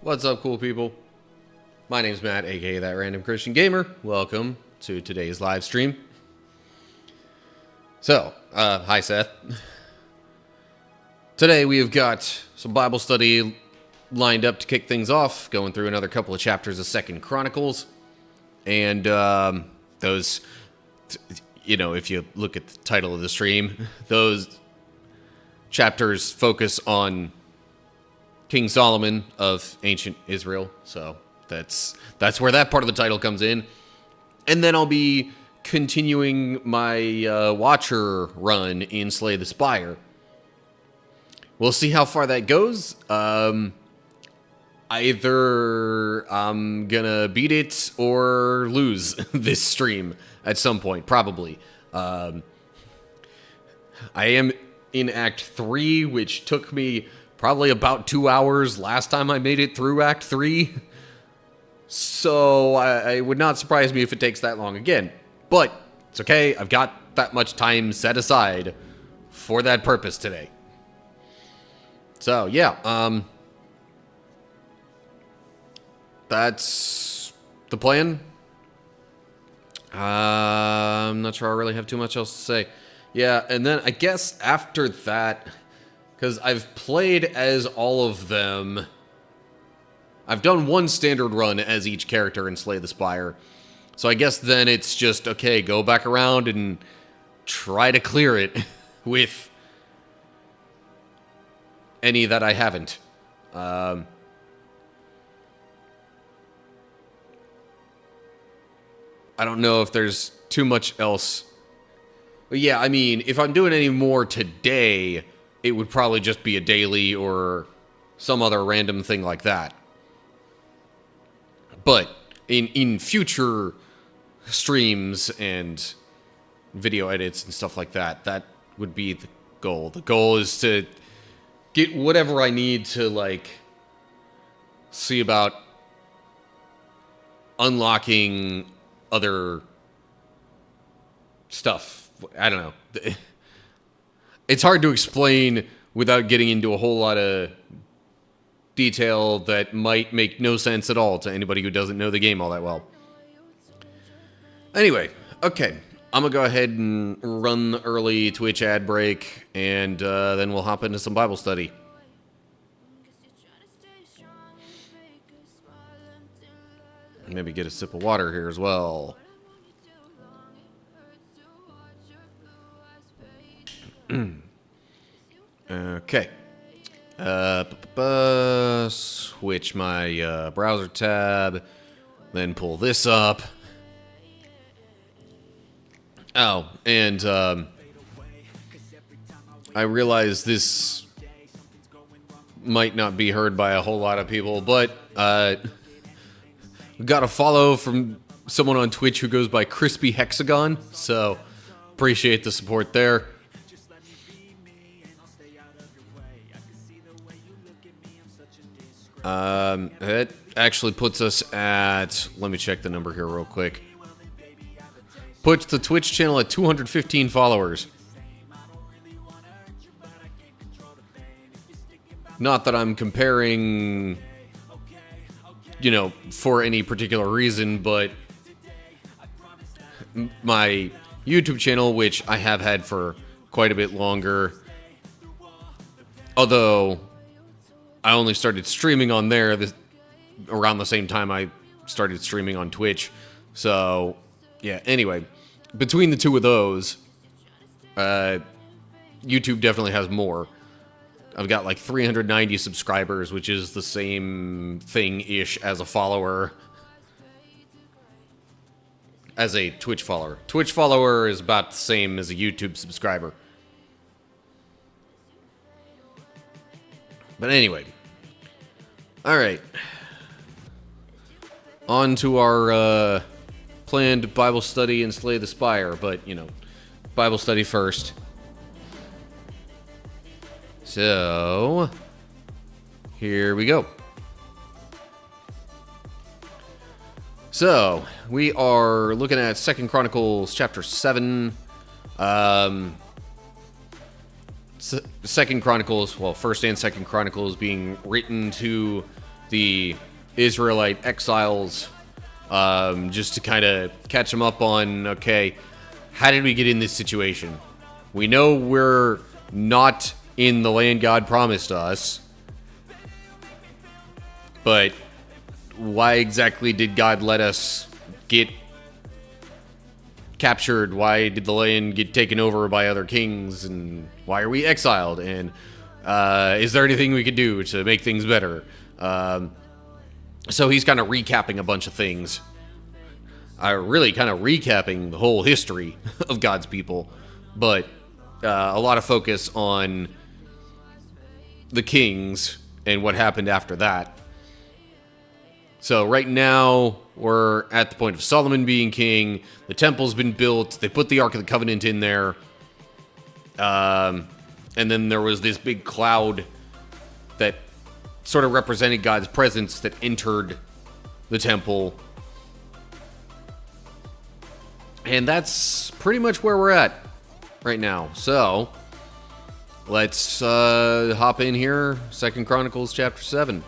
What's up, cool people? My name's Matt, aka That Random Christian Gamer. Welcome to today's live stream. So, hi Seth. Today we have got some Bible study lined up to kick things off, going through another couple of chapters of 2nd Chronicles. And those, you know, if you look at the title of the stream, those chapters focus on King Solomon of ancient Israel, so that's where that part of the title comes in. And then I'll be continuing my Watcher run in Slay the Spire. We'll see how far that goes. Either I'm gonna beat it or lose this stream at some point, probably. I am in Act 3, which took me probably about 2 hours last time I made it through Act 3. So I would not surprise me if it takes that long again. But it's okay. I've got that much time set aside for that purpose today. So yeah, that's the plan. I'm not sure I really have too much else to say. Yeah, and then I guess after that, because I've played as all of them. I've done one standard run as each character in Slay the Spire. So I guess then it's just, okay, go back around and try to clear it with any that I haven't. I don't know if there's too much else. But yeah, I mean, if I'm doing any more today, it would probably just be a daily or some other random thing like that. But in future streams and video edits and stuff like that, that would be the goal. The goal is to get whatever I need to, like, see about unlocking other stuff. I don't know. It's hard to explain without getting into a whole lot of detail that might make no sense at all to anybody who doesn't know the game all that well. Anyway, okay. I'm going to go ahead and run the early Twitch ad break, and then we'll hop into some Bible study. Maybe get a sip of water here as well. Okay. Switch my browser tab, then pull this up. Oh, and I realize this might not be heard by a whole lot of people, but got a follow from someone on Twitch who goes by Crispy Hexagon, so appreciate the support there. It actually puts us at, let me check the number here real quick. Puts the Twitch channel at 215 followers. Not that I'm comparing, you know, for any particular reason, but my YouTube channel, which I have had for quite a bit longer, although I only started streaming on there around the same time I started streaming on Twitch. So, yeah, anyway, between the two of those, YouTube definitely has more. I've got like 390 subscribers, which is the same thing-ish as a follower, as a Twitch follower. Twitch follower is about the same as a YouTube subscriber. But anyway, all right, on to our planned Bible study and Slay the Spire, but, you know, Bible study first. So, here we go. So, we are looking at 2nd Chronicles chapter 7. 2nd Chronicles, well, 1st and 2nd Chronicles being written to the Israelite exiles, just to kind of catch them up on, okay, how did we get in this situation? We know we're not in the land God promised us, but why exactly did God let us get captured? Why did the land get taken over by other kings? And why are we exiled? And is there anything we could do to make things better? So he's kind of recapping a bunch of things. Really kind of recapping the whole history of God's people. But a lot of focus on the kings and what happened after that. So right now, we're at the point of Solomon being king. The temple's been built. They put the Ark of the Covenant in there. And then there was this big cloud that sort of represented God's presence that entered the temple. And that's pretty much where we're at right now. So, let's hop in here. 2 Chronicles chapter 7.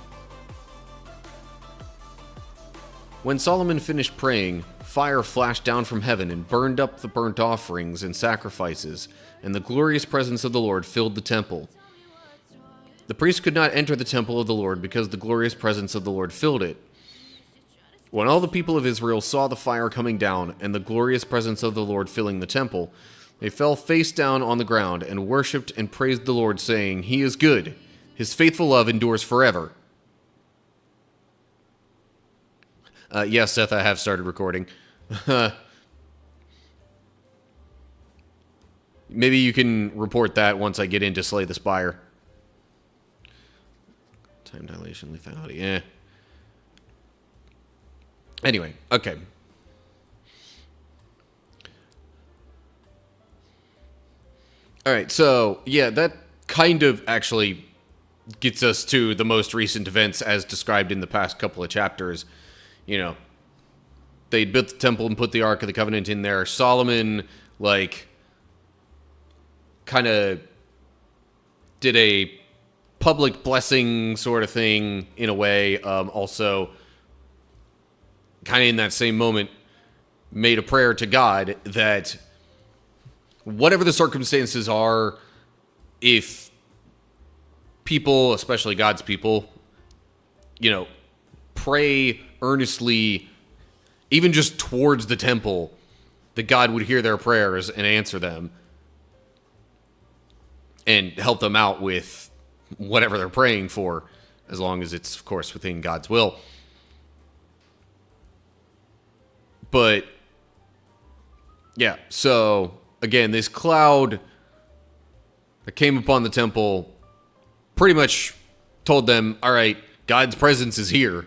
When Solomon finished praying, fire flashed down from heaven and burned up the burnt offerings and sacrifices, and the glorious presence of the Lord filled the temple. The priests could not enter the temple of the Lord because the glorious presence of the Lord filled it. When all the people of Israel saw the fire coming down and the glorious presence of the Lord filling the temple, they fell face down on the ground and worshipped and praised the Lord, saying, "He is good. His faithful love endures forever." Yes, Seth, I have started recording. Maybe you can report that once I get into Slay the Spire. Time dilation, lethality, Anyway, okay. Alright, so, yeah, that kind of actually gets us to the most recent events as described in the past couple of chapters. You know, they built the temple and put the Ark of the Covenant in there. Solomon, kind of did a public blessing sort of thing in a way. Also, kind of in that same moment, made a prayer to God that whatever the circumstances are, if people, especially God's people, pray earnestly, even just towards the temple, that God would hear their prayers and answer them and help them out with whatever they're praying for, as long as it's, of course, within God's will. But, yeah, so, again, this cloud that came upon the temple pretty much told them, all right, God's presence is here.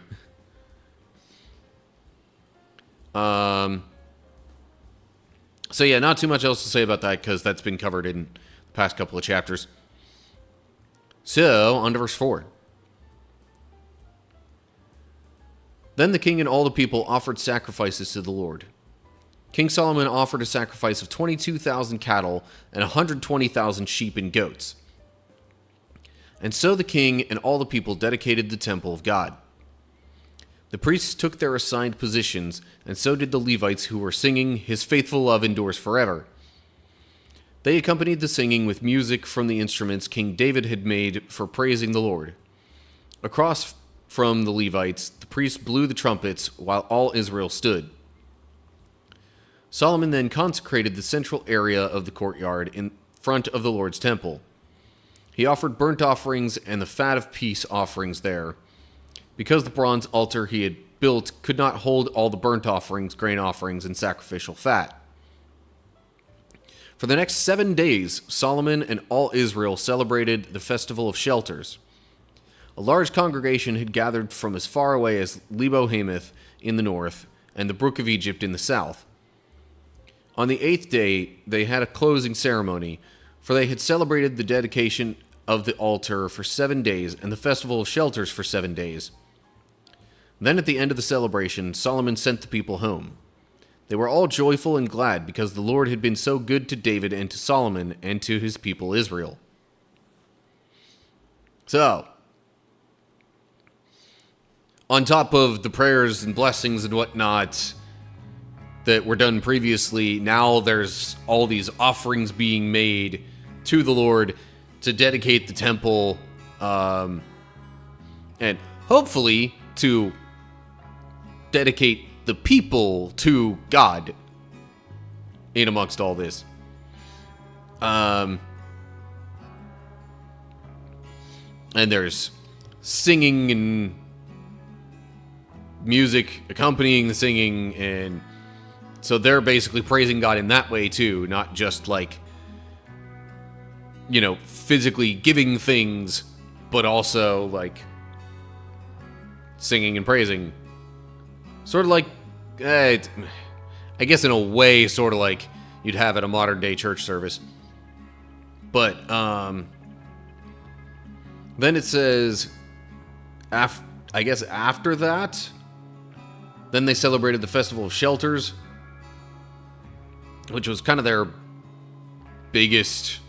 So yeah, not too much else to say about that because that's been covered in the past couple of chapters. So, on to verse 4. Then the king and all the people offered sacrifices to the Lord. King Solomon offered a sacrifice of 22,000 cattle and 120,000 sheep and goats. And so the king and all the people dedicated the temple of God. The priests took their assigned positions, and so did the Levites who were singing, "His faithful love endures forever." They accompanied the singing with music from the instruments King David had made for praising the Lord. Across from the Levites, the priests blew the trumpets while all Israel stood. Solomon then consecrated the central area of the courtyard in front of the Lord's temple. He offered burnt offerings and the fat of peace offerings there, because the bronze altar he had built could not hold all the burnt offerings, grain offerings, and sacrificial fat. For the next 7 days, Solomon and all Israel celebrated the Festival of Shelters. A large congregation had gathered from as far away as Lebo Hamath in the north and the Brook of Egypt in the south. On the 8th day, they had a closing ceremony, for they had celebrated the dedication of the altar for 7 days and the Festival of Shelters for 7 days. Then at the end of the celebration, Solomon sent the people home. They were all joyful and glad because the Lord had been so good to David and to Solomon and to his people Israel. So, on top of the prayers and blessings and whatnot that were done previously, now there's all these offerings being made to the Lord to dedicate the temple, and hopefully to dedicate the people to God in amongst all this. And there's singing and music accompanying the singing, and so they're basically praising God in that way too, not just like, physically giving things, but also like singing and praising. Sort of like, I guess in a way, sort of like you'd have at a modern day church service. But then it says, I guess after that, then they celebrated the Festival of Shelters, which was kind of their biggest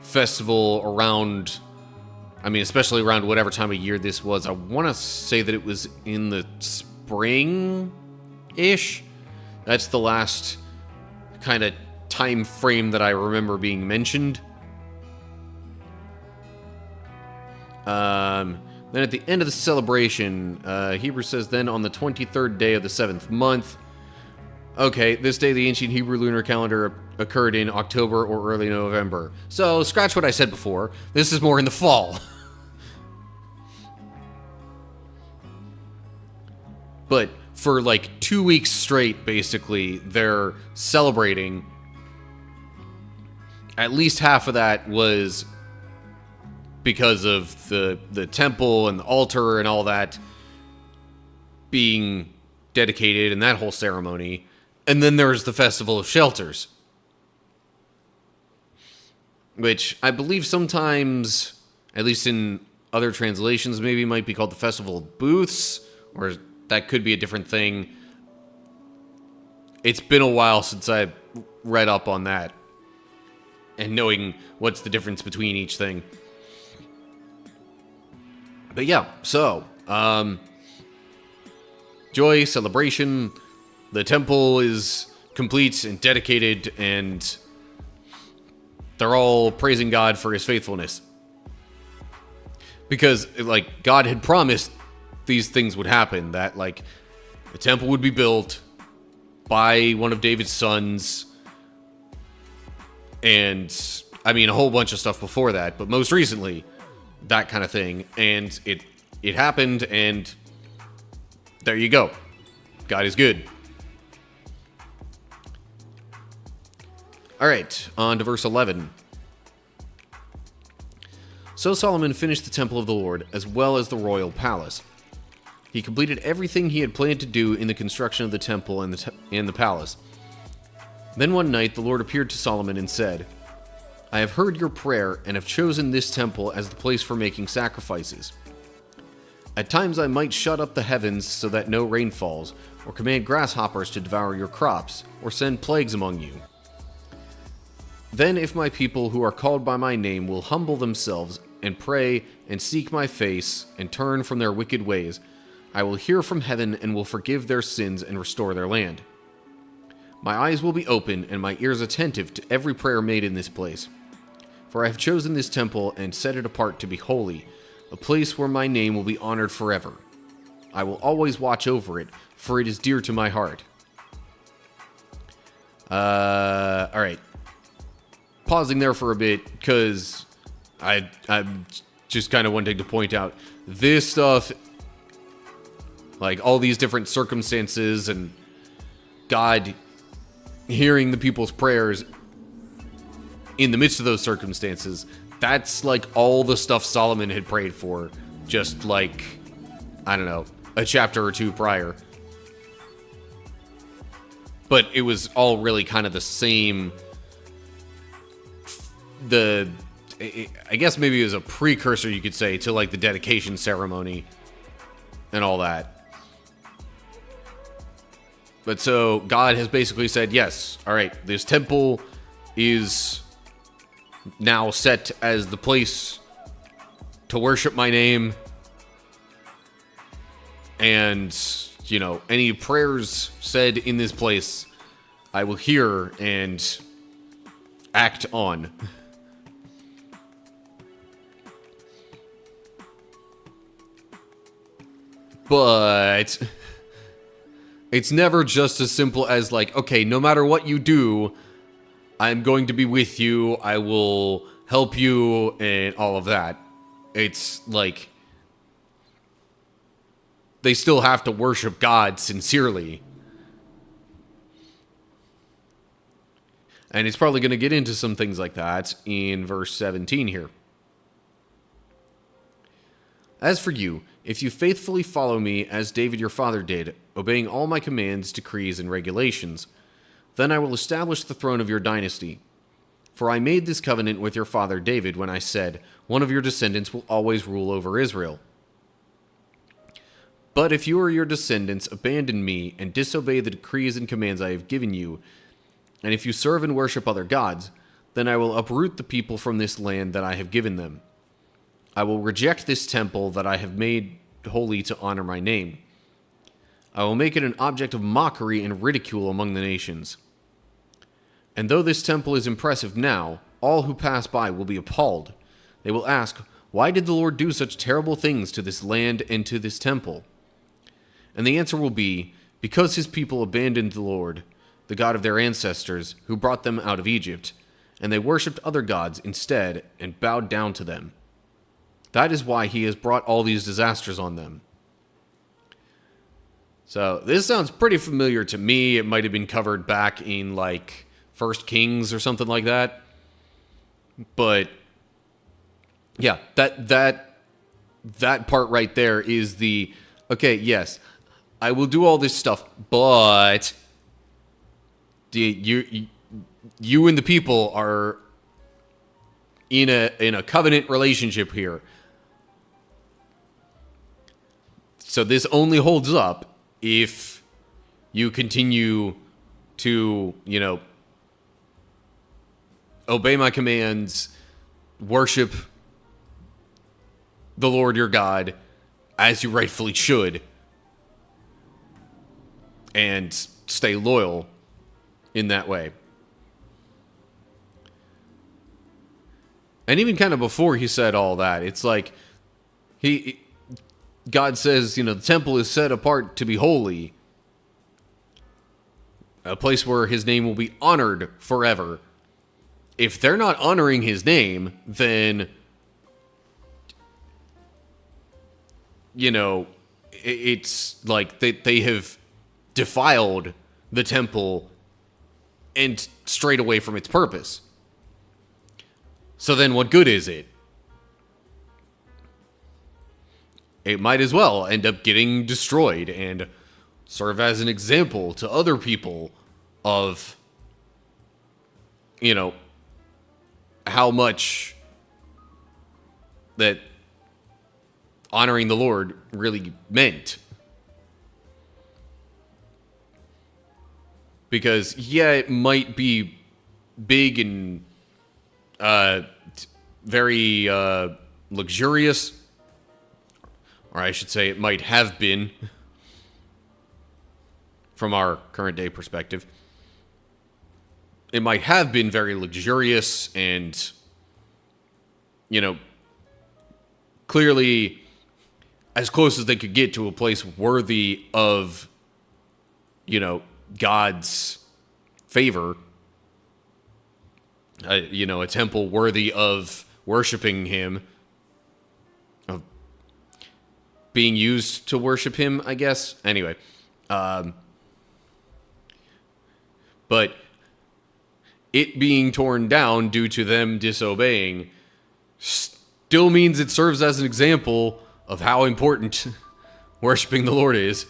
festival around, especially around whatever time of year this was. I want to say that it was in the spring-ish. That's the last kind of time frame that I remember being mentioned. Then at the end of the celebration, Hebrews says, then on the 23rd day of the 7th month. Okay, this day the ancient Hebrew lunar calendar occurred in October or early November. So, scratch what I said before. This is more in the fall. But for like 2 weeks straight, basically, they're celebrating. At least half of that was because of the temple and the altar and all that being dedicated and that whole ceremony. And then there's the Festival of Shelters, which I believe sometimes, at least in other translations, maybe might be called the Festival of Booths, or that could be a different thing. It's been a while since I read up on that and knowing what's the difference between each thing. But yeah, so, joy, celebration, the temple is complete and dedicated, and they're all praising God for his faithfulness. Because, like, God had promised these things would happen, that, like, the temple would be built by one of David's sons, and, a whole bunch of stuff before that, but most recently, that kind of thing, and it happened, and there you go. God is good. Alright, on to verse 11. So Solomon finished the temple of the Lord, as well as the royal palace. He completed everything he had planned to do in the construction of the temple and the palace. Then one night the Lord appeared to Solomon and said, I have heard your prayer and have chosen this temple as the place for making sacrifices. At times I might shut up the heavens so that no rain falls, or command grasshoppers to devour your crops, or send plagues among you. Then if my people who are called by my name will humble themselves and pray and seek my face and turn from their wicked ways, I will hear from heaven and will forgive their sins and restore their land. My eyes will be open and my ears attentive to every prayer made in this place. For I have chosen this temple and set it apart to be holy, a place where my name will be honored forever. I will always watch over it, for it is dear to my heart. Alright. Pausing there for a bit, because I'm just kind of wanting to point out this stuff, like all these different circumstances and God hearing the people's prayers in the midst of those circumstances, that's like all the stuff Solomon had prayed for, just like, I don't know, a chapter or two prior. But it was all really kind of the same. I guess maybe it was a precursor, you could say, to like the dedication ceremony and all that. But so God has basically said, yes, all right, this temple is now set as the place to worship my name. And, any prayers said in this place, I will hear and act on. But it's never just as simple as like, okay, no matter what you do, I'm going to be with you, I will help you, and all of that. It's like, they still have to worship God sincerely. And it's probably going to get into some things like that in verse 17 here. As for you, if you faithfully follow me as David your father did, obeying all my commands, decrees, and regulations, then I will establish the throne of your dynasty. For I made this covenant with your father David when I said, one of your descendants will always rule over Israel. But if you or your descendants abandon me and disobey the decrees and commands I have given you, and if you serve and worship other gods, then I will uproot the people from this land that I have given them. I will reject this temple that I have made holy to honor my name. I will make it an object of mockery and ridicule among the nations. And though this temple is impressive now, all who pass by will be appalled. They will ask, why did the Lord do such terrible things to this land and to this temple? And the answer will be, because his people abandoned the Lord, the God of their ancestors, who brought them out of Egypt, and they worshipped other gods instead and bowed down to them. That is why he has brought all these disasters on them. So, this sounds pretty familiar to me. It might have been covered back in, like, 1 Kings or something like that. But, yeah, that part right there is the, okay, yes, I will do all this stuff, but you and the people are in a covenant relationship here. So this only holds up if you continue to, obey my commands, worship the Lord your God as you rightfully should, and stay loyal in that way. And even kind of before he said all that, it's like God says, the temple is set apart to be holy, a place where his name will be honored forever. If they're not honoring his name, then, it's like they have defiled the temple and strayed away from its purpose. So then what good is it? It might as well end up getting destroyed and serve as an example to other people of, how much that honoring the Lord really meant. Because, yeah, it might be big and very luxurious, or I should say it might have been from our current day perspective. It might have been very luxurious and, clearly as close as they could get to a place worthy of, God's favor. A temple worthy of worshiping him, of being used to worship him, I guess. Anyway, but it being torn down due to them disobeying still means it serves as an example of how important worshiping the Lord is.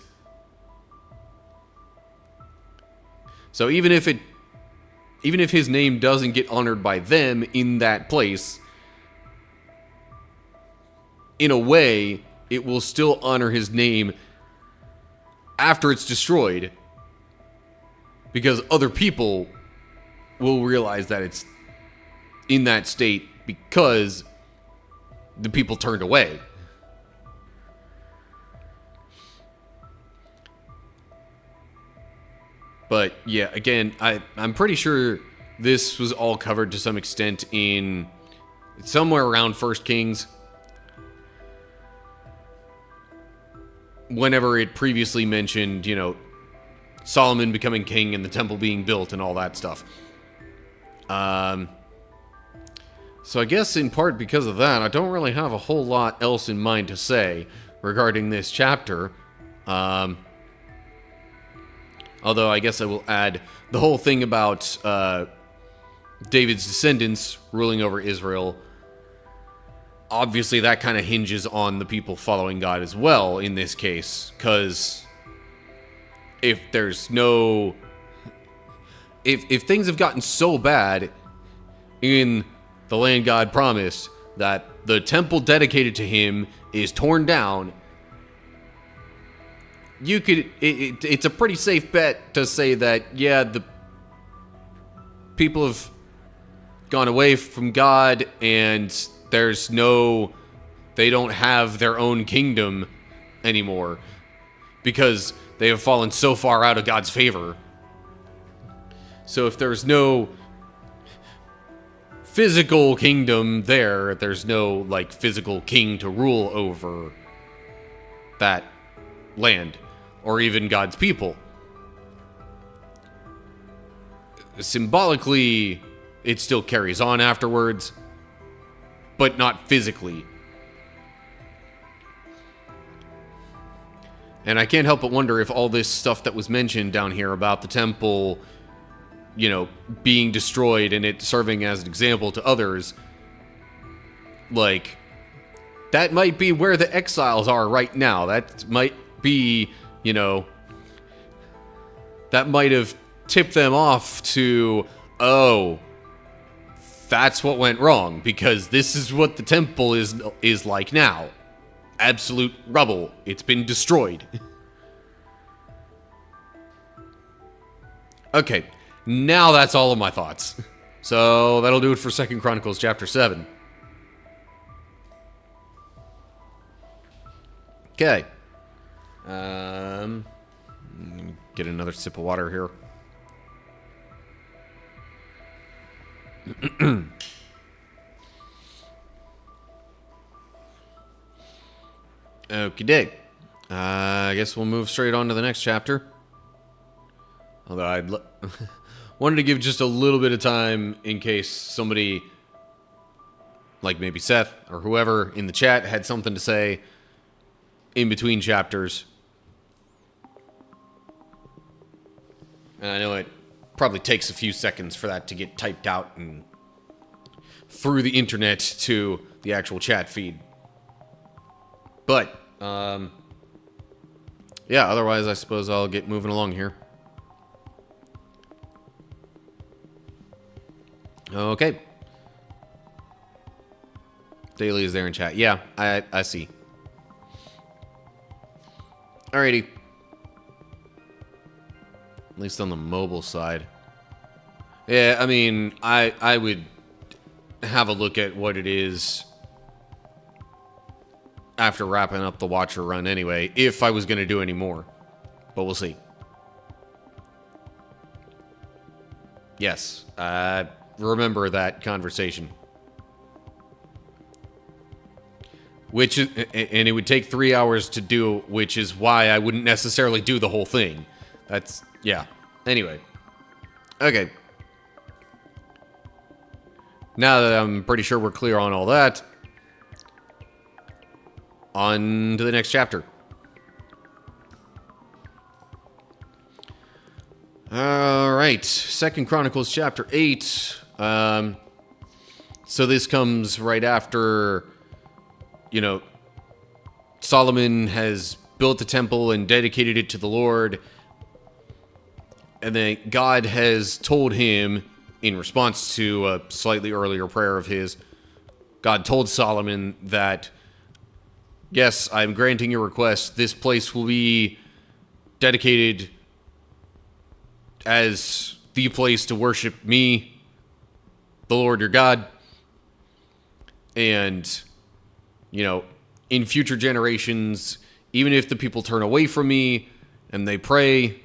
So even if his name doesn't get honored by them in that place, in a way, it will still honor his name after it's destroyed, because other people will realize that it's in that state because the people turned away. But yeah, again, I'm pretty sure this was all covered to some extent in somewhere around First Kings. Whenever it previously mentioned, Solomon becoming king and the temple being built and all that stuff. So I guess in part because of that, I don't really have a whole lot else in mind to say regarding this chapter. Although I guess I will add the whole thing about David's descendants ruling over Israel. Obviously, that kind of hinges on the people following God as well in this case, because if there's no... If things have gotten so bad in the land God promised that the temple dedicated to him is torn down, you could... It's a pretty safe bet to say that, yeah, the people have gone away from God and they don't have their own kingdom anymore because they have fallen so far out of God's favor. So if there's no physical kingdom there's no, physical king to rule over that land or even God's people. Symbolically, it still carries on afterwards, but not physically. And I can't help but wonder if all this stuff that was mentioned down here about the temple, being destroyed and it serving as an example to others, that might be where the exiles are right now. That might be, that might have tipped them off to, oh, that's what went wrong, because this is what the temple is like now. Absolute rubble. It's been destroyed. Okay, now that's all of my thoughts. So that'll do it for 2 Chronicles chapter 7. Okay. Get another sip of water here. Okie doke. I guess we'll move straight on to the next chapter. Although I'd wanted to give just a little bit of time in case somebody, like maybe Seth or whoever in the chat, had something to say in between chapters. And I know it probably takes a few seconds for that to get typed out and through the internet to the actual chat feed. But, yeah, otherwise I suppose I'll get moving along here. Okay. Daily is there in chat. Yeah, I see. Alrighty. At least on the mobile side. Yeah, I mean, I would have a look at what it is after wrapping up the Watcher run anyway, if I was going to do any more. But we'll see. Yes, remember that conversation. And it would take 3 hours to do, which is why I wouldn't necessarily do the whole thing. That's, yeah. Anyway. Okay. Now that I'm pretty sure we're clear on all that, on to the next chapter. Alright, 2 Chronicles chapter 8. So this comes right after, Solomon has built the temple and dedicated it to the Lord. And then God has told him, in response to a slightly earlier prayer of his, God told Solomon that, yes, I'm granting your request. This place will be dedicated as the place to worship me, the Lord your God. And, in future generations, even if the people turn away from me and they pray,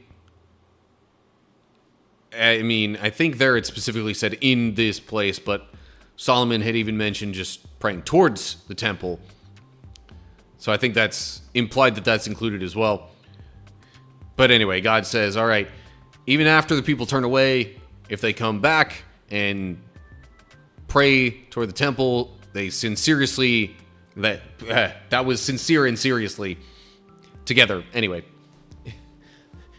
I mean, I think there it specifically said in this place, but Solomon had even mentioned just praying towards the temple. So I think that's implied that that's included as well. But anyway, God says, all right, even after the people turn away, if they come back and pray toward the temple, they sincerely, that was sincere and seriously together. Anyway,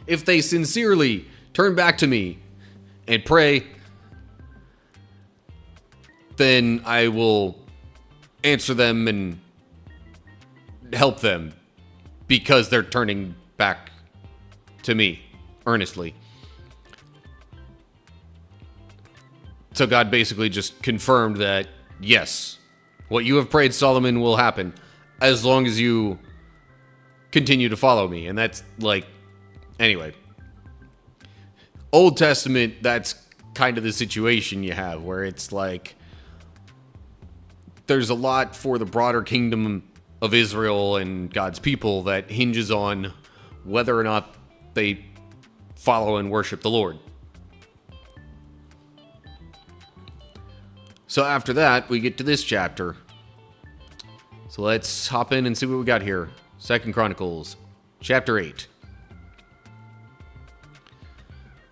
if they sincerely turn back to me and pray, then I will answer them and help them because they're turning back to me earnestly. So God basically just confirmed that, yes, what you have prayed, Solomon, will happen as long as you continue to follow me. And that's like, anyway, Old Testament, that's kind of the situation you have where it's like there's a lot for the broader kingdom of Israel and God's people that hinges on whether or not they follow and worship the Lord. So after that, we get to this chapter. So let's hop in and see what we got here. 2 Chronicles, chapter 8.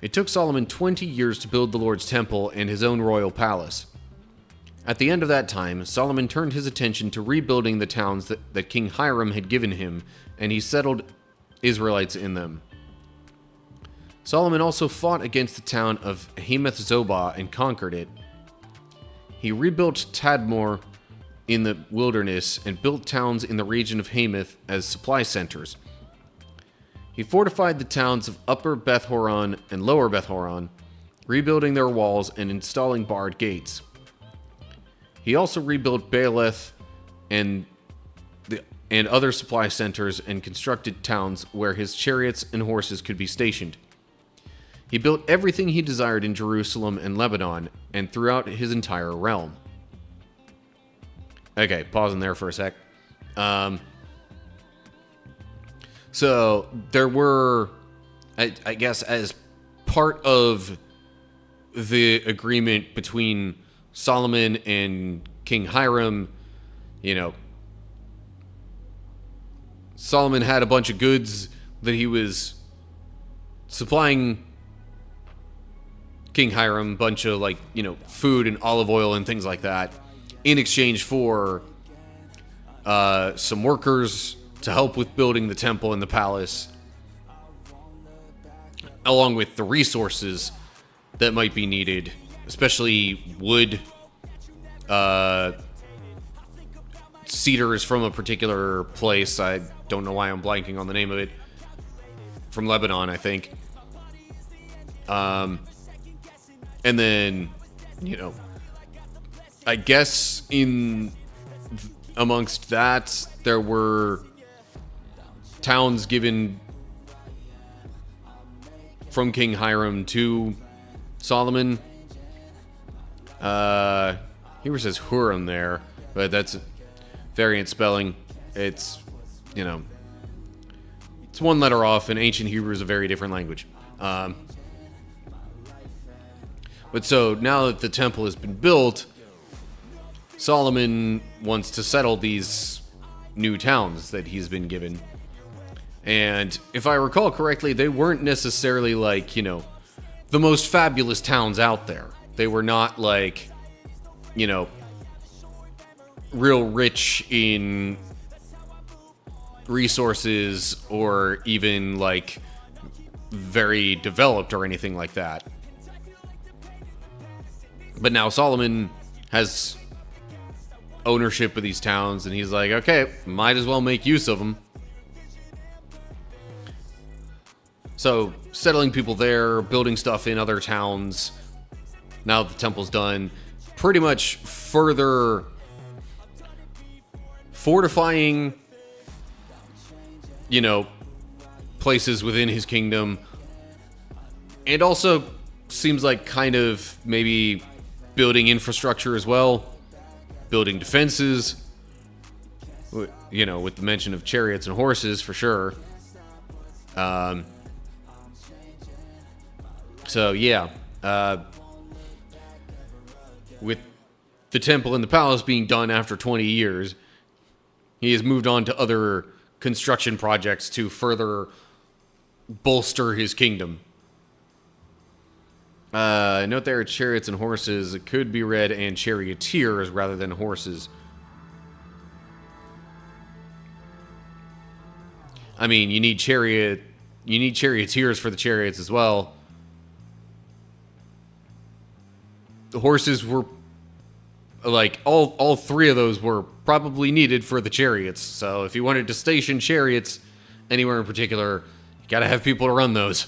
It took Solomon 20 years to build the Lord's temple and his own royal palace. At the end of that time, Solomon turned his attention to rebuilding the towns that King Hiram had given him, and he settled Israelites in them. Solomon also fought against the town of Hamath Zobah and conquered it. He rebuilt Tadmor in the wilderness and built towns in the region of Hamath as supply centers. He fortified the towns of Upper Beth Horon and Lower Beth Horon, rebuilding their walls and installing barred gates. He also rebuilt Baaleth and other supply centers and constructed towns where his chariots and horses could be stationed. He built everything he desired in Jerusalem and Lebanon and throughout his entire realm. Okay, pausing there for a sec. So there were, I guess, as part of the agreement between Solomon and King Hiram, you know, Solomon had a bunch of goods that he was supplying King Hiram, a bunch of, like, you know, food and olive oil and things like that, in exchange for some workers to help with building the temple and the palace, along with the resources that might be needed, especially wood, cedars from a particular place. I don't know why I'm blanking on the name of it. From Lebanon, I think. And then, you know, I guess amongst that, there were towns given from King Hiram to Solomon. Here it says Huram there, but that's variant spelling. It's, you know, it's one letter off, and ancient Hebrew is a very different language. But so now that the temple has been built, Solomon wants to settle these new towns that he's been given. And if I recall correctly, they weren't necessarily like, you know, the most fabulous towns out there. They were not like, you know, real rich in resources or even like very developed or anything like that. But now Solomon has ownership of these towns, and he's like, okay, might as well make use of them. So, settling people there, building stuff in other towns, now that the temple's done, pretty much further fortifying, you know, places within his kingdom, and also seems like kind of maybe building infrastructure as well, building defenses, you know, with the mention of chariots and horses for sure. So, yeah. With the temple and the palace being done after 20 years, he has moved on to other construction projects to further bolster his kingdom. Note there are chariots and horses. It could be read and charioteers rather than horses. I mean, you need charioteers for the chariots as well. The horses were, like, all three of those were probably needed for the chariots. So if you wanted to station chariots anywhere in particular, you gotta have people to run those.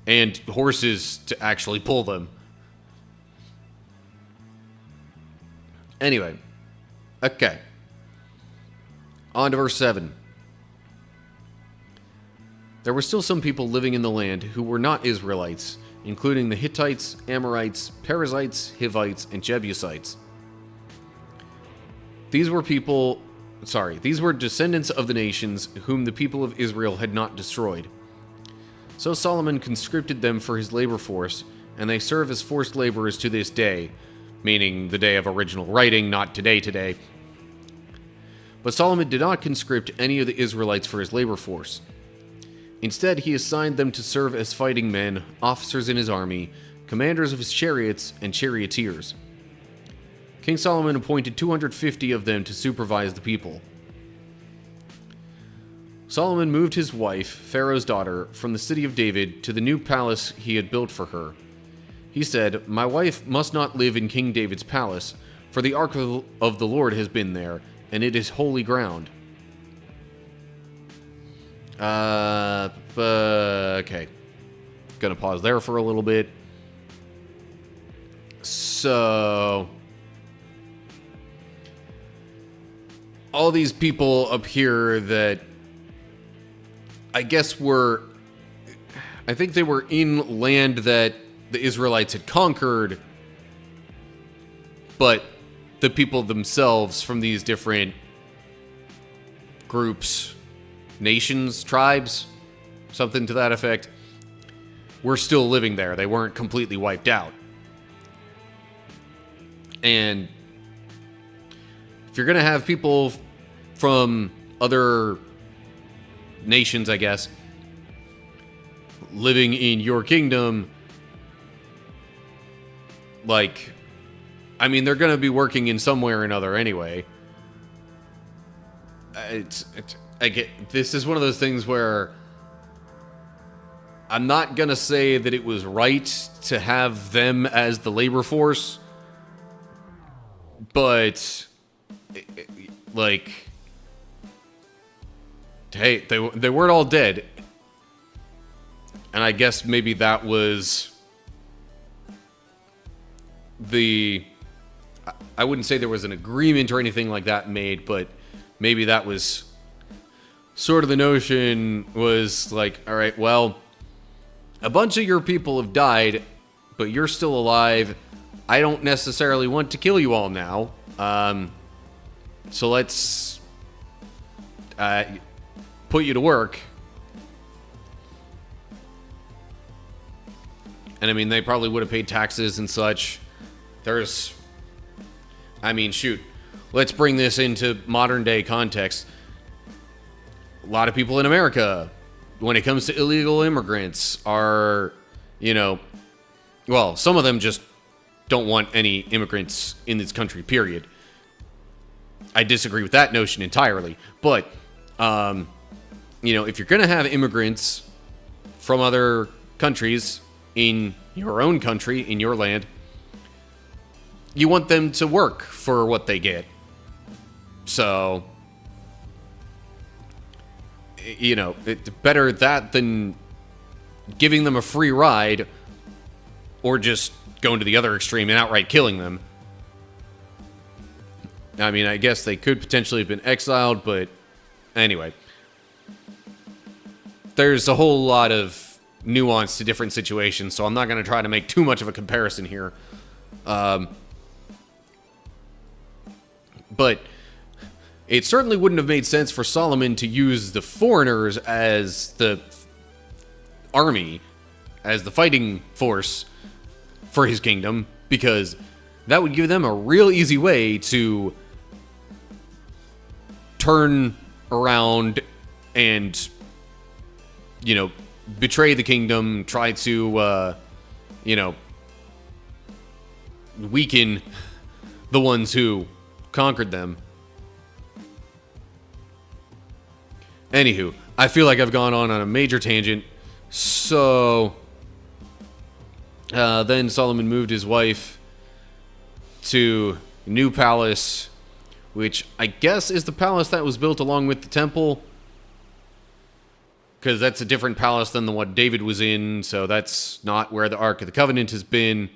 And horses to actually pull them. Anyway. Okay. On to verse 7. There were still some people living in the land who were not Israelites, including the Hittites, Amorites, Perizzites, Hivites, and Jebusites. These were descendants of the nations whom the people of Israel had not destroyed. So Solomon conscripted them for his labor force, and they serve as forced laborers to this day, meaning the day of original writing, not today. But Solomon did not conscript any of the Israelites for his labor force. Instead, he assigned them to serve as fighting men, officers in his army, commanders of his chariots, and charioteers. King Solomon appointed 250 of them to supervise the people. Solomon moved his wife, Pharaoh's daughter, from the city of David to the new palace he had built for her. He said, "My wife must not live in King David's palace, for the ark of the Lord has been there, and it is holy ground." Okay. Gonna pause there for a little bit. So, all these people up here that I think they were in land that the Israelites had conquered, but the people themselves from these different groups, nations, tribes, something to that effect, were still living there. They weren't completely wiped out. And if you're going to have people from other nations, I guess, living in your kingdom, like, I mean, they're going to be working in some way or another anyway. This is one of those things where I'm not going to say that it was right to have them as the labor force, but, like, hey, they weren't all dead. And I guess maybe that was I wouldn't say there was an agreement or anything like that made, but maybe that was sort of the notion was like, all right, well, a bunch of your people have died, but you're still alive. I don't necessarily want to kill you all now. So let's put you to work. And I mean, they probably would have paid taxes and such. Let's bring this into modern day context. A lot of people in America, when it comes to illegal immigrants, are, some of them just don't want any immigrants in this country, period. I disagree with that notion entirely. But, if you're going to have immigrants from other countries in your own country, in your land, you want them to work for what they get. So, it's better that than giving them a free ride or just going to the other extreme and outright killing them. I mean, I guess they could potentially have been exiled, but anyway. There's a whole lot of nuance to different situations, so I'm not going to try to make too much of a comparison here. But it certainly wouldn't have made sense for Solomon to use the foreigners as the army as the fighting force for his kingdom, because that would give them a real easy way to turn around and, betray the kingdom, try to, weaken the ones who conquered them. Anywho, I feel like I've gone on a major tangent. So, then Solomon moved his wife to a new palace, which I guess is the palace that was built along with the temple, because that's a different palace than the one David was in, so that's not where the Ark of the Covenant has been.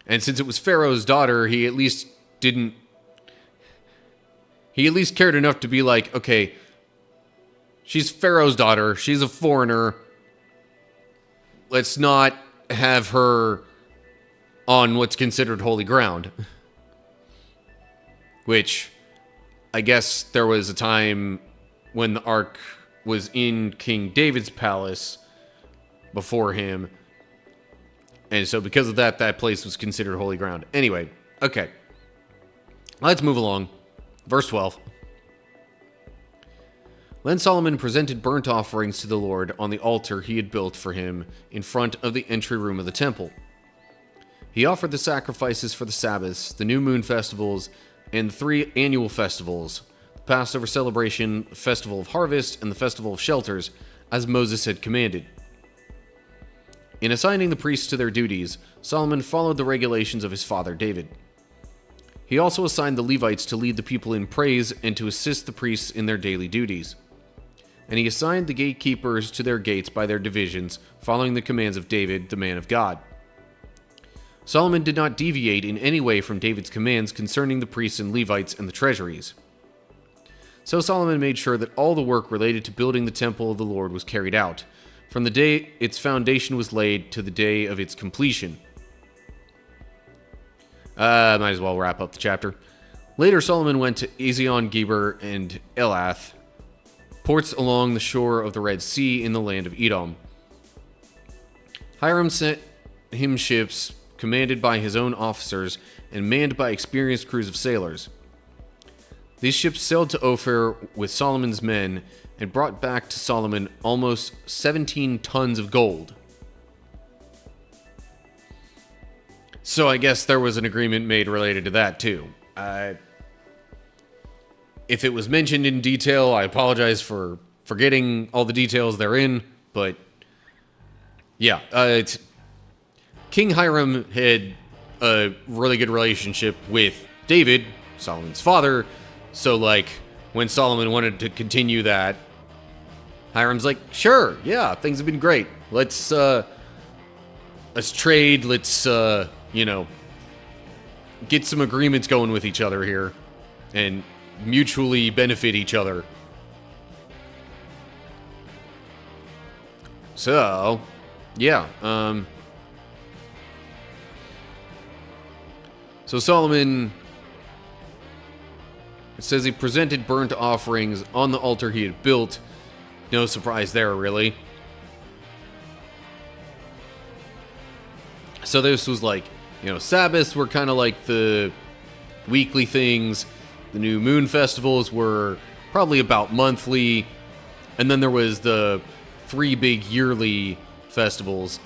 And since it was Pharaoh's daughter, he at least cared enough to be like, okay, she's Pharaoh's daughter, she's a foreigner, let's not have her on what's considered holy ground. Which, I guess there was a time when the Ark was in King David's palace before him. And so because of that, that place was considered holy ground. Anyway, okay. Let's move along. Verse 12. Then Solomon presented burnt offerings to the Lord on the altar he had built for him in front of the entry room of the temple. He offered the sacrifices for the Sabbaths, the new moon festivals, and the 3 annual festivals, the Passover celebration, the Festival of Harvest, and the Festival of Shelters, as Moses had commanded. In assigning the priests to their duties, Solomon followed the regulations of his father David. He also assigned the Levites to lead the people in praise and to assist the priests in their daily duties. And he assigned the gatekeepers to their gates by their divisions, following the commands of David, the man of God. Solomon did not deviate in any way from David's commands concerning the priests and Levites and the treasuries. So Solomon made sure that all the work related to building the temple of the Lord was carried out, from the day its foundation was laid to the day of its completion. Might as well wrap up the chapter. Later, Solomon went to Ezion-Geber and Elath, ports along the shore of the Red Sea in the land of Edom. Hiram sent him ships commanded by his own officers and manned by experienced crews of sailors. These ships sailed to Ophir with Solomon's men and brought back to Solomon almost 17 tons of gold. So I guess there was an agreement made related to that too. If it was mentioned in detail, I apologize for forgetting all the details therein, but yeah, King Hiram had a really good relationship with David, Solomon's father, so like when Solomon wanted to continue that, Hiram's like, sure, yeah, things have been great. Let's trade, let's get some agreements going with each other here and mutually benefit each other. So, yeah, so Solomon, it says he presented burnt offerings on the altar he had built. No surprise there, really. So this was like, Sabbaths were kind of like the weekly things. The new moon festivals were probably about monthly. And then there was the 3 big yearly festivals.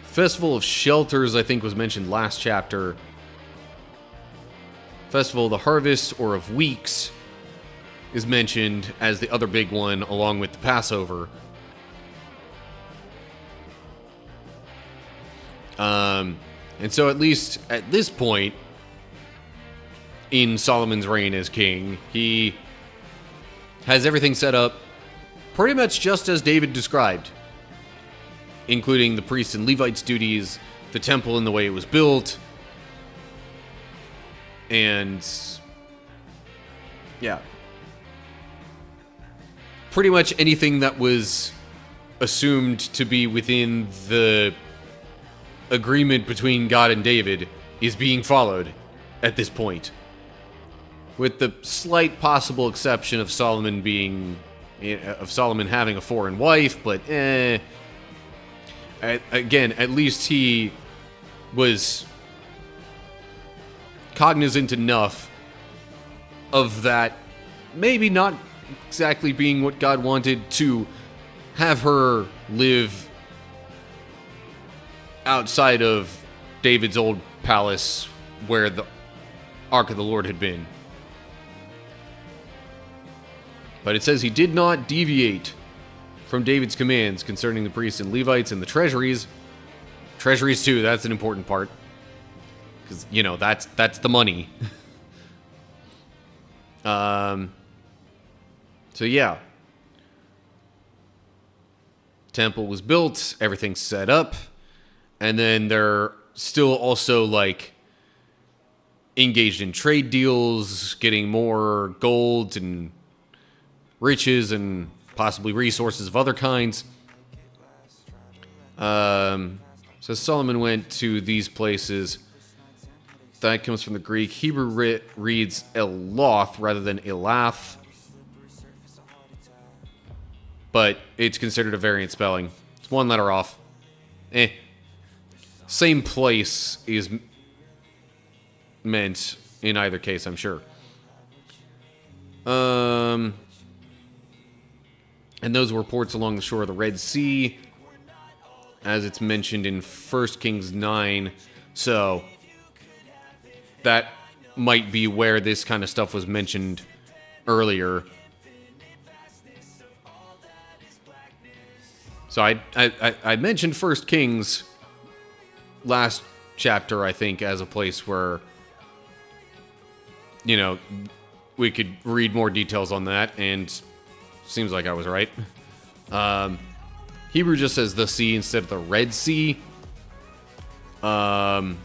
Festival of Shelters, I think, was mentioned last chapter. Festival of the Harvest, or of Weeks, is mentioned as the other big one, along with the Passover. And so at least at this point in Solomon's reign as king, he has everything set up pretty much just as David described, including the priests and Levites' duties, the temple and the way it was built, and yeah, pretty much anything that was assumed to be within the agreement between God and David is being followed at this point, with the slight possible exception of Solomon being of Solomon having a foreign wife, but again, at least he was cognizant enough of that maybe not exactly being what God wanted, to have her live outside of David's old palace where the Ark of the Lord had been. But it says he did not deviate from David's commands concerning the priests and Levites and the treasuries. Treasuries too, that's an important part. Because, you know, that's the money. So yeah. Temple was built, everything's set up, and then they're still also, like, engaged in trade deals, getting more gold and riches and possibly resources of other kinds. So Solomon went to these places. That comes from the Greek. Hebrew reads Eloth rather than Elath. But it's considered a variant spelling. It's one letter off. Same place is meant in either case, I'm sure. And those were ports along the shore of the Red Sea, as it's mentioned in 1 Kings 9. So that might be where this kind of stuff was mentioned earlier. So I mentioned 1 Kings last chapter, I think, as a place where, you know, we could read more details on that, and seems like I was right. Hebrew just says the sea instead of the Red Sea. Now,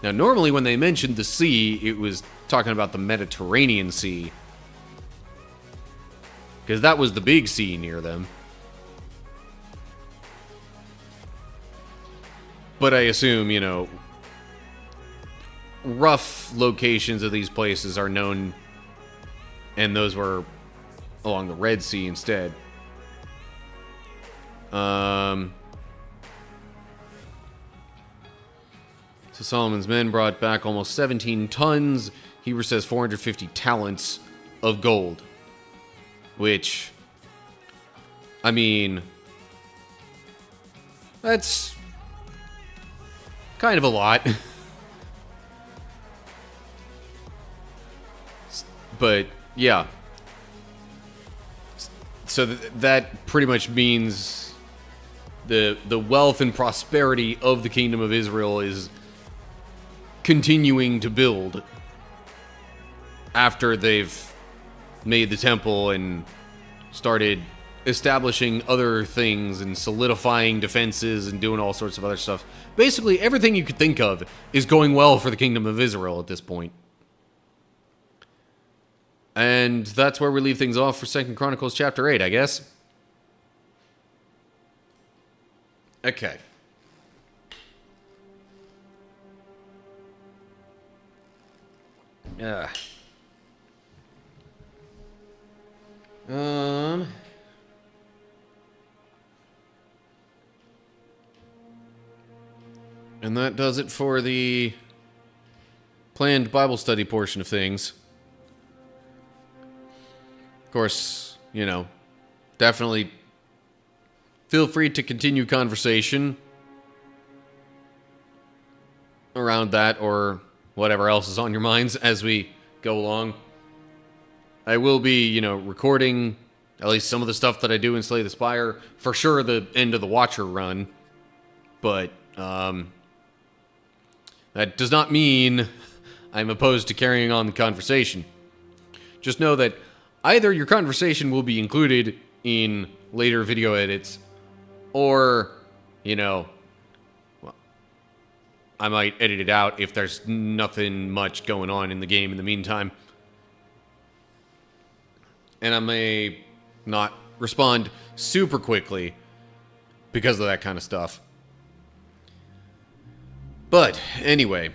normally when they mentioned the sea, it was talking about the Mediterranean Sea, because that was the big sea near them. But I assume, you know, rough locations of these places are known, and those were along the Red Sea instead. So Solomon's men brought back almost 17 tons. Hebrew says 450 talents of gold. Which, I mean, that's kind of a lot. But, yeah. So that pretty much means the wealth and prosperity of the Kingdom of Israel is continuing to build after they've made the temple and started establishing other things and solidifying defenses and doing all sorts of other stuff. Basically, everything you could think of is going well for the Kingdom of Israel at this point. And that's where we leave things off for 2 Chronicles chapter 8, I guess. Okay. And that does it for the planned Bible study portion of things. Of course, you know, definitely feel free to continue conversation around that or whatever else is on your minds as we go along. I will be, you know, recording at least some of the stuff that I do in Slay the Spire. For sure, the end of the Watcher run. But, that does not mean I'm opposed to carrying on the conversation. Just know that either your conversation will be included in later video edits, or, you know, well, I might edit it out if there's nothing much going on in the game in the meantime. And I may not respond super quickly because of that kind of stuff. But, anyway,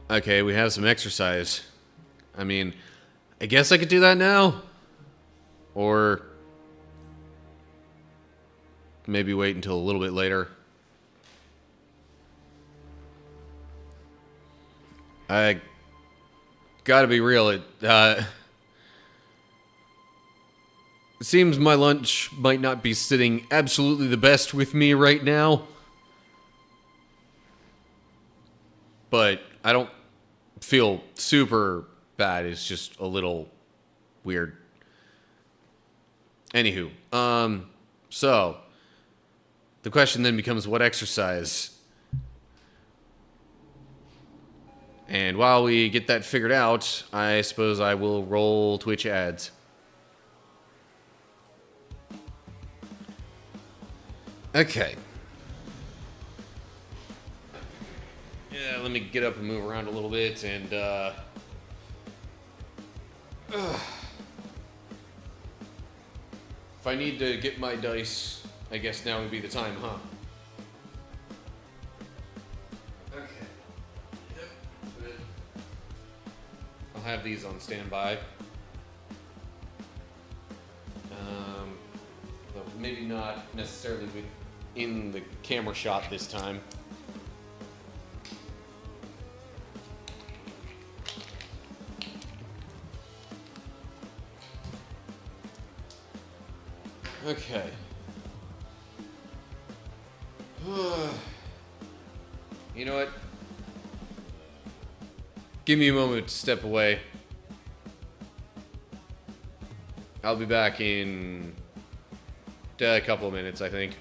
Okay, we have some exercise. I mean, I guess I could do that now. Or maybe wait until a little bit later. I gotta be real, it seems my lunch might not be sitting absolutely the best with me right now. But I don't feel super bad. It's just a little weird. Anywho, so the question then becomes, what exercise? And while we get that figured out, I suppose I will roll Twitch ads. Okay. Yeah, let me get up and move around a little bit and, if I need to get my dice, I guess now would be the time, huh? Okay. Yep. Good. I'll have these on standby. But maybe not necessarily in the camera shot this time. Okay. You know what? Give me a moment to step away. I'll be back in a couple of minutes, I think.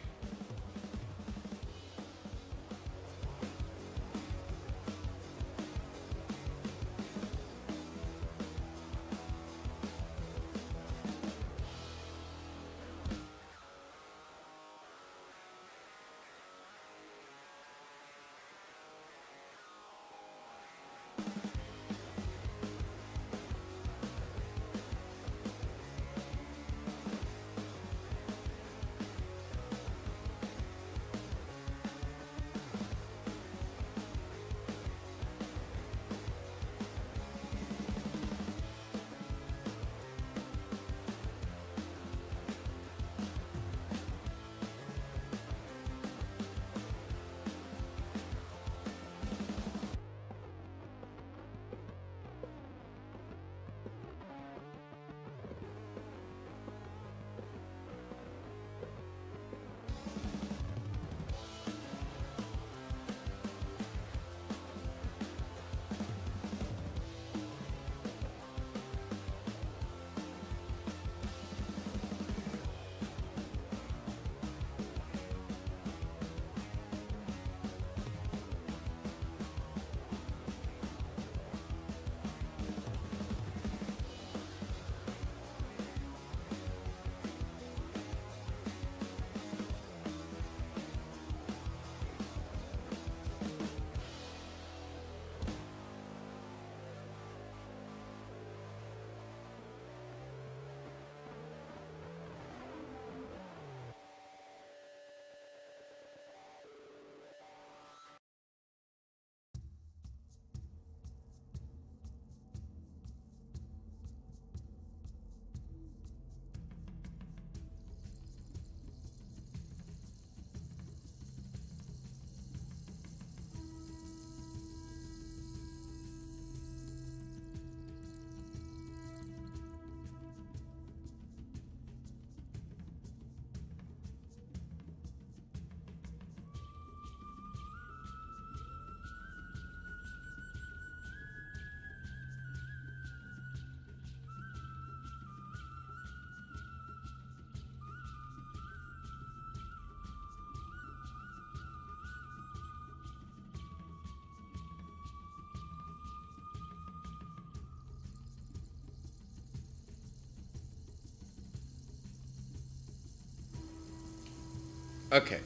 Okay.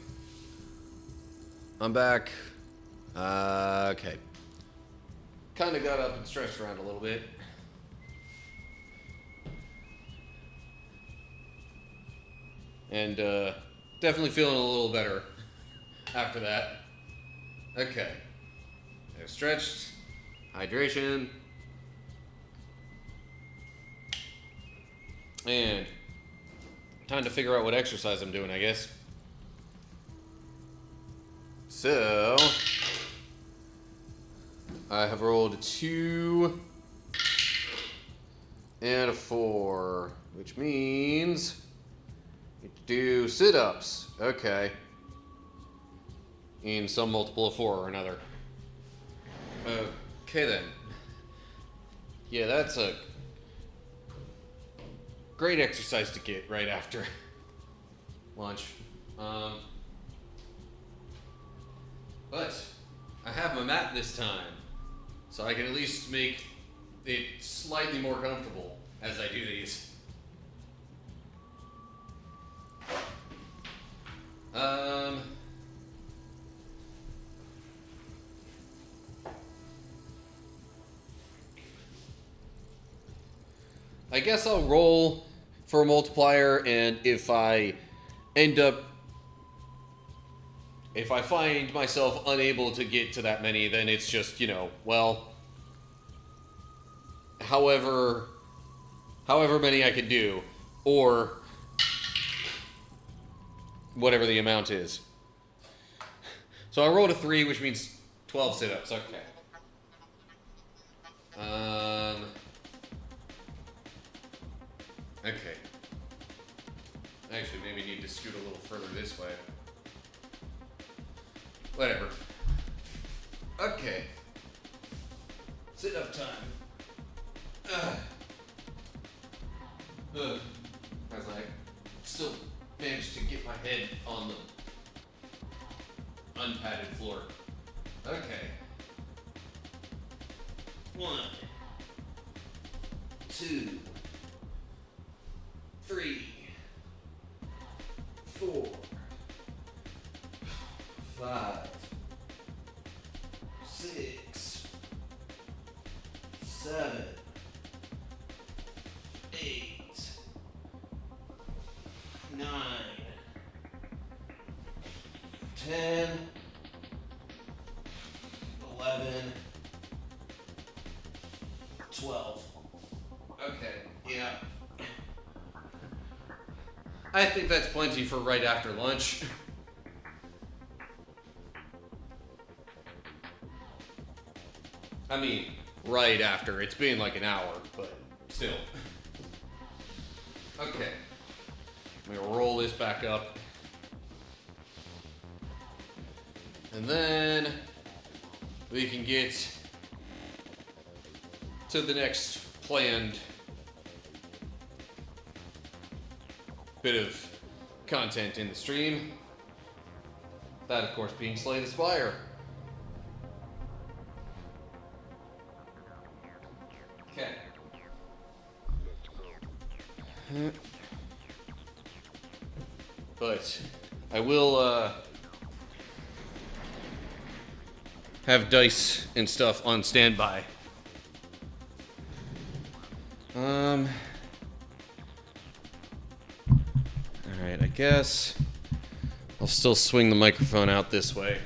I'm back. Okay. Kind of got up and stretched around a little bit. And definitely feeling a little better after that. Okay. I've stretched. Hydration. And time to figure out what exercise I'm doing, I guess. So, I have rolled a 2 and a 4, which means you do sit-ups. Okay. In some multiple of 4 or another. Okay then. Yeah, that's a great exercise to get right after lunch. But I have my mat this time, so I can at least make it slightly more comfortable as I do these. I guess I'll roll for a multiplier, and if I find myself unable to get to that many, then it's just, well, however many I can do, or whatever the amount is. So I rolled a 3, which means 12 sit-ups. Okay. Okay. Actually, maybe need to scoot a little further this way. Whatever. Okay. Sit-up time. As I still managed to get my head on the unpadded floor. Okay. 1, 2, 3, 4, 5, 6, 7, 8, 9, 10, 11, 12. Okay, yeah. I think that's plenty for right after lunch. I mean, right after. It's been like an hour, but still. Okay. I'm gonna roll this back up. And then we can get to the next planned bit of content in the stream. That, of course, being Slay the Spire. Okay. But I will have dice and stuff on standby. Alright, I guess I'll still swing the microphone out this way.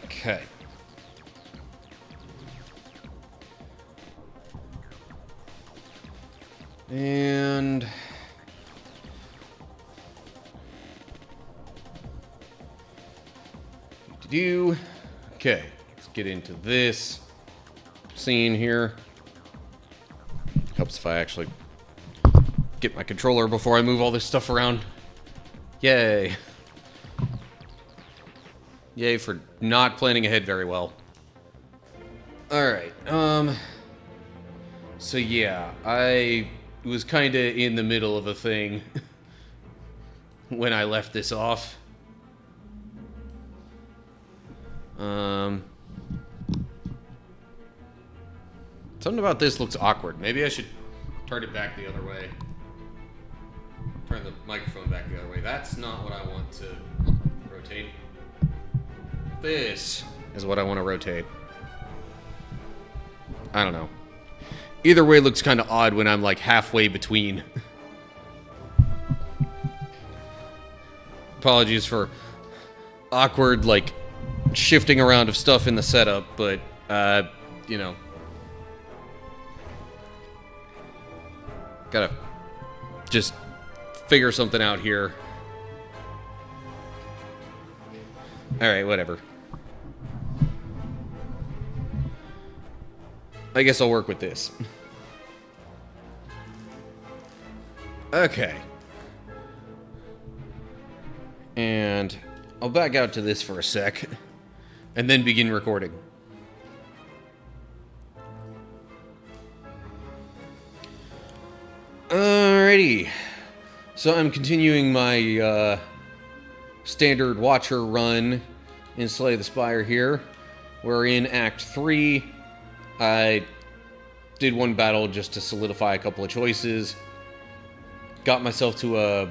Okay. And okay, let's get into this scene here. Helps if I actually get my controller before I move all this stuff around. Yay. Yay for not planning ahead very well. Alright, so yeah, I was kinda in the middle of a thing when I left this off. Something about this looks awkward. Maybe I should turn it back the other way. Turn the microphone back the other way. That's not what I want to rotate. This is what I want to rotate. I don't know. Either way looks kind of odd when I'm like halfway between. Apologies for awkward, like, shifting around of stuff in the setup, but, you know. Gotta just figure something out here. Alright, whatever. I guess I'll work with this. Okay. And I'll back out to this for a sec, and then begin recording. Alrighty. So I'm continuing my standard Watcher run in Slay the Spire here. We're in Act 3. I did one battle just to solidify a couple of choices. Got myself to a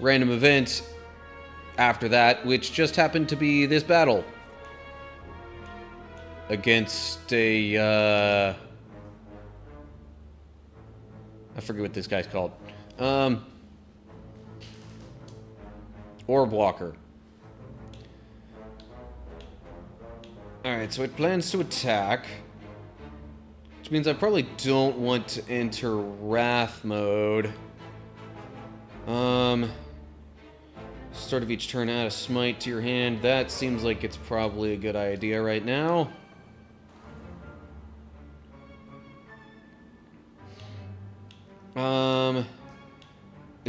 random event after that, which just happened to be this battle against a I forget what this guy's called. Orb Walker. Alright, so it plans to attack, which means I probably don't want to enter Wrath mode. Start of each turn, add a smite to your hand. That seems like it's probably a good idea right now.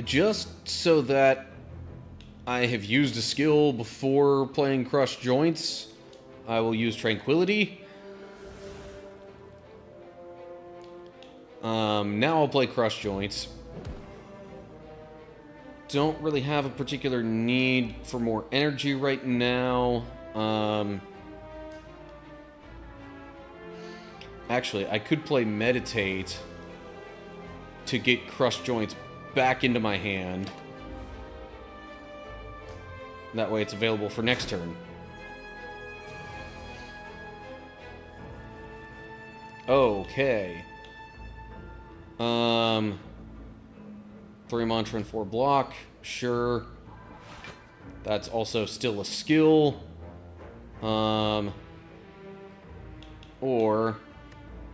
Just so that I have used a skill before playing Crush Joints, I will use Tranquility. Now I'll play Crush Joints. Don't really have a particular need for more energy right now. Actually, I could play Meditate to get Crush Joints back into my hand. That way it's available for next turn. Okay. 3 mantra and 4 block. Sure. That's also still a skill. Or, let's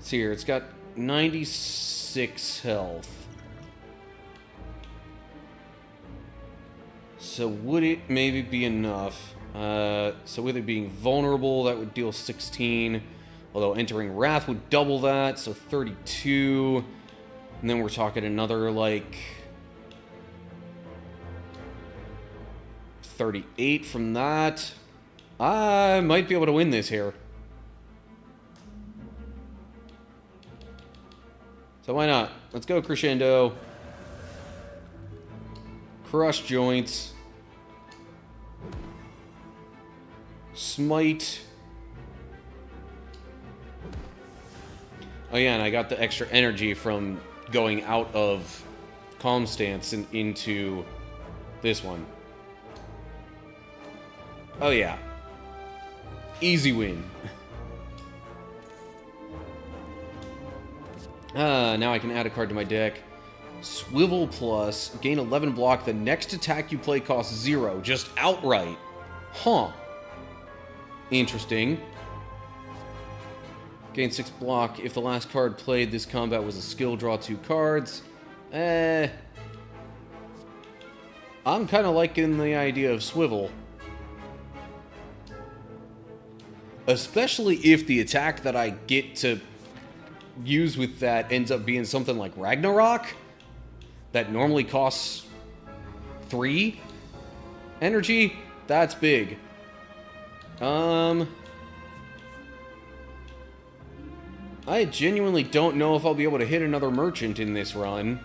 see here. It's got 96 health. So would it maybe be enough? So with it being vulnerable, that would deal 16. Although entering Wrath would double that, so 32. And then we're talking another, like, 38 from that. I might be able to win this here. So why not? Let's go Crescendo. Crush Joints. Smite. Oh yeah, and I got the extra energy from going out of Calm Stance and into this one. Oh yeah. Easy win. Now I can add a card to my deck. Swivel plus. Gain 11 block. The next attack you play costs 0. Just outright. Huh. Interesting. Gain 6 block. If the last card played this combat was a skill, draw 2 cards. I'm kind of liking the idea of Swivel. Especially if the attack that I get to use with that ends up being something like Ragnarok. That normally costs 3 energy. That's big. I genuinely don't know if I'll be able to hit another merchant in this run.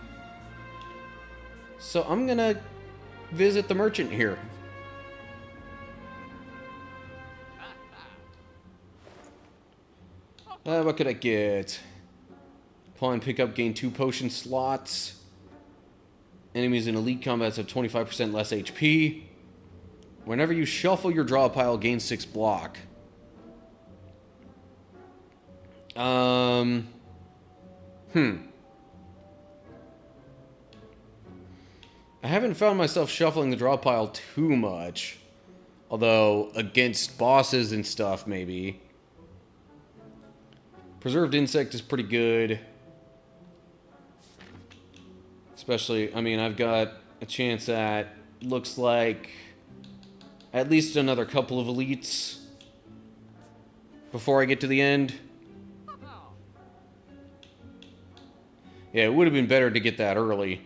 So I'm gonna visit the merchant here. What could I get? Pawn pickup, gain 2 potion slots. Enemies in elite combats have 25% less HP. Whenever you shuffle your draw pile, gain 6 block. I haven't found myself shuffling the draw pile too much. Although, against bosses and stuff, maybe. Preserved Insect is pretty good. Especially, I mean, I've got a chance at, looks like, at least another couple of elites before I get to the end. Yeah, it would have been better to get that early.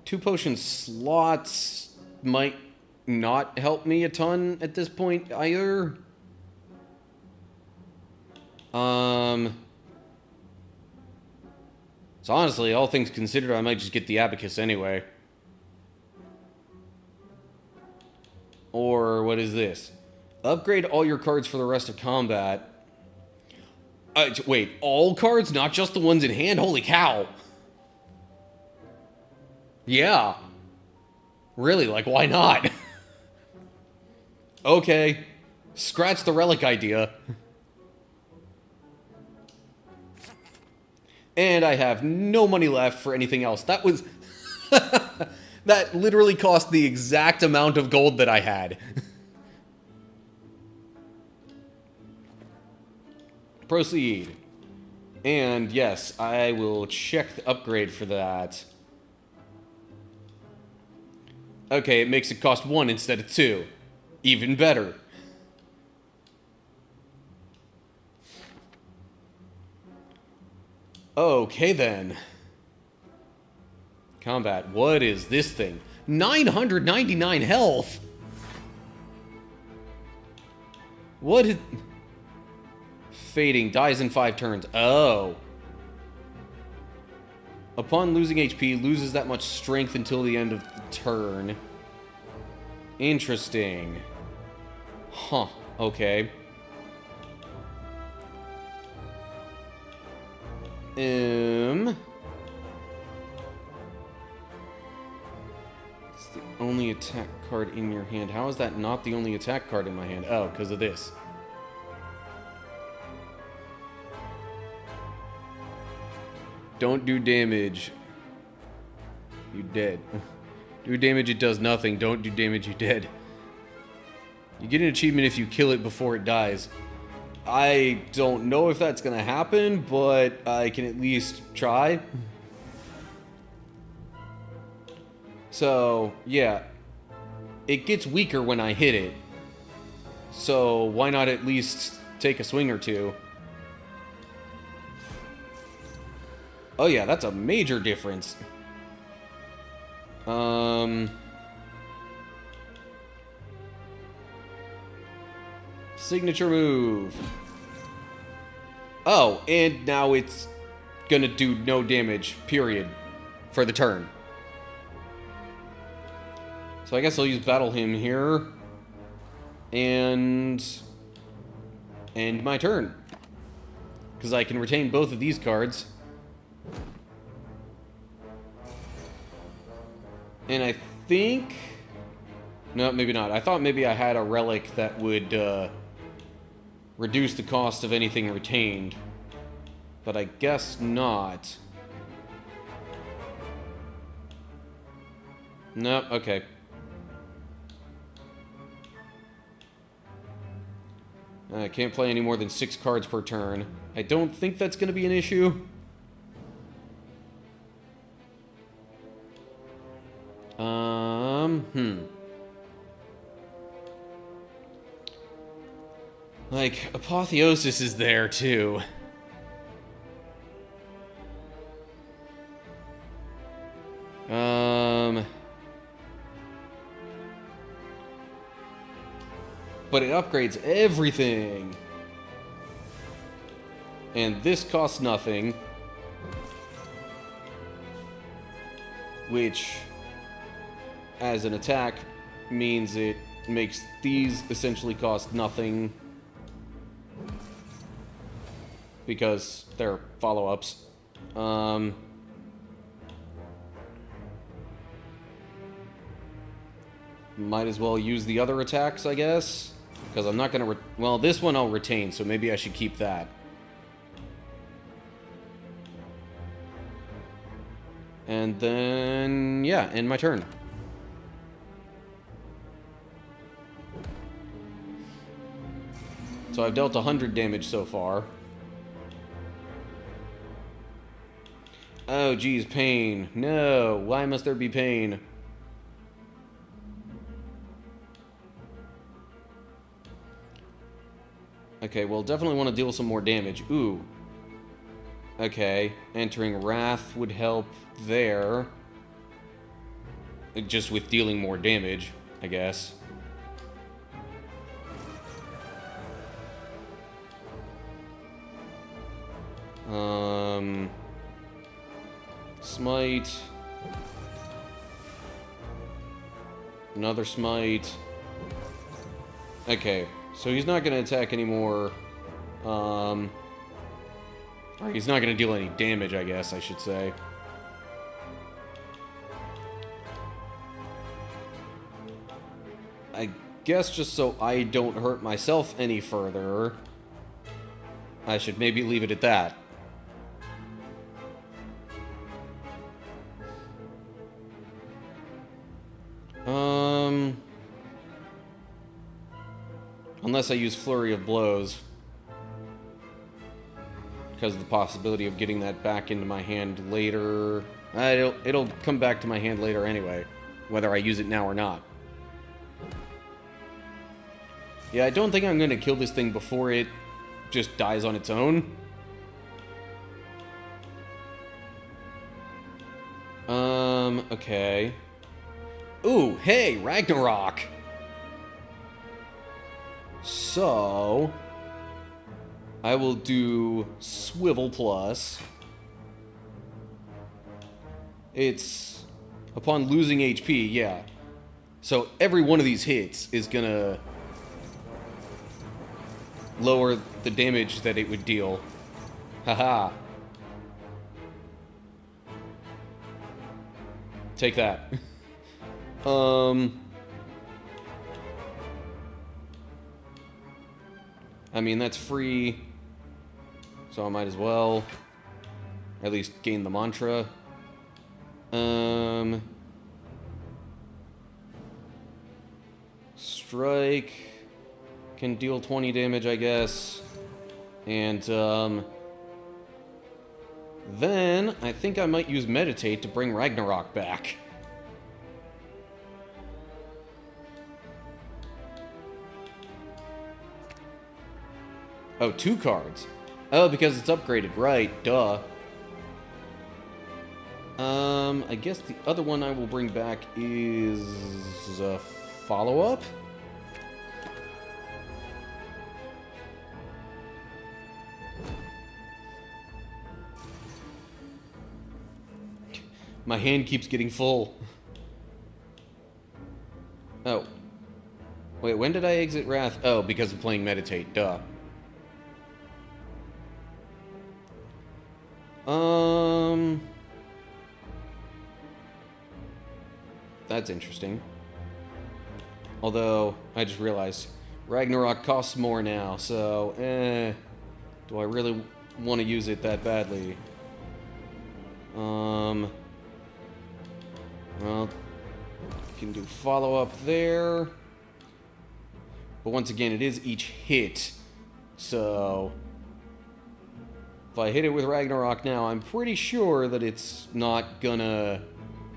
2 potion slots might not help me a ton at this point either. So honestly, all things considered, I might just get the Abacus anyway. Or what is this? Upgrade all your cards for the rest of combat. Wait, all cards? Not just the ones in hand? Holy cow. Yeah. Really, like, why not? Okay. Scratch the relic idea. And I have no money left for anything else. That was... that literally cost the exact amount of gold that I had. Proceed. And yes, I will check the upgrade for that. Okay, it makes it cost 1 instead of 2. Even better. Okay then. Combat. What is this thing? 999 health! What is... Fading. Dies in 5 turns. Oh. Upon losing HP, loses that much strength until the end of the turn. Interesting. Huh. Okay. It's the only attack card in your hand. How is that not the only attack card in my hand? Oh, because of this. Don't do damage. You dead. Do damage, it does nothing. Don't do damage, you dead. You get an achievement if you kill it before it dies. I don't know if that's gonna happen, but I can at least try. So, yeah. It gets weaker when I hit it. So, why not at least take a swing or two? Oh yeah, that's a major difference. Signature move. Oh, and now it's gonna do no damage, period, for the turn. So I guess I'll use Battle Hymn here. And end my turn. Because I can retain both of these cards. And I think... No, maybe not. I thought maybe I had a relic that would reduce the cost of anything retained. But I guess not. No, okay. I can't play any more than 6 cards per turn. I don't think that's going to be an issue. Like, Apotheosis is there, too. But it upgrades everything. And this costs nothing. Which, as an attack, means it makes these essentially cost nothing. Because they're follow-ups. Might as well use the other attacks, I guess. Because I'm not going to... Well, this one I'll retain, so maybe I should keep that. And then, yeah, end my turn. So I've dealt 100 damage so far. Oh, geez, pain. No, why must there be pain? Okay, well, definitely want to deal some more damage. Ooh. Okay, entering Wrath would help there. Just with dealing more damage, I guess. Smite. Another smite. Okay, so he's not going to attack anymore. Or he's not going to deal any damage, I guess I should say. I guess just so I don't hurt myself any further, I should maybe leave it at that. Unless I use Flurry of Blows. Because of the possibility of getting that back into my hand later. It'll come back to my hand later anyway, whether I use it now or not. Yeah, I don't think I'm going to kill this thing before it just dies on its own. Okay. Ooh, hey, Ragnarok! So, I will do Swivel Plus. It's upon losing HP, yeah. So every one of these hits is gonna lower the damage that it would deal. Haha. Take that. I mean, that's free, so I might as well at least gain the mantra. Strike can deal 20 damage, I guess. And, then I think I might use Meditate to bring Ragnarok back. Oh, 2 cards. Oh, because it's upgraded. Right, duh. I guess the other one I will bring back is a follow-up? My hand keeps getting full. Oh. Wait, when did I exit Wrath? Oh, because of playing Meditate. Duh. That's interesting. Although, I just realized Ragnarok costs more now, so, do I really want to use it that badly? Well, you can do follow-up there. But once again, it is each hit, so if I hit it with Ragnarok now, I'm pretty sure that it's not gonna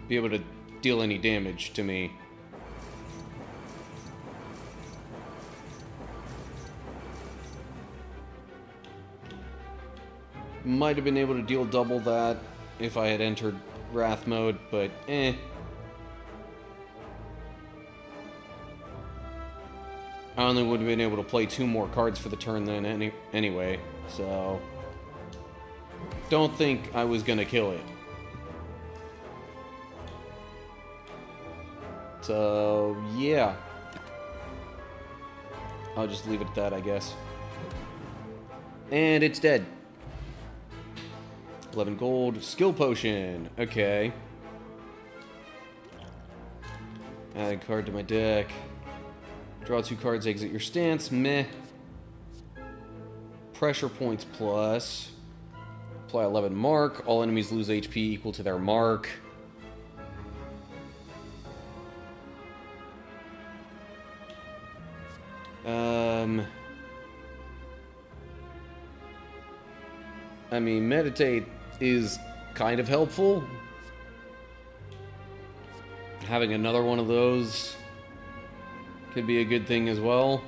be able to deal any damage to me. Might have been able to deal double that if I had entered Wrath mode, but I only would have been able to play 2 more cards for the turn then anyway, so don't think I was gonna kill it. So, yeah. I'll just leave it at that, I guess. And it's dead. 11 gold. Skill potion. Okay. Add a card to my deck. Draw 2 cards, exit your stance. Meh. Pressure points plus. apply 11 mark. All enemies lose HP equal to their mark. I mean, meditate is kind of helpful. Having another one of those could be a good thing as well.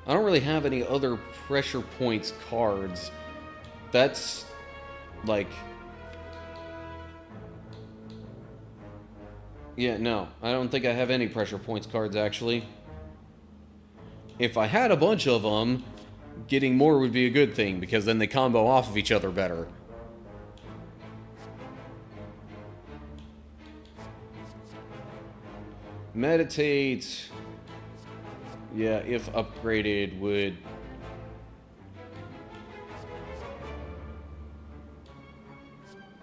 I don't really have any other pressure points cards. That's like... Yeah, no. I don't think I have any pressure points cards, actually. If I had a bunch of them, getting more would be a good thing, because then they combo off of each other better. Meditate... Yeah, if upgraded, would...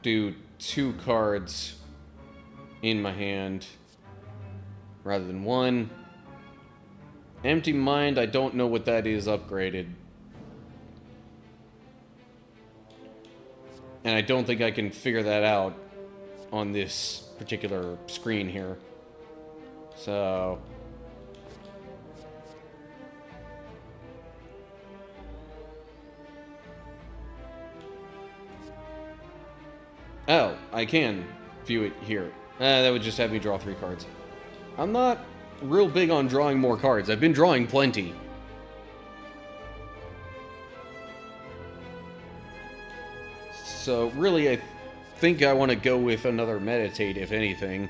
do 2 cards in my hand rather than 1. Empty Mind, I don't know what that is upgraded. And I don't think I can figure that out on this particular screen here. So... Oh, I can view it here. That would just have me draw 3 cards. I'm not real big on drawing more cards. I've been drawing plenty. So really, I think I want to go with another meditate, if anything.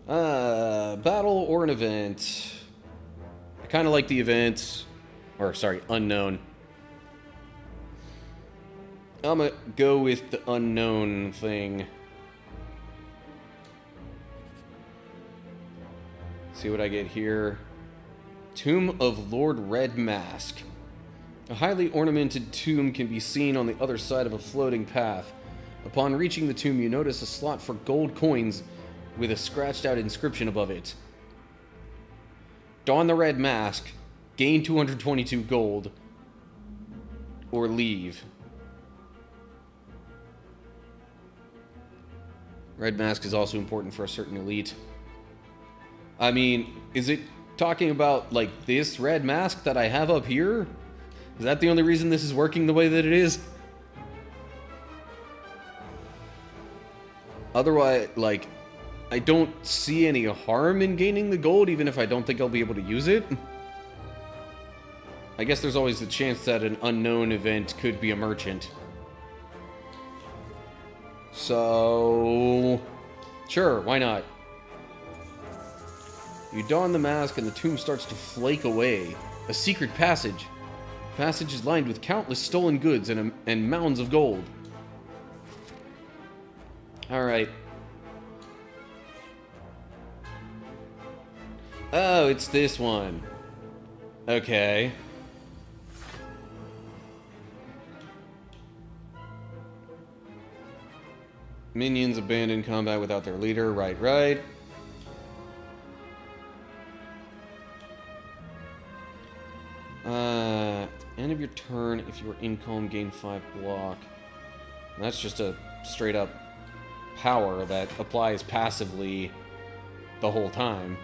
Battle or an event. I kind of like the event. Or, sorry, unknown. I'm gonna go with the unknown thing. See what I get here. Tomb of Lord Red Mask. A highly ornamented tomb can be seen on the other side of a floating path. Upon reaching the tomb, you notice a slot for gold coins with a scratched out inscription above it. Don the red mask, gain 222 gold, or leave. Red mask is also important for a certain elite. I mean, is it talking about, like, this red mask that I have up here? Is that the only reason this is working the way that it is? Otherwise, like, I don't see any harm in gaining the gold, even if I don't think I'll be able to use it. I guess there's always the chance that an unknown event could be a merchant. So... sure, why not? You don the mask and the tomb starts to flake away. A secret passage. The passage is lined with countless stolen goods and mounds of gold. Alright. Oh, it's this one. Okay. Minions abandon combat without their leader. Right, right. End of your turn, if you are in calm, gain 5 block. That's just a straight up power that applies passively the whole time.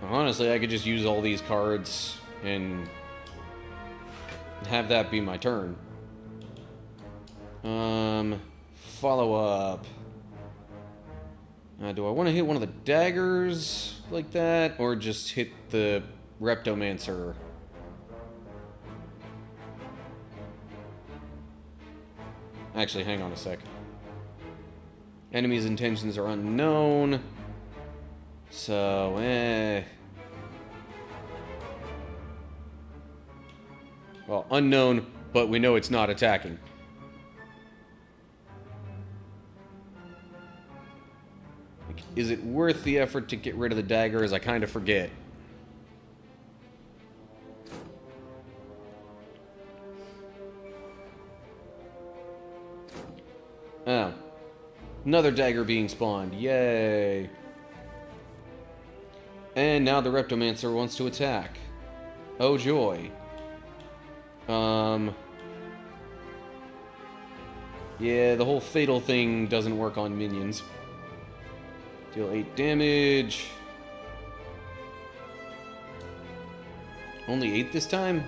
Honestly, I could just use all these cards and have that be my turn. Follow up. Do I want to hit one of the daggers like that, or just hit the Reptomancer? Actually, hang on a sec. Enemy's intentions are unknown. So, well, unknown, but we know it's not attacking. Like, is it worth the effort to get rid of the daggers? I kind of forget. Oh. Another dagger being spawned. Yay. And now the Reptomancer wants to attack. Oh joy. Yeah, the whole fatal thing doesn't work on minions. Deal 8 damage. Only 8 this time?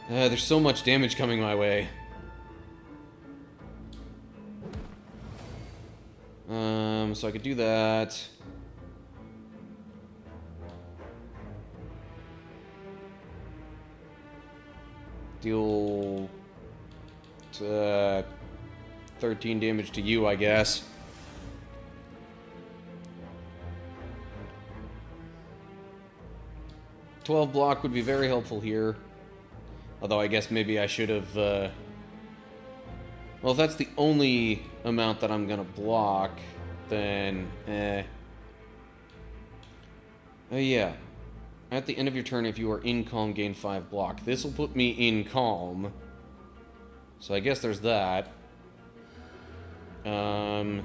There's so much damage coming my way. So I could do that. Deal 13 damage to you, I guess. $12 block would be very helpful here. Although I guess maybe I should have... well, if that's the only amount that I'm gonna block, then... Oh yeah. At the end of your turn, if you are in calm, gain 5 block. This will put me in calm. So I guess there's that. Let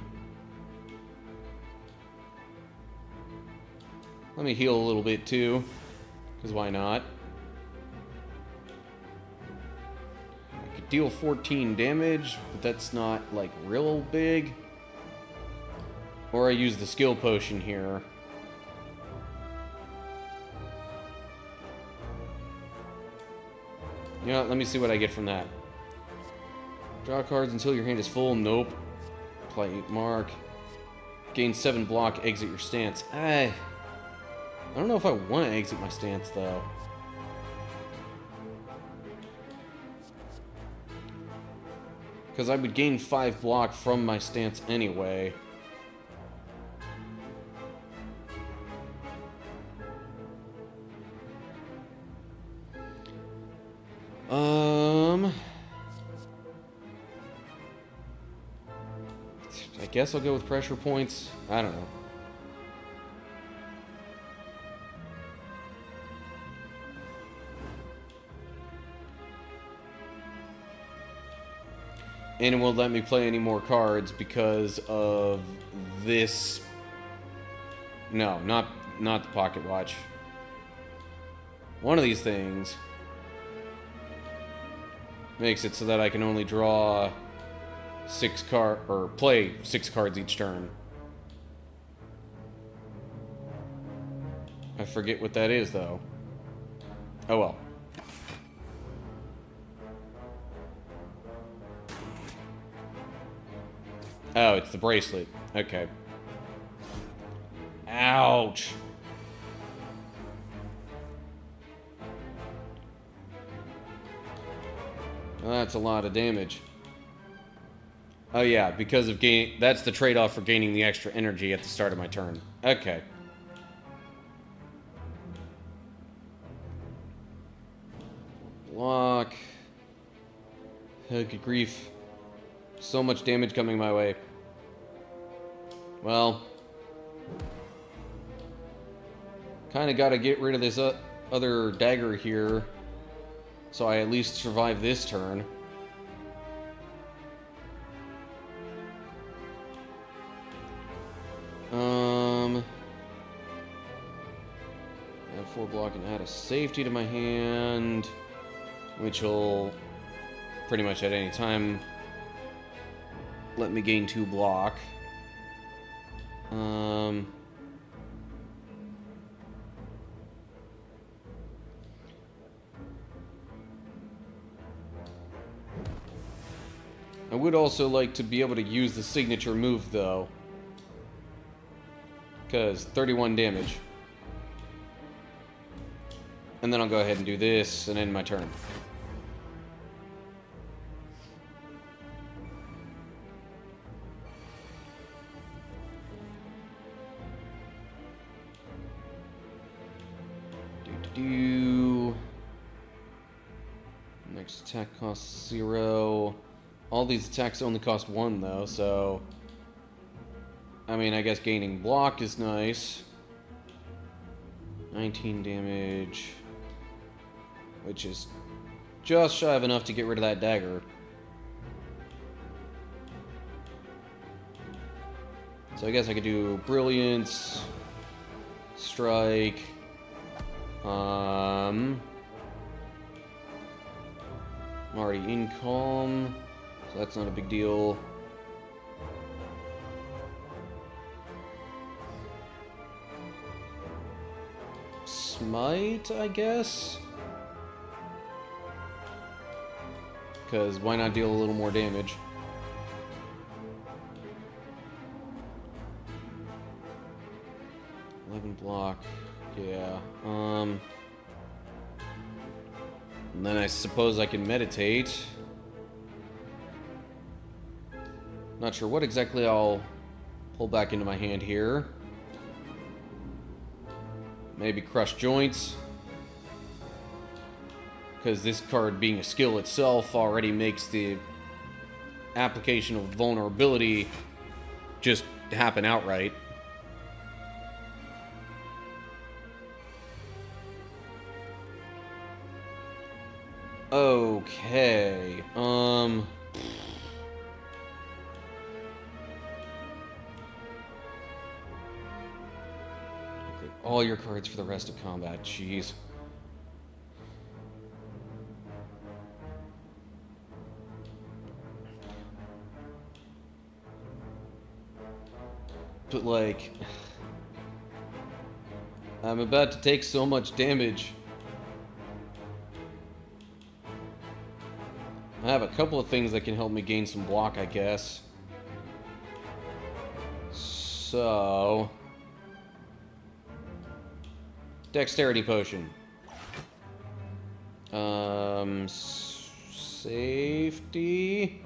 me heal a little bit too. Because why not? I could deal 14 damage, but that's not, like, real big. Or I use the skill potion here. You know what, let me see what I get from that. Draw cards until your hand is full. Nope. Apply 8 mark. Gain 7 block, exit your stance. I don't know if I want to exit my stance, though. Because I would gain 5 block from my stance anyway. I guess I'll go with pressure points. I don't know. And it won't let me play any more cards because of this. No, not the pocket watch. One of these things makes it so that I can only draw 6 cards, or play 6 cards each turn. I forget what that is, though. Oh well. Oh, it's the bracelet. Okay. Ouch. Well, that's a lot of damage. Oh yeah, because of gain. That's the trade-off for gaining the extra energy at the start of my turn. Okay. Block. Oh, good grief. So much damage coming my way. Well. Kind of got to get rid of this other dagger here. So I at least survive this turn. Add 4 block and add a safety to my hand, which will pretty much at any time let me gain 2 block. I would also like to be able to use the signature move, though. Because 31 damage. And then I'll go ahead and do this and end my turn. Next attack costs 0. All these attacks only cost 1, though, so... I mean, I guess gaining block is nice. 19 damage. Which is just shy of enough to get rid of that dagger. So I guess I could do Brilliance, Strike, I'm already in Calm, so that's not a big deal. Smite, I guess? Because why not deal a little more damage? Block, yeah. And then I suppose I can meditate. Not sure what exactly I'll pull back into my hand here. Maybe Crush Joints. Because this card being a skill itself already makes the application of vulnerability just happen outright. Okay, all your cards for the rest of combat, jeez. But, like, I'm about to take so much damage. I have a couple of things that can help me gain some block, I guess. So... Dexterity Potion. Safety...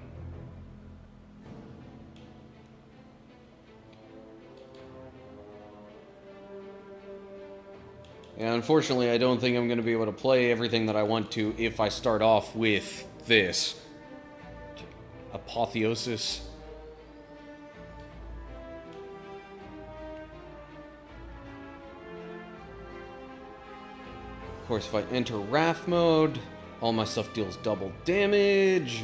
Yeah, unfortunately, I don't think I'm going to be able to play everything that I want to if I start off with this. Apotheosis. Of course, if I enter Wrath mode, all my stuff deals double damage.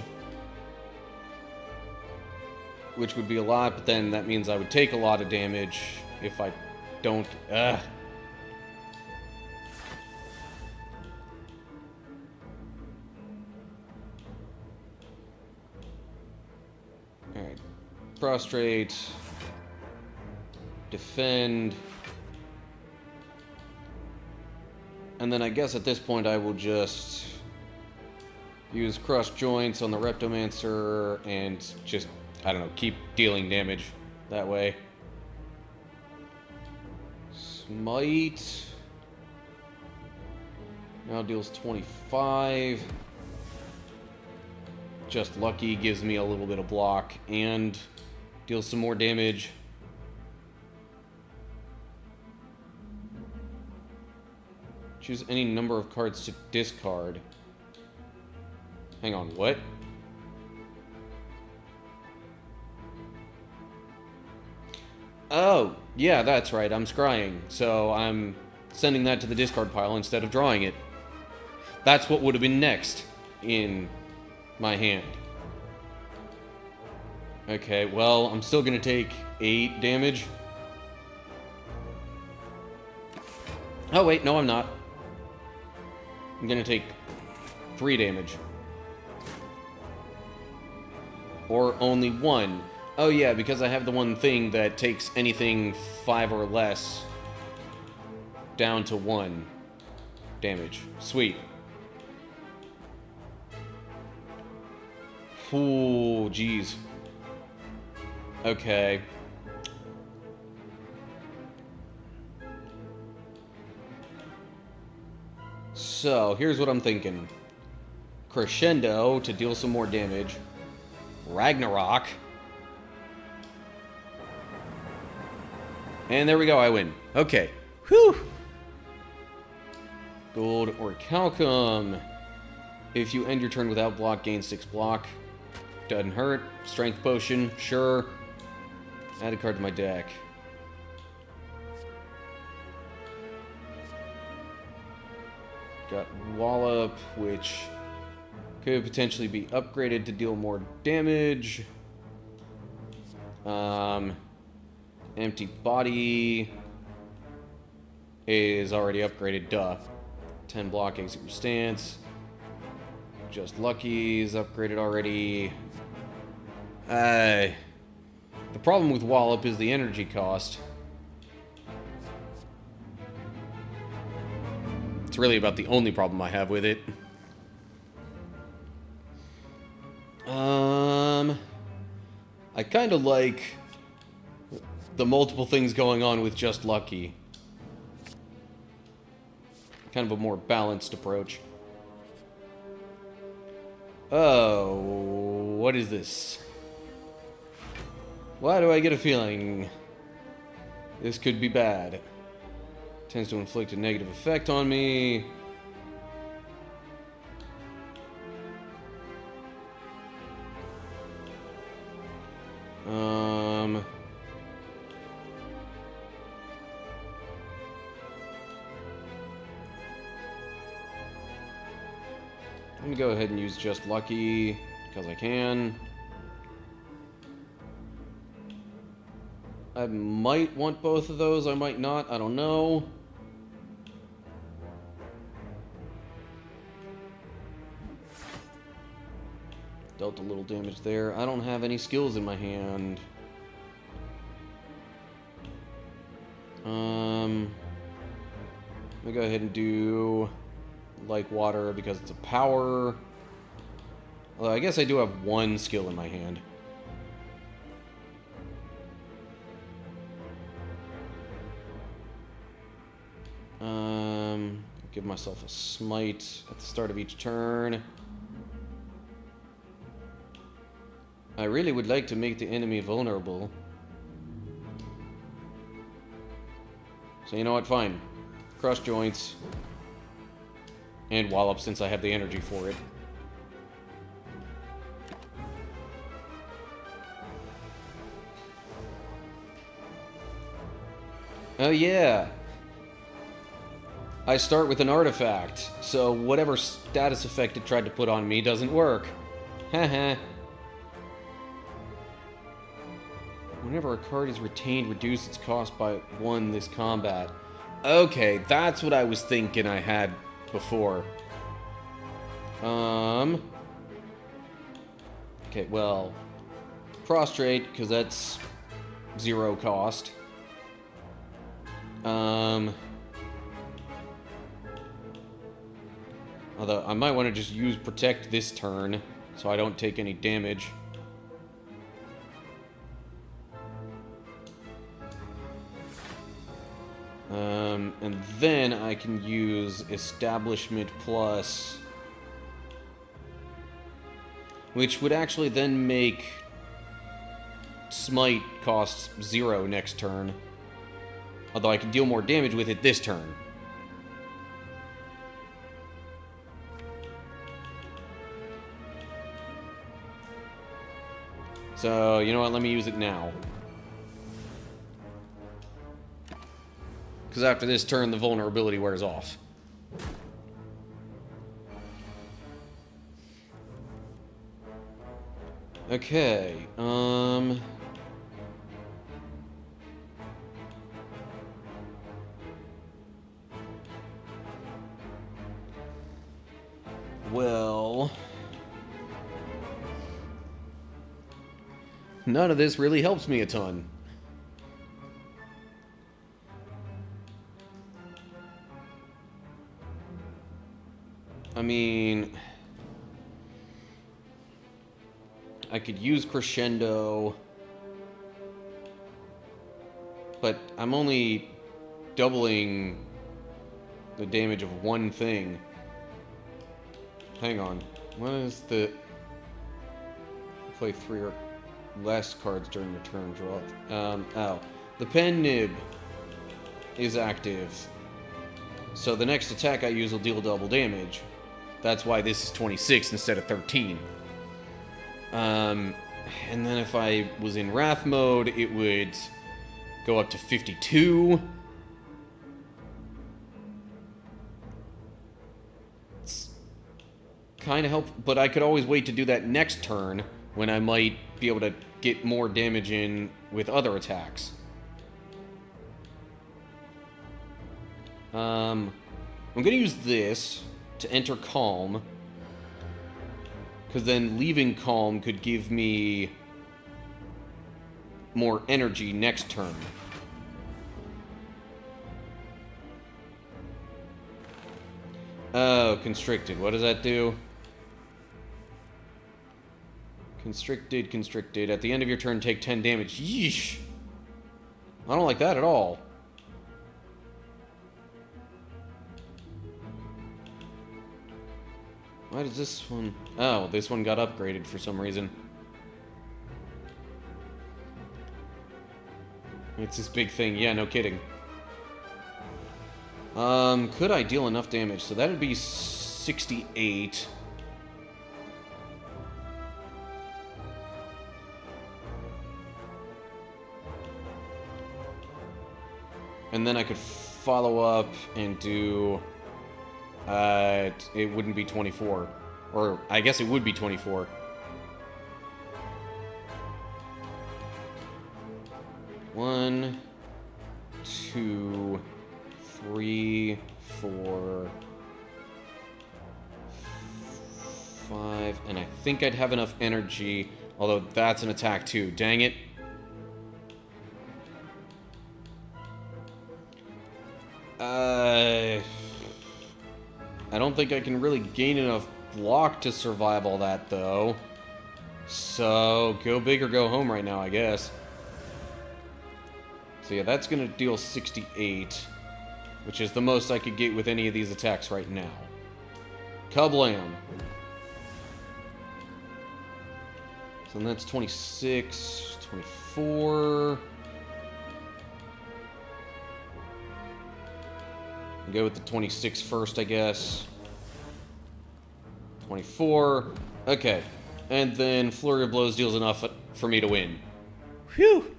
Which would be a lot, but then that means I would take a lot of damage if I don't... Alright. Prostrate. Defend. And then I guess at this point I will just use Crush Joints on the Reptomancer and just, I don't know, keep dealing damage that way. Smite. Now deals 25. Just Lucky gives me a little bit of block and deals some more damage. Choose any number of cards to discard. Hang on, what? Oh, yeah, that's right, I'm scrying. So I'm sending that to the discard pile instead of drawing it. That's what would have been next in my hand. Okay, well, I'm still gonna take 8 damage. Oh, wait, no, I'm not. I'm gonna take 3 damage. Or only 1. Oh, yeah, because I have the one thing that takes anything 5 or less down to 1 damage. Sweet. Ooh, jeez. Okay. So, here's what I'm thinking. Crescendo to deal some more damage. Ragnarok. And there we go, I win. Okay. Whew! Gold Orichalcum. If you end your turn without block, gain 6 block. Doesn't hurt. Strength Potion, sure. Add a card to my deck. Got Wallop, which could potentially be upgraded to deal more damage. Empty body is already upgraded, duh. 10 block, exit your stance. Just lucky is upgraded already. The problem with Wallop is the energy cost. It's really about the only problem I have with it. I kind of like the multiple things going on with just lucky. Kind of a more balanced approach. Oh, what is this? Why do I get a feeling this could be bad? Tends to inflict a negative effect on me. Let me go ahead and use just lucky, because I can. I might want both of those, I might not, I don't know. Dealt a little damage there. I don't have any skills in my hand. Let me go ahead and do like water because it's a power. Although I guess I do have one skill in my hand. Give myself a smite at the start of each turn. I really would like to make the enemy vulnerable. So you know what, fine. Cross joints. And Wallop since I have the energy for it. Oh yeah. I start with an artifact, so whatever status effect it tried to put on me doesn't work. Haha. Whenever a card is retained, reduce its cost by 1 this combat. Okay, that's what I was thinking I had before. Okay, well, prostrate, because that's 0 cost. Although, I might want to just use Protect this turn, so I don't take any damage. And then I can use Establishment Plus, which would actually then make Smite cost 0 next turn. Although I can deal more damage with it this turn. So, you know what, let me use it now. Because after this turn, the vulnerability wears off. Okay, well, none of this really helps me a ton. I mean, I could use Crescendo, but I'm only doubling the damage of one thing. Hang on. What is the... Play 3 or less cards during your turn. Draw. The Pen Nib is active. So the next attack I use will deal double damage. That's why this is 26 instead of 13. And then if I was in Wrath mode, it would go up to 52. It's kind of helpful, but I could always wait to do that next turn when I might be able to get more damage in with other attacks. I'm going to use this to enter Calm. Because then leaving Calm could give me more energy next turn. Oh, Constricted. What does that do? Constricted, Constricted. At the end of your turn, take 10 damage. Yeesh. I don't like that at all. Why does this one... Oh, this one got upgraded for some reason. It's this big thing. Yeah, no kidding. Could I deal enough damage? So that'd be 68. And then I could follow up and do... it wouldn't be 24. Or, I guess it would be 24. One, two, 3, 4, 5, and I think I'd have enough energy, although that's an attack too. Dang it. I don't think I can really gain enough block to survive all that, though. So, go big or go home right now, I guess. So yeah, that's gonna deal 68. Which is the most I could get with any of these attacks right now. Kablam. So that's 26, 24. I'll go with the 26 first, I guess. 24. Okay. And then Flurry of Blows deals enough for me to win. Whew!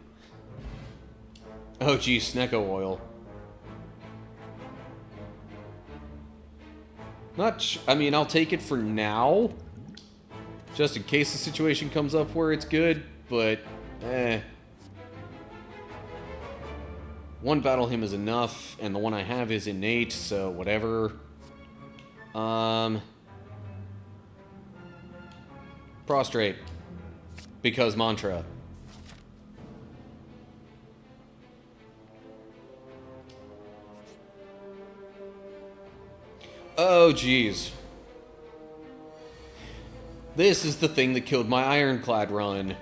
Oh, geez, Snecko Oil. I mean, I'll take it for now. Just in case the situation comes up where it's good, but, One Battle Hymn is enough, and the one I have is innate, so whatever. Prostrate. Because mantra. Oh, jeez. This is the thing that killed my Ironclad run.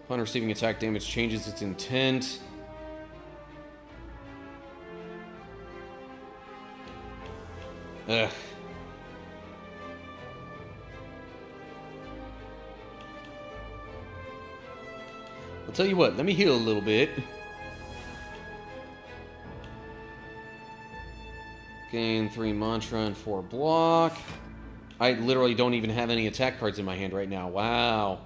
Upon receiving attack damage, changes its intent. Ugh. I'll tell you what, let me heal a little bit. Gain 3 mantra and 4 block. I literally don't even have any attack cards in my hand right now. Wow.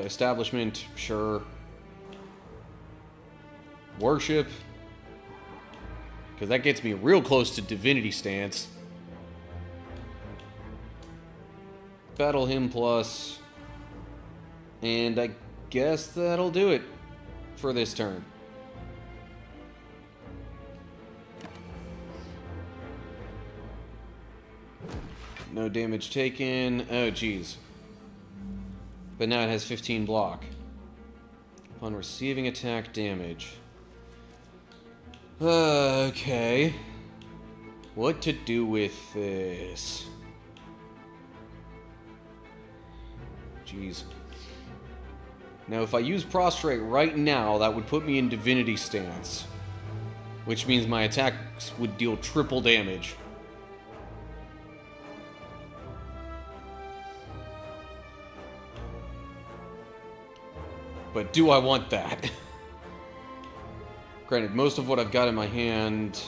Establishment, sure. Worship. Because that gets me real close to Divinity Stance. Battle Hymn Plus. And I guess that'll do it for this turn. No damage taken. Oh, jeez. But now it has 15 block. Upon receiving attack damage. Okay. What to do with this? Jeez. Now, if I use Prostrate right now, that would put me in Divinity Stance. Which means my attacks would deal triple damage. But do I want that? Granted, most of what I've got in my hand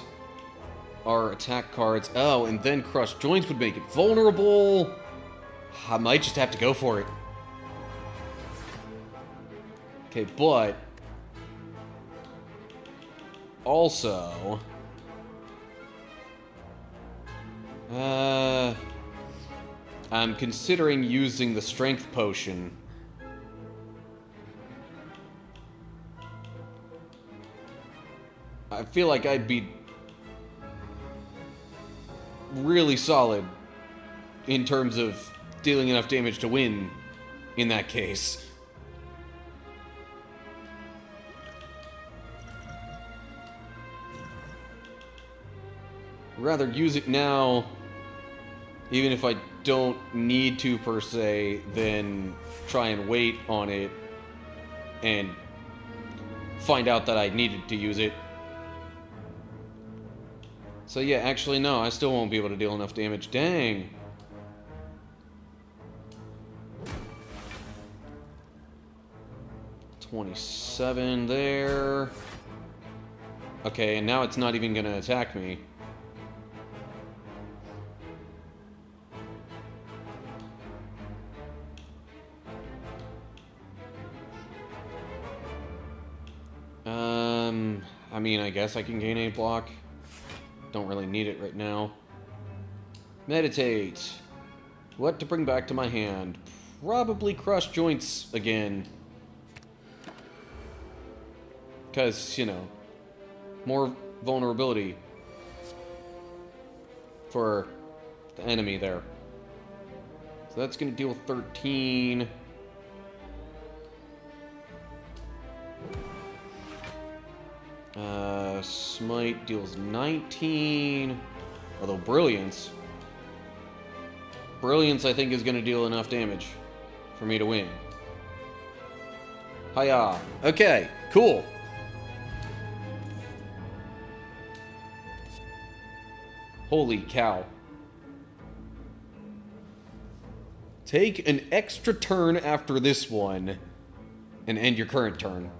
are attack cards. Oh, and then Crushed Joints would make it vulnerable. I might just have to go for it. Okay, but also I'm considering using the Strength Potion I feel like I'd be really solid in terms of dealing enough damage to win in that case. I'd rather use it now, even if I don't need to per se, than try and wait on it and find out that I needed to use it. So yeah, actually no, I still won't be able to deal enough damage. Dang. $27 there. Okay, and now it's not even gonna attack me. I mean, I guess I can gain a block. Don't really need it right now. Meditate. What to bring back to my hand? Probably crush joints again. Because, you know, more vulnerability for the enemy there. So that's going to deal 13. Smite deals 19. Although Brilliance, I think, is going to deal enough damage for me to win. Hiya. Okay, cool. Holy cow. Take an extra turn after this one and end your current turn.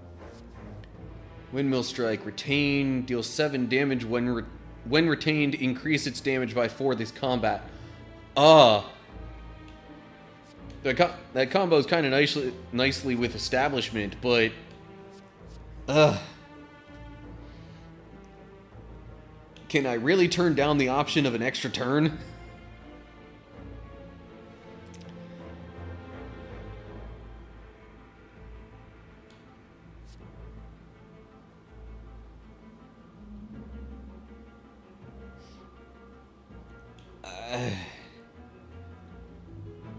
Windmill Strike. Retain. Deals 7 damage when retained. Increase its damage by 4 this combat. That combo is kind of nicely with Establishment, but... Can I really turn down the option of an extra turn?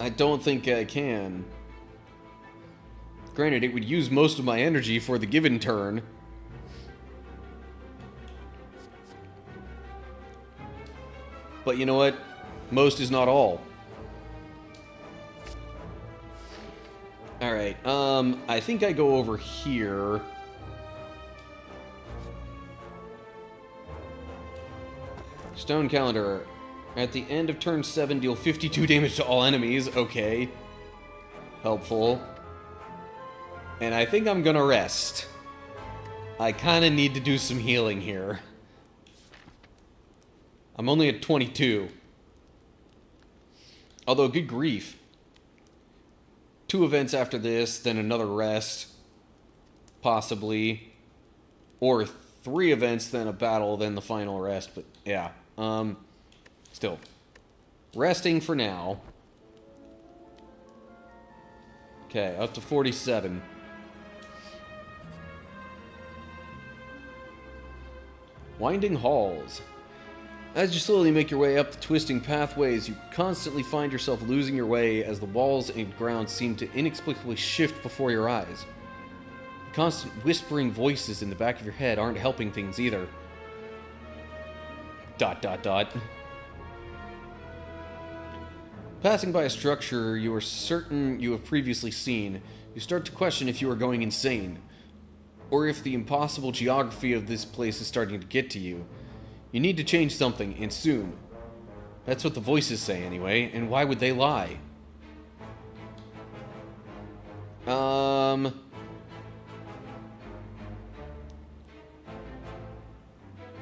I don't think I can. Granted, it would use most of my energy for the given turn. But you know what? Most is not all. Alright, I think I go over here. Stone Calendar. At the end of turn 7, deal 52 damage to all enemies. Okay. Helpful. And I think I'm gonna rest. I kinda need to do some healing here. I'm only at 22. Although, good grief. 2 events after this, then another rest. Possibly. Or 3 events, then a battle, then the final rest. But, yeah. Still. Resting for now. Okay, up to 47. Winding halls. As you slowly make your way up the twisting pathways, you constantly find yourself losing your way as the walls and ground seem to inexplicably shift before your eyes. The constant whispering voices in the back of your head aren't helping things either. ... Passing by a structure you are certain you have previously seen, you start to question if you are going insane, or if the impossible geography of this place is starting to get to you. You need to change something, and soon. That's what the voices say anyway, and why would they lie?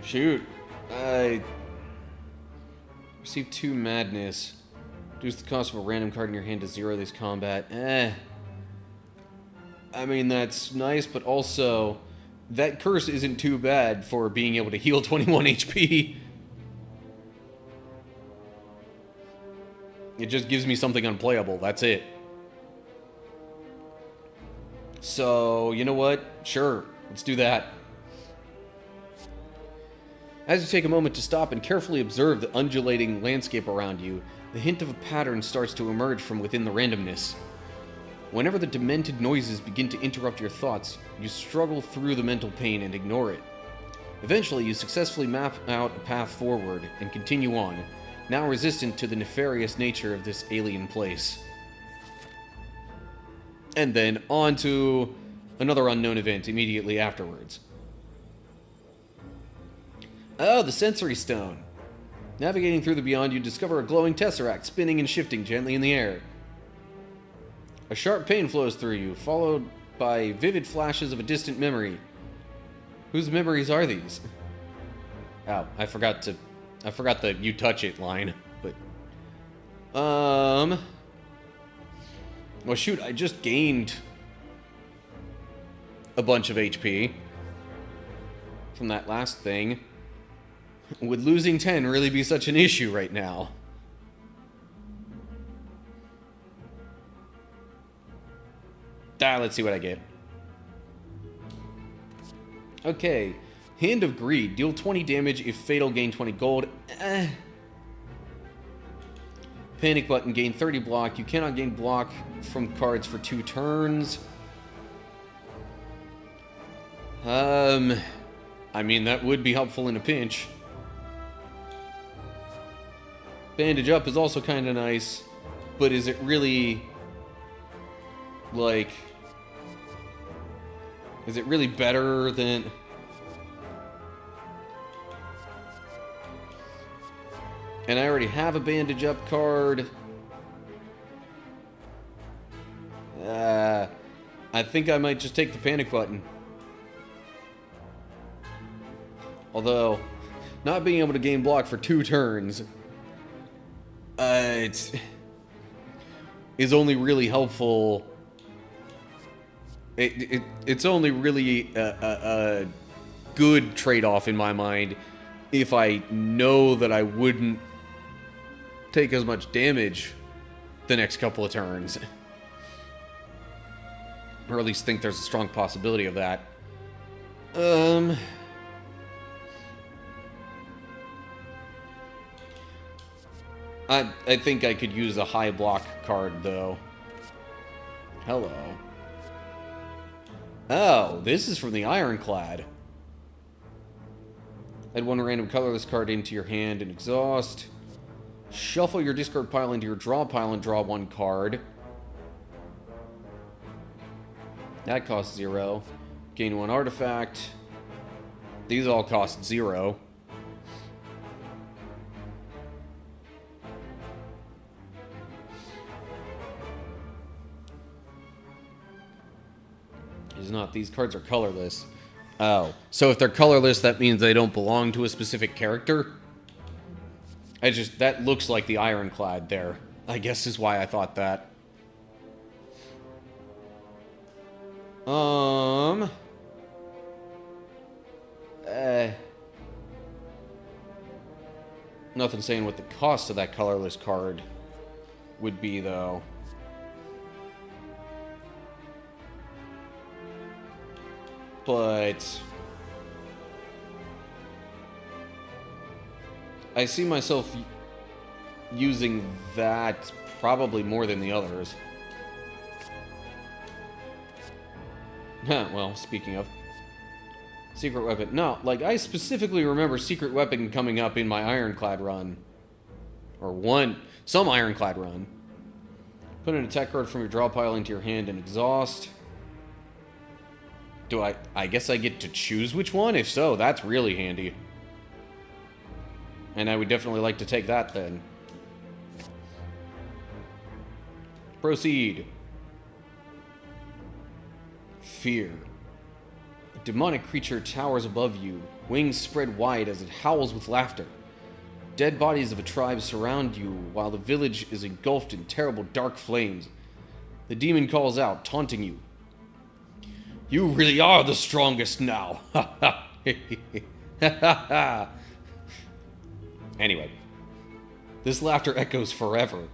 Shoot. I received 2 madness. Reduce the cost of a random card in your hand to 0 this combat. I mean, that's nice, but also, that curse isn't too bad for being able to heal 21 HP. It just gives me something unplayable, that's it. So, you know what? Sure, let's do that. As you take a moment to stop and carefully observe the undulating landscape around you, the hint of a pattern starts to emerge from within the randomness. Whenever the demented noises begin to interrupt your thoughts, you struggle through the mental pain and ignore it. Eventually, you successfully map out a path forward and continue on, now resistant to the nefarious nature of this alien place. And then on to another unknown event immediately afterwards. Oh, the sensory stone. Navigating through the beyond, you discover a glowing tesseract spinning and shifting gently in the air. A sharp pain flows through you, followed by vivid flashes of a distant memory. Whose memories are these? Oh, I forgot the "you touch it" line, but well, shoot, I just gained a bunch of HP from that last thing. Would losing 10 really be such an issue right now? Let's see what I get. Okay. Hand of Greed. Deal 20 damage if fatal, gain 20 gold. Panic button. Gain 30 block. You cannot gain block from cards for 2 turns. I mean, that would be helpful in a pinch. Bandage up is also kind of nice. But is it really... like... is it really better than... and I already have a bandage up card. I think I might just take the panic button. Although, not being able to gain block for 2 turns... is only really helpful... It's only really a good trade-off in my mind if I know that I wouldn't take as much damage the next couple of turns. Or at least think there's a strong possibility of that. I think I could use a high block card, though. Hello. Oh, this is from the Ironclad. Add 1 random colorless card into your hand and exhaust. Shuffle your discard pile into your draw pile and draw 1 card. That costs 0. Gain 1 artifact. These all cost 0. It's not. These cards are colorless. Oh. So if they're colorless, that means they don't belong to a specific character? That looks like the Ironclad there. I guess is why I thought that. Nothing saying what the cost of that colorless card would be, though. But I see myself using that probably more than the others. Well, speaking of secret weapon. No, like, I specifically remember secret weapon coming up in my Ironclad run. Or some Ironclad run. Put an attack card from your draw pile into your hand and exhaust. Do I guess I get to choose which one? If so, that's really handy. And I would definitely like to take that then. Proceed. Fear. A demonic creature towers above you, wings spread wide as it howls with laughter. Dead bodies of a tribe surround you while the village is engulfed in terrible dark flames. The demon calls out, taunting you. You really are the strongest now. Anyway, this laughter echoes forever.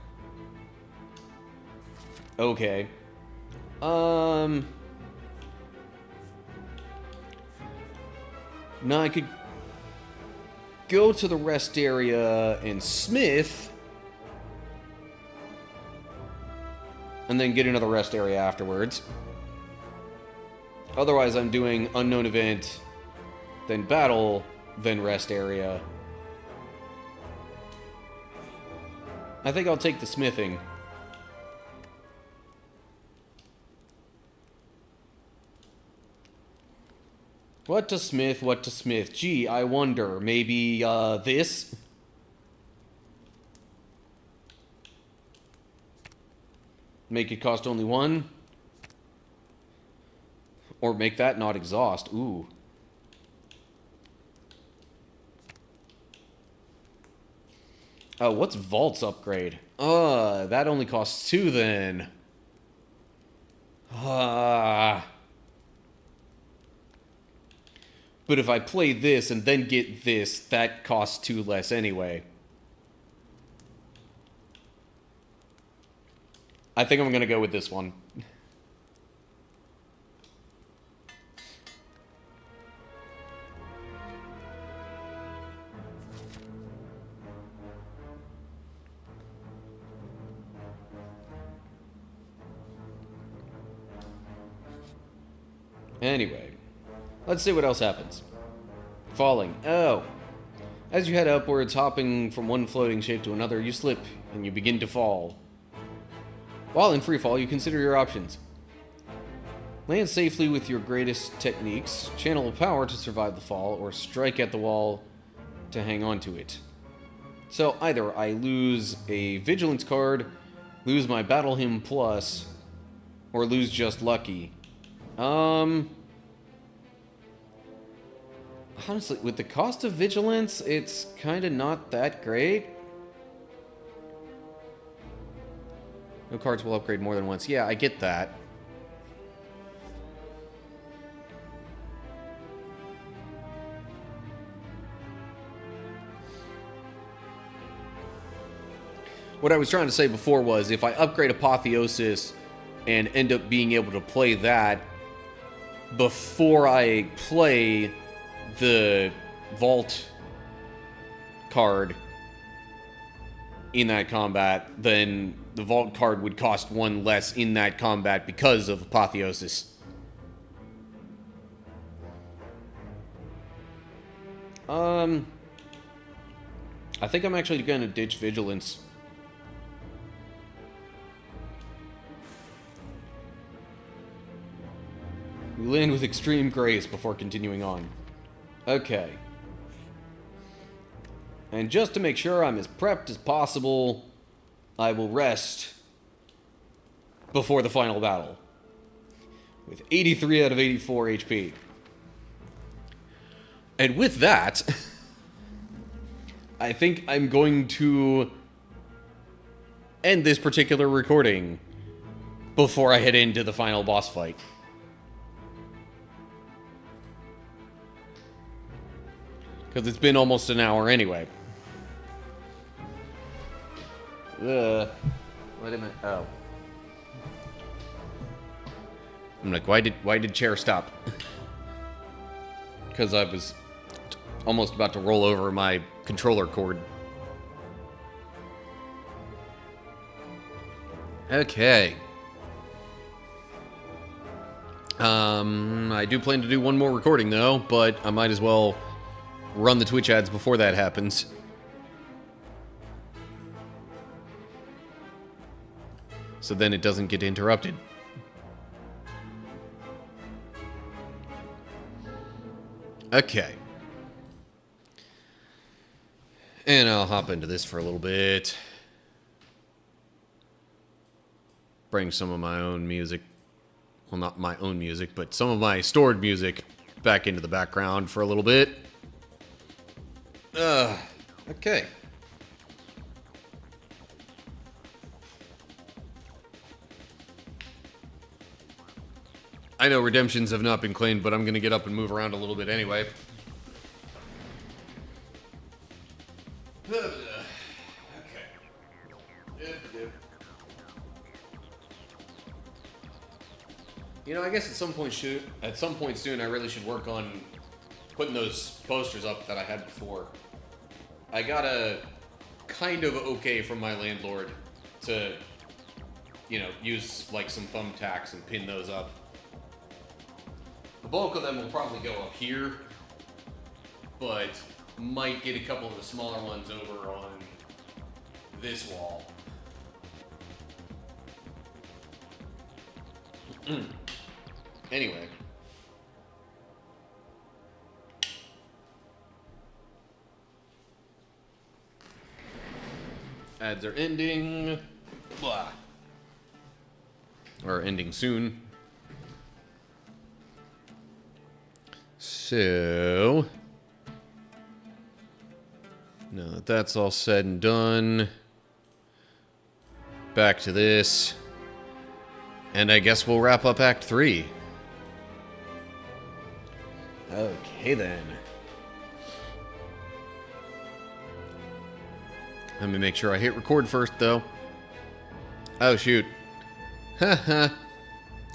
Okay. No, go to the rest area and smith, and then get another rest area afterwards. Otherwise, I'm doing unknown event, then battle, then rest area. I think I'll take the smithing. What to smith, what to smith? Gee, I wonder, maybe, this? Make it cost only one? Or make that not exhaust. Ooh. Oh, what's Vault's upgrade? That only costs 2 then. But if I play this and then get this, that costs 2 less anyway. I think I'm gonna go with this one. Anyway, let's see what else happens. Falling. Oh. As you head upwards, hopping from one floating shape to another, you slip and you begin to fall. While in free fall, you consider your options. Land safely with your greatest techniques, channel power to survive the fall, or strike at the wall to hang on to it. So either I lose a Vigilance card, lose my Battle Hymn Plus, or lose just Lucky. Honestly, with the cost of Vigilance, it's kind of not that great. No cards will upgrade more than once. Yeah, I get that. What I was trying to say before was, if I upgrade Apotheosis and end up being able to play that before I play the Vault card in that combat, then the Vault card would cost 1 less in that combat because of Apotheosis. I think I'm actually gonna ditch Vigilance. We land with extreme grace before continuing on. Okay. And just to make sure I'm as prepped as possible, I will rest before the final battle. With 83 out of 84 HP. And with that, I think I'm going to end this particular recording before I head into the final boss fight. Because it's been almost an hour anyway. Wait a minute. Oh. I'm like, why did chair stop? Because I was almost about to roll over my controller cord. Okay. I do plan to do one more recording though, but I might as well run the Twitch ads before that happens. So then it doesn't get interrupted. Okay. And I'll hop into this for a little bit. Bring some of my own music. Well, not my own music, but some of my stored music back into the background for a little bit. Okay. I know redemptions have not been claimed, but I'm going to get up and move around a little bit anyway. Okay. You know, I guess at some point soon, I really should work on putting those posters up that I had before. I got a kind of okay from my landlord to, you know, use like some thumbtacks and pin those up. The bulk of them will probably go up here, but might get a couple of the smaller ones over on this wall. Anyway. Ads are ending. Blah. Or ending soon. So, now that that's all said and done, back to this. And I guess we'll wrap up Act 3. Okay then. Let me make sure I hit record first, though. Oh, shoot. Haha.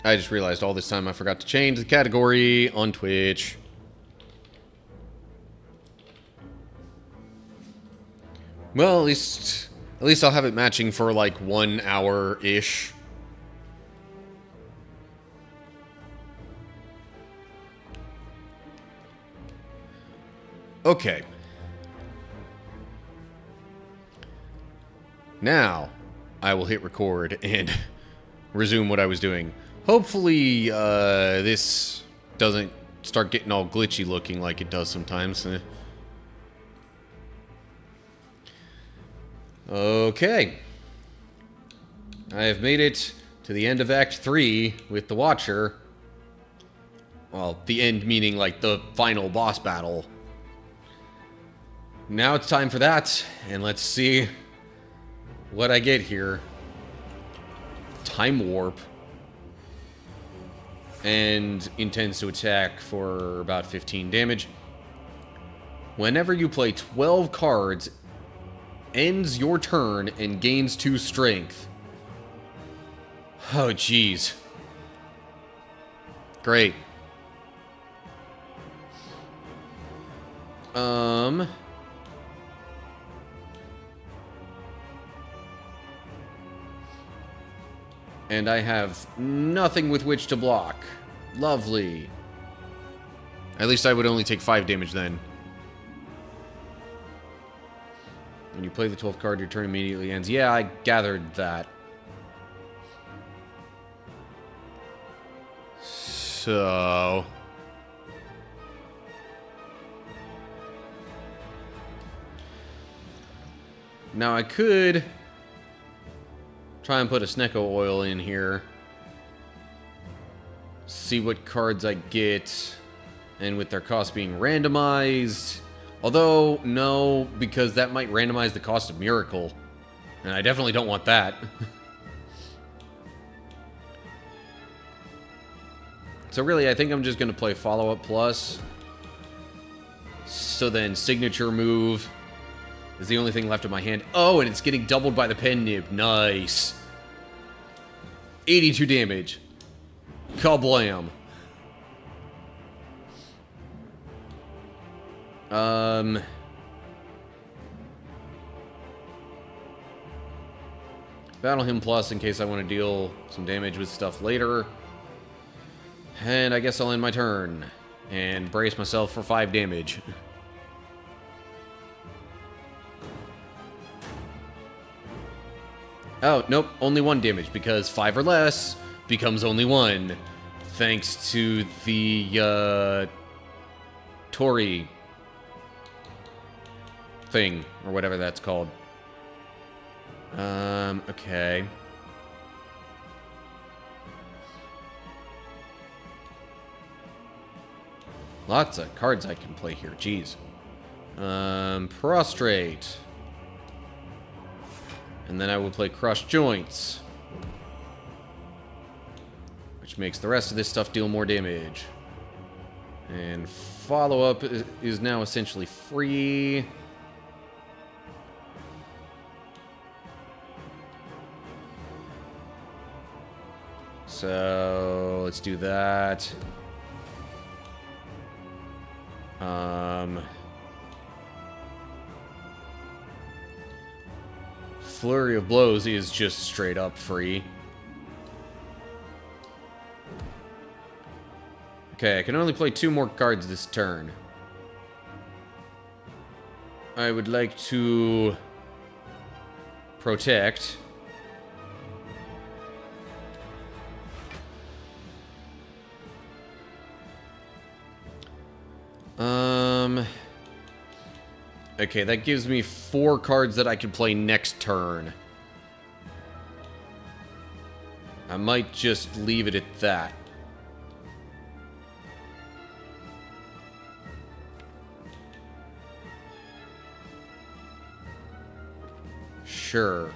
I just realized all this time I forgot to change the category on Twitch. Well, at least I'll have it matching for like 1 hour-ish. Okay. Now, I will hit record and resume what I was doing. Hopefully, this doesn't start getting all glitchy looking like it does sometimes. Okay. I have made it to the end of Act 3 with the Watcher. Well, the end meaning like the final boss battle. Now it's time for that, and let's see what I get here. Time Warp. And intends to attack for about 15 damage. Whenever you play 12 cards, ends your turn and gains 2 strength. Oh, jeez. Great. And I have nothing with which to block. Lovely. At least I would only take 5 damage then. When you play the 12th card, your turn immediately ends. Yeah, I gathered that. So... now I could try and put a Snecko oil in here. See what cards I get. And with their cost being randomized. Although, no, because that might randomize the cost of Miracle. And I definitely don't want that. So really, I think I'm just going to play Follow-Up Plus. So then Signature Move is the only thing left in my hand. Oh, and it's getting doubled by the pen nib. Nice. 82 damage. Kablam. Battle him plus in case I want to deal some damage with stuff later. And I guess I'll end my turn. And brace myself for 5 damage. Oh, nope, only 1 damage, because 5 or less becomes only 1. Thanks to the, Tory thing, or whatever that's called. Okay. Lots of cards I can play here, jeez. Prostrate. And then I will play Crush Joints. Which makes the rest of this stuff deal more damage. And Follow-Up is now essentially free. So, let's do that. Flurry of Blows is just straight up free. Okay, I can only play 2 more cards this turn. I would like to protect. Okay, that gives me 4 cards that I can play next turn. I might just leave it at that. Sure.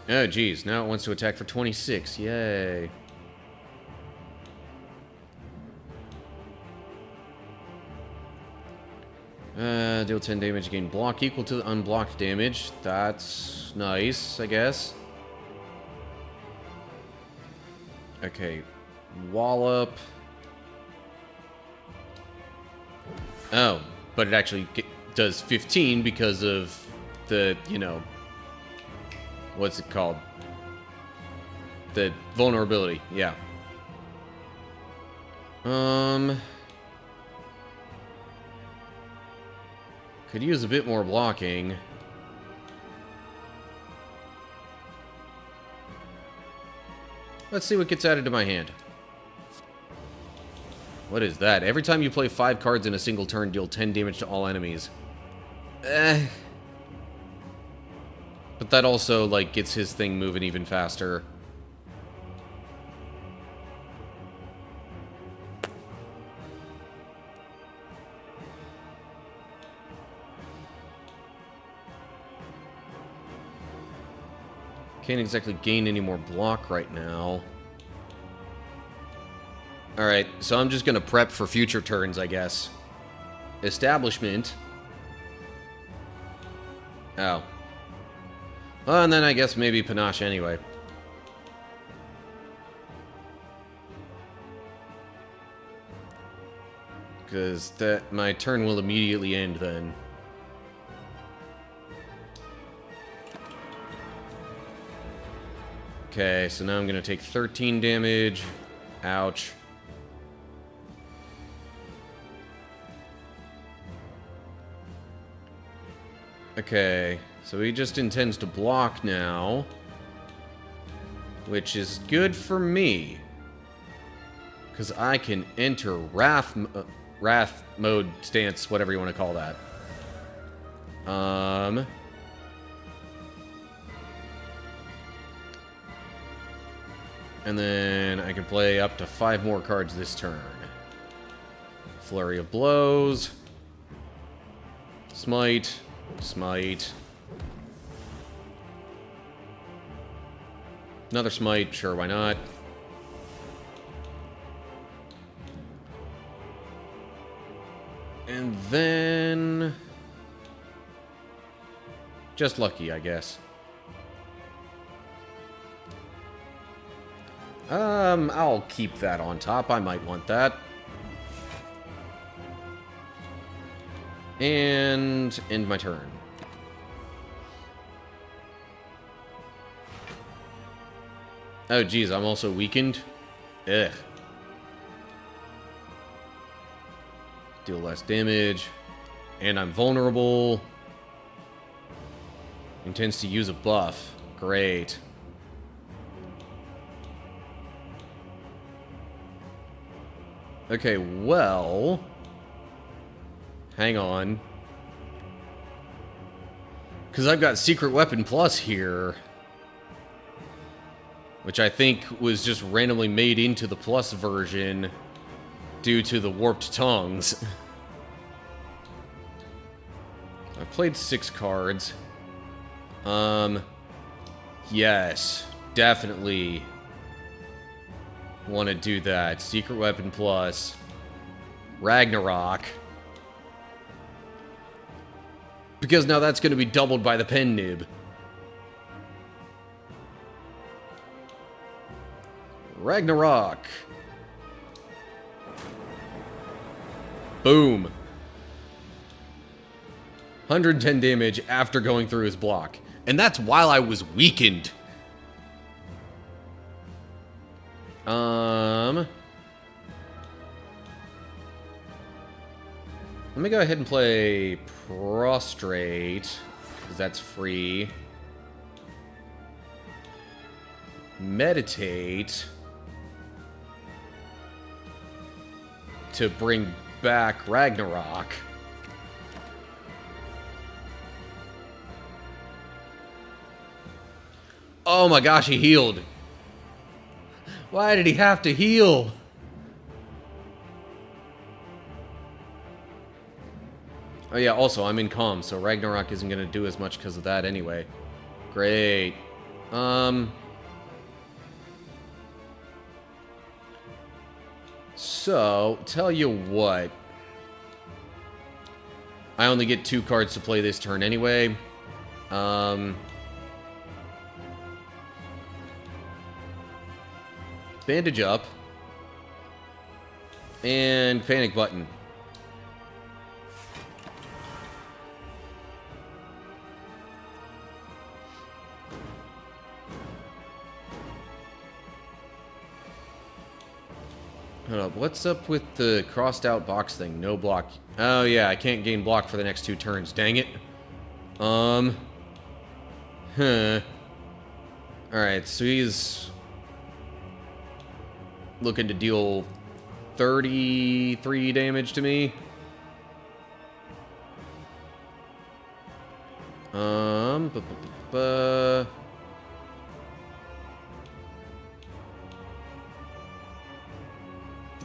Oh, geez. Now it wants to attack for 26. Yay. Deal 10 damage, gain block equal to the unblocked damage. That's nice, I guess. Okay. Wallop. Oh, but it actually does 15 because of the, you know... What's it called? The vulnerability, yeah. Could use a bit more blocking. Let's see what gets added to my hand. What is that? Every time you play 5 cards in a single turn, deal 10 damage to all enemies. But that also, like, gets his thing moving even faster. Can't exactly gain any more block right now. Alright, so I'm just gonna prep for future turns, I guess. Establishment. Oh. Well, and then I guess maybe Panache anyway. Because my turn will immediately end then. Okay, so now I'm going to take 13 damage. Ouch. Okay, so he just intends to block now. Which is good for me. Because I can enter Wrath mode stance, whatever you want to call that. And then I can play up to 5 more cards this turn. Flurry of Blows. Smite. Smite. Another Smite. Sure, why not? And then... just lucky, I guess. I'll keep that on top. I might want that. And end my turn. Oh, geez, I'm also weakened. Ugh. Deal less damage. And I'm vulnerable. Intends to use a buff. Great. Okay, well... hang on. Because I've got Secret Weapon Plus here. Which I think was just randomly made into the Plus version due to the Warped Tongues. I've played 6 cards. Yes, definitely want to do that. Secret Weapon Plus. Ragnarok. Because now that's going to be doubled by the pen nib. Ragnarok. Boom. 110 damage after going through his block. And that's while I was weakened. Let me go ahead and play Prostrate, because that's free. Meditate to bring back Ragnarok. Oh my gosh, he healed. Why did he have to heal? Oh yeah, also, I'm in calm, so Ragnarok isn't going to do as much because of that anyway. Great. So, tell you what. I only get 2 cards to play this turn anyway. Bandage up. And panic button. Hold up, what's up with the crossed out box thing? No block. Oh yeah, I can't gain block for the next 2 turns. Dang it. Alright, so he's looking to deal 33 damage to me.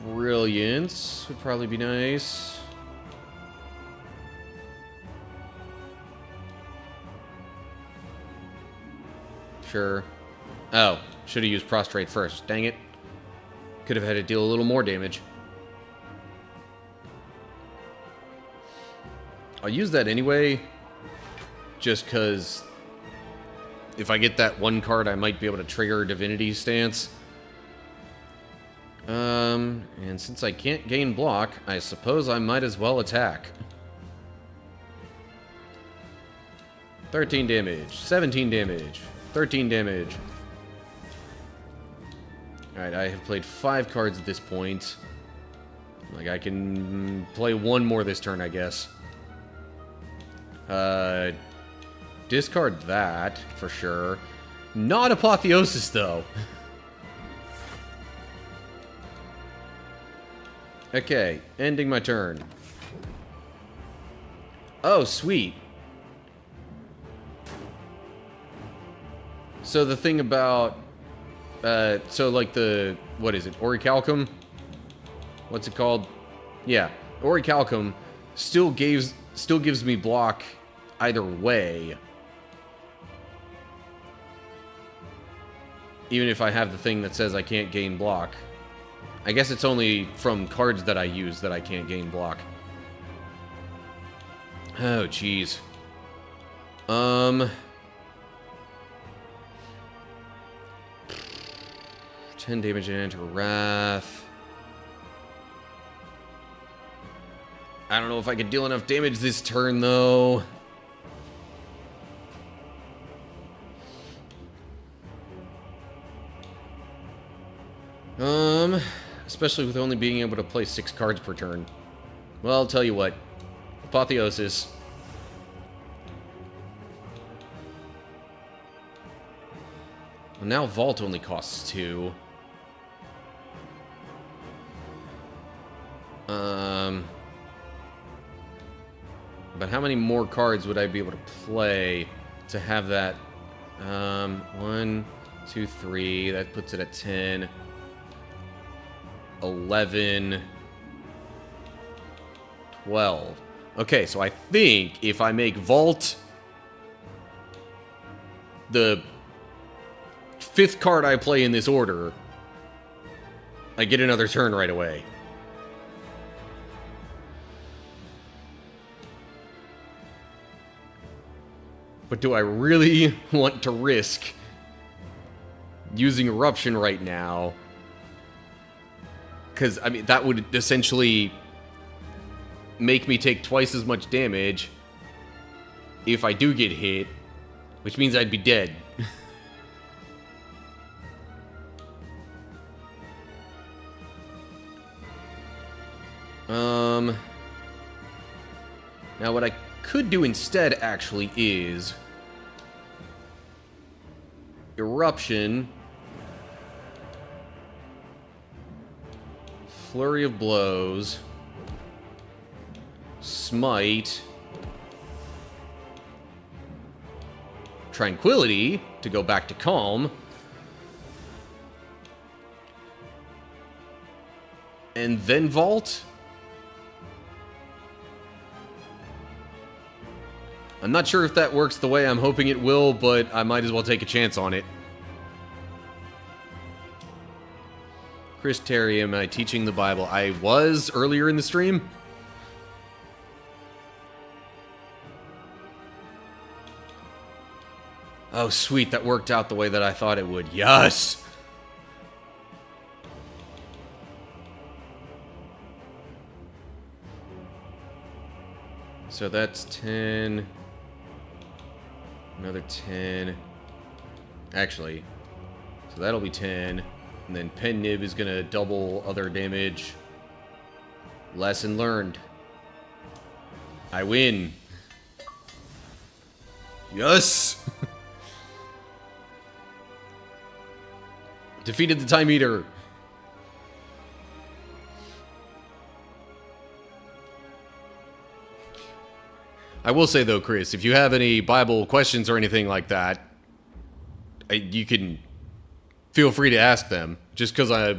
Brilliance would probably be nice. Sure. Oh, should have used Prostrate first. Dang it. Could have had to deal a little more damage. I'll use that anyway, just because if I get that 1 card, I might be able to trigger Divinity Stance. And since I can't gain block, I suppose I might as well attack. 13 damage, 17 damage, 13 damage. Alright, I have played 5 cards at this point. Like, I can play 1 more this turn, I guess. Discard that, for sure. Not Apotheosis, though. Okay, ending my turn. Oh, sweet. So the thing about... so like the... What is it? Orichalcum? What's it called? Yeah. Orichalcum still gives me block either way. Even if I have the thing that says I can't gain block. I guess it's only from cards that I use that I can't gain block. Oh, jeez. 10 damage and enter Wrath. I don't know if I could deal enough damage this turn, though. Especially with only being able to play 6 cards per turn. Well, I'll tell you what. Apotheosis. Well, now Vault only costs 2. But how many more cards would I be able to play to have that? 1, 2, 3. That puts it at 10. 11. 12. Okay, so I think if I make Vault the 5th card I play in this order, I get another turn right away. But do I really want to risk using Eruption right now? Because, I mean, that would essentially make me take twice as much damage if I do get hit, which means I'd be dead. Now what I could do instead, actually, is Eruption, Flurry of Blows, Smite, Tranquility to go back to Calm, and then Vault. I'm not sure if that works the way I'm hoping it will, but I might as well take a chance on it. Chris Terry, am I teaching the Bible? I was earlier in the stream. Oh, sweet. That worked out the way that I thought it would. Yes! So that's 10... Another 10. Actually, so that'll be 10. And then Pen Nib is going to double other damage. Lesson learned. I win. Yes! Defeated the Time Eater. I will say, though, Chris, if you have any Bible questions or anything like that, you can feel free to ask them. Just because I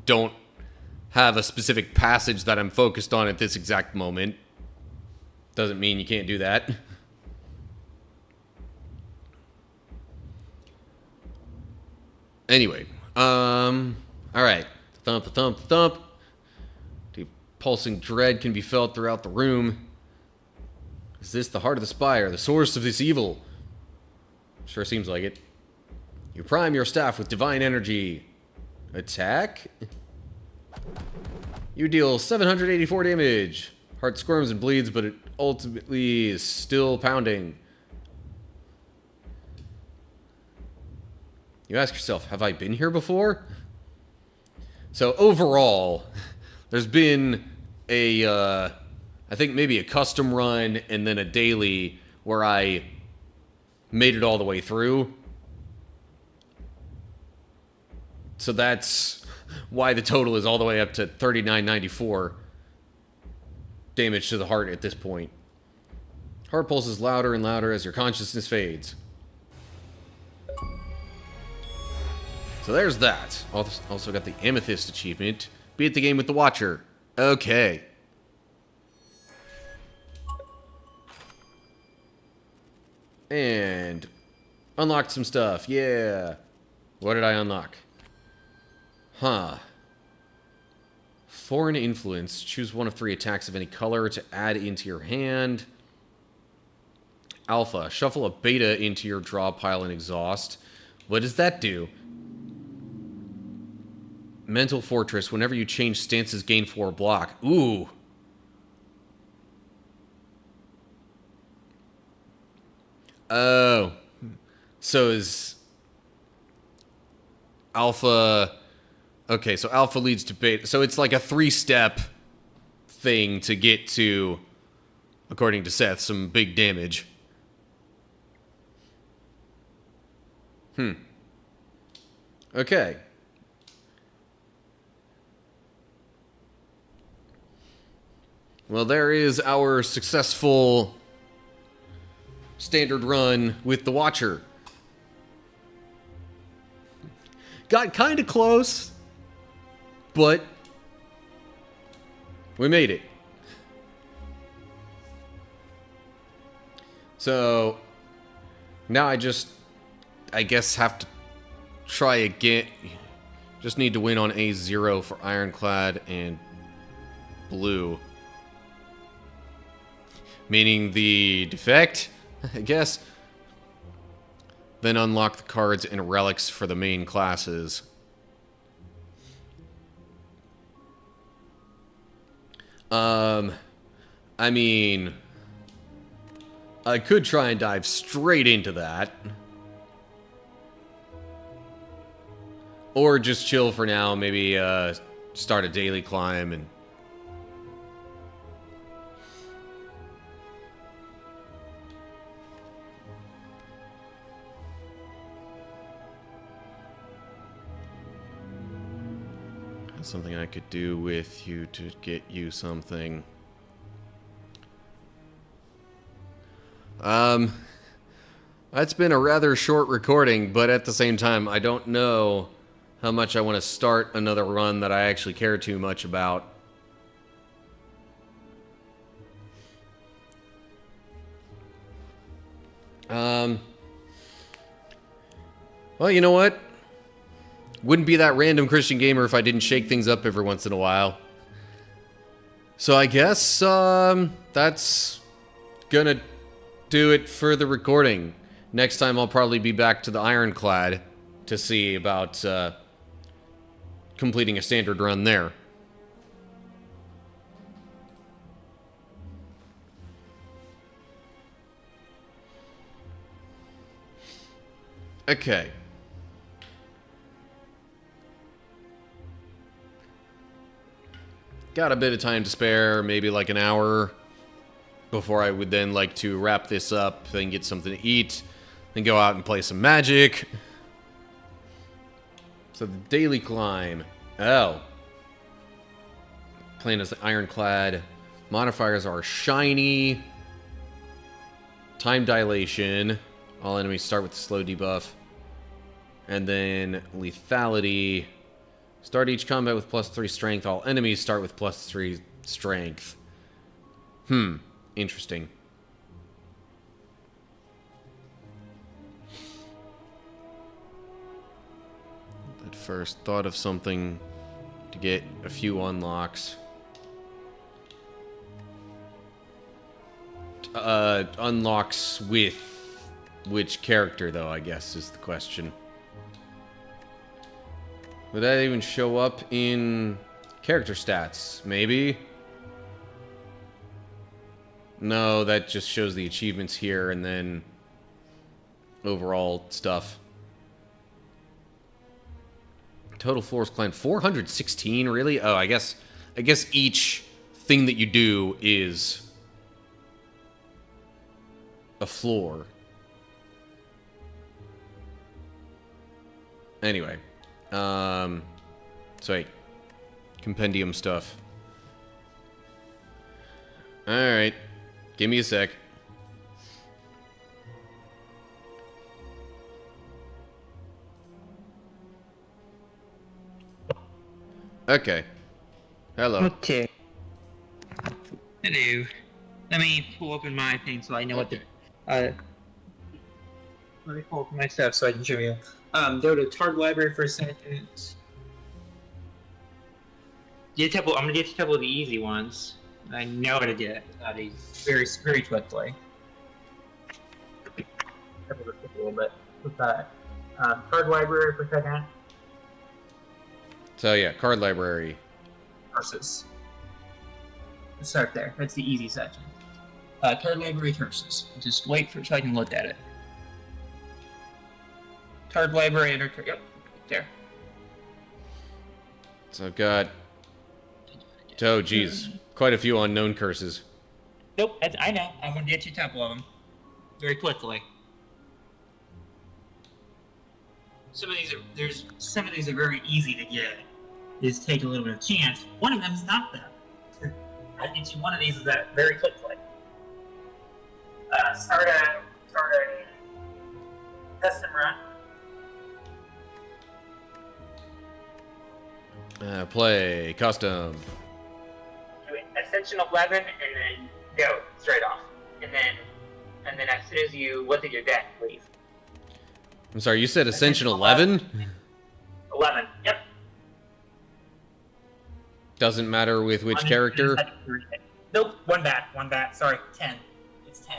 don't have a specific passage that I'm focused on at this exact moment doesn't mean you can't do that. Anyway, alright. Thump, thump, thump. The pulsing dread can be felt throughout the room. Is this the heart of the spire, the source of this evil? Sure seems like it. You prime your staff with divine energy. Attack? You deal 784 damage. Heart squirms and bleeds, but it ultimately is still pounding. You ask yourself, have I been here before? So overall, there's been a... I think maybe a custom run and then a daily where I made it all the way through. So that's why the total is all the way up to 3994 damage to the heart at this point. Heart pulses louder and louder as your consciousness fades. So there's that. Also got the Amethyst achievement. Beat the game with the Watcher. Okay. And unlocked some stuff. Yeah. What did I unlock? Huh. Foreign influence. Choose one of 3 attacks of any color to add into your hand. Alpha. Shuffle a beta into your draw pile and exhaust. What does that do? Mental Fortress. Whenever you change stances, gain 4 block. Ooh. Oh. So is Alpha... Okay, so Alpha leads to Beta. So it's like a 3-step thing to get to, according to Seth, some big damage. Okay. Well, there is our successful standard run with the Watcher. Got kind of close, but we made it. So now I guess have to try again. Just need to win on A0 for Ironclad and Blue. Meaning the defect, I guess. Then unlock the cards and relics for the main classes. I mean, I could try and dive straight into that. Or just chill for now, maybe start a daily climb and... Something I could do with you to get you something. That's been a rather short recording, but at the same time, I don't know how much I want to start another run that I actually care too much about. Well, you know what? Wouldn't be that random Christian gamer if I didn't shake things up every once in a while. So I guess that's gonna do it for the recording. Next time I'll probably be back to the Ironclad to see about completing a standard run there. Okay. Got a bit of time to spare, maybe like an hour, before I would then like to wrap this up, then get something to eat, then go out and play some Magic. So the daily climb. Oh. Playing as the Ironclad. Modifiers are shiny, time dilation, all enemies start with the slow debuff, and then lethality. Start each combat with +3 strength. All enemies start with +3 strength. Interesting. At first, thought of something to get a few unlocks. Unlocks with which character, though, I guess, is the question. Would that even show up in character stats? Maybe? No, that just shows the achievements here and then overall stuff. Total floors climbed 416, really? Oh, I guess each thing that you do is a floor. Anyway. So wait. Compendium stuff. Alright. Give me a sec. Okay. Hello. Okay. Hello. Let me pull open my thing so I know what the... let me pull open my stuff so I can show you. Go to Target Library for a second. Get a couple, I'm gonna get a couple of the easy ones. I know how to get these very, very quickly. A little bit with that. Card Library for a second. So yeah, card library. Curses. Let's start there. That's the easy section. Card Library curses. Just wait for so I can look at it. Card Library enter. Yep, there. So I've got. Oh, geez, quite a few unknown curses. Nope, I know. I'm gonna get you a couple of them very quickly. Some of these are very easy to get. Just take a little bit of chance. One of them is not that. I'll get you one of these that very quickly. Start a custom run. Play custom. Do Ascension 11 and then go straight off. And then as soon as you look at your deck, please. I'm sorry, you said Ascension 11? 11, yep. Doesn't matter with which character? Nope, one bat, sorry, 10. It's 10.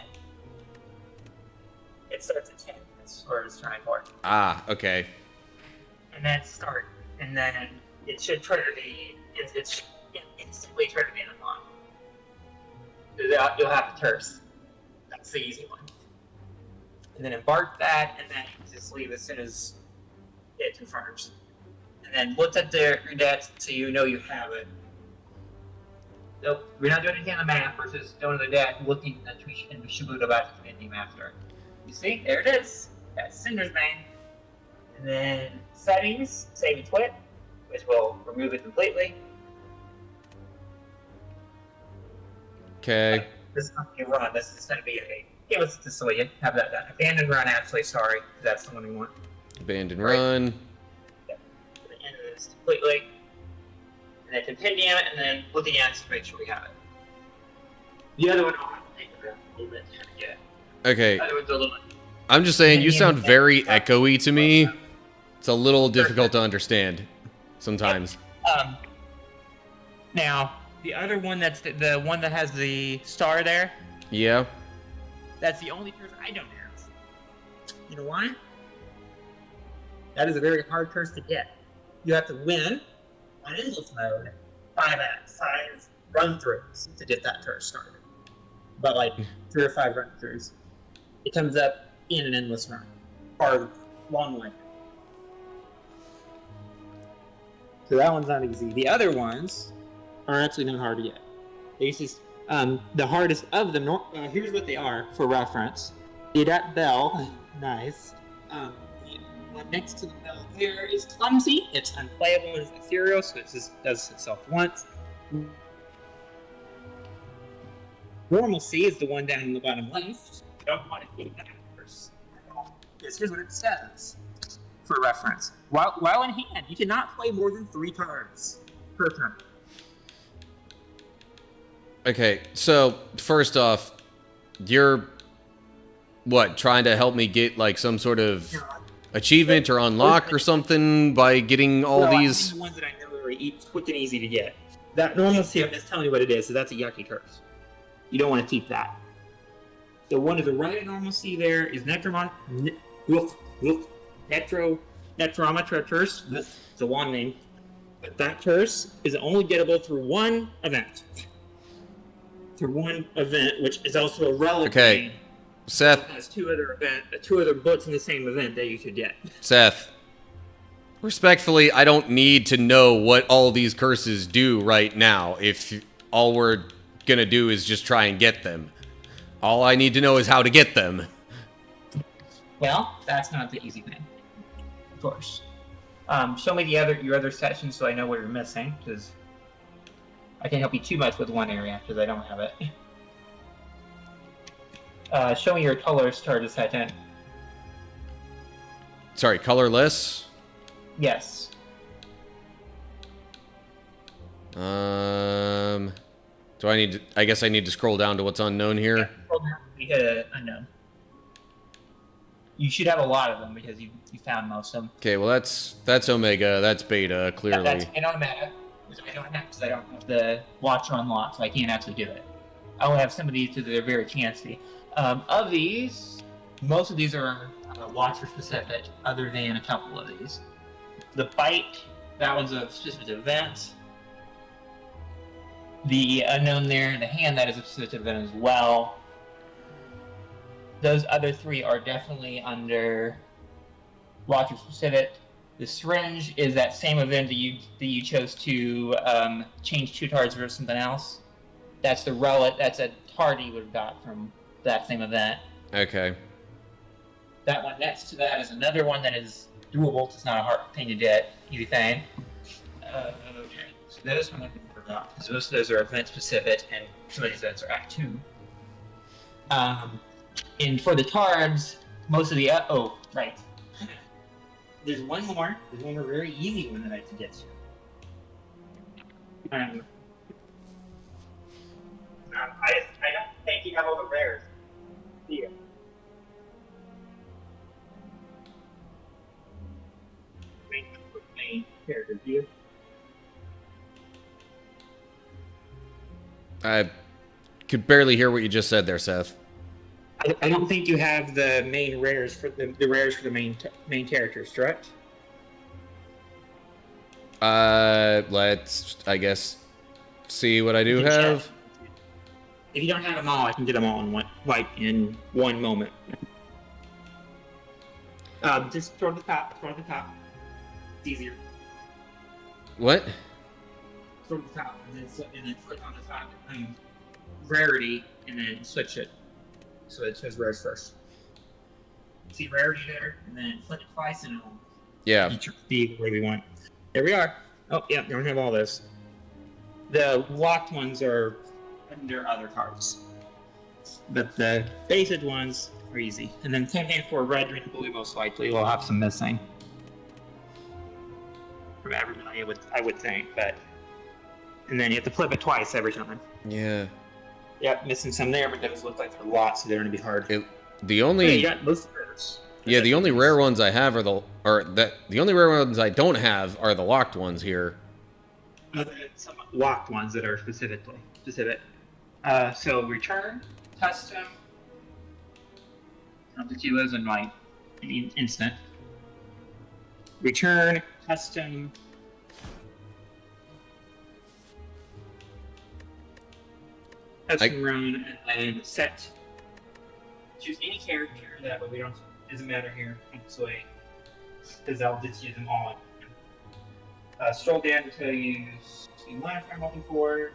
It starts at 10, that's what I was trying for. Ah, okay. And then start, and then it should trigger the, it should instantly trigger the unlock. You'll have the terse. That's the easy one. And then embark that, and then just leave as soon as it confirms. And then look at your debt so you know you have it. Nope, we're not doing anything on the map. We're just going to the debt, looking, and we should move about the ending after. You see, there it is. That's Cinder's Bane. And then settings, save and quit, which will remove it completely. Okay. This is not going to run. This is going to be it was just so you have that done. Abandoned run, actually, sorry. That's the one we want. Abandoned run. Yep. End this completely. And then compendium, and then looking at it to make sure we have it. The other one I'll have to take a little bit to get. Okay. The other one's a little bit. I'm just saying, you sound very echoey to me. It's a little difficult to understand sometimes. Now, the other one that's the one that has the star there, Yeah. that's the only curse I don't have. You know why? That is a very hard curse to get. You have to win on endless mode 5 run-throughs to get that curse started. But like 3 or 5 run-throughs. It comes up in an endless run. Or long way. So that one's not easy. The other ones are actually not hard to get. These is the hardest of them. Here's what they are for reference. The that bell, nice. The one next to the bell there is clumsy. It's unplayable and it's ethereal, so it just does itself once. Normalcy is the one down in the bottom left. You don't want to do that first. Here's what it says for reference. While in hand, you cannot play more than 3 cards per turn. Okay, so first off, you're trying to help me get like some sort of achievement or unlock or something by getting all these? The ones that I know are quick and easy to get. That normalcy, I'm just telling you what it is, so that's a yucky curse. You don't want to keep that. The one to the right of normalcy there is Netrometra curse. It's a long name. But that curse is only gettable through one event. Through one event, which is also a relic. Okay, Seth. It has two other books in the same event that you could get. Seth, respectfully, I don't need to know what all these curses do right now. If all we're gonna do is just try and get them. All I need to know is how to get them. Well, that's not the easy thing. Of course. Show me your other sections so I know what you're missing, because I can't help you too much with one area because I don't have it. Show me your colors card a second. Sorry, colorless? Yes. Do I guess I need to scroll down to what's unknown here? Yeah, scroll down. We hit unknown. You should have a lot of them because you found most of them. Okay, well that's Omega, that's Beta, clearly. That's Omega, which I don't have because I don't have the Watcher unlocked, so I can't actually do it. I only have some of these because they're very chancy. Of these, most of these are Watcher specific, other than a couple of these. The Bite, that one's a specific event. The unknown there, the hand, that is a specific event as well. Those other 3 are definitely under Watcher specific. The Syringe is that same event that you chose to change 2 cards for something else. That's the relic. That's a card you would have got from that same event. Okay. That one next to that is another one that is doable. It's not a hard thing to get. Easy thing. Okay. So those one I forgot because most of those are event specific, and some of these events are Act 2. And for the cards, most of the right. There's one more. There's one more very easy one that I can get to. I don't think you have all the rares. Here. Main character view. I could barely hear what you just said there, Seth. I don't think you have the main rares for the rares for the main characters, correct? Let's, I guess, see what I do have. If you don't have them all, I can get them all in one moment. Just toward the top. It's easier. What? Toward the top, and then click on the top. Rarity, and then switch it so it says rares first. See rarity there, and then click it twice, and it'll be the way we want. There we are. Oh, yeah, don't have all this. The locked ones are under other cards, but the basic ones are easy. And then same thing for red, green, blue. Most likely, we'll have some missing from everybody. I would think, but and then you have to flip it twice every time. Yeah. Yep, missing some there, but those look like they're lots, so they're going to be hard. The only you got most rares. Yeah, the only rare ones I have are the only rare ones I don't have are the locked ones here. Some locked ones that are specific. So return, custom. I'll put you those in like an instant. Return, custom. Custom run, and then set. Choose any character. That way we don't. Doesn't matter here. Actually, because I'll just use them all. Scroll down to tell you the line I'm looking for.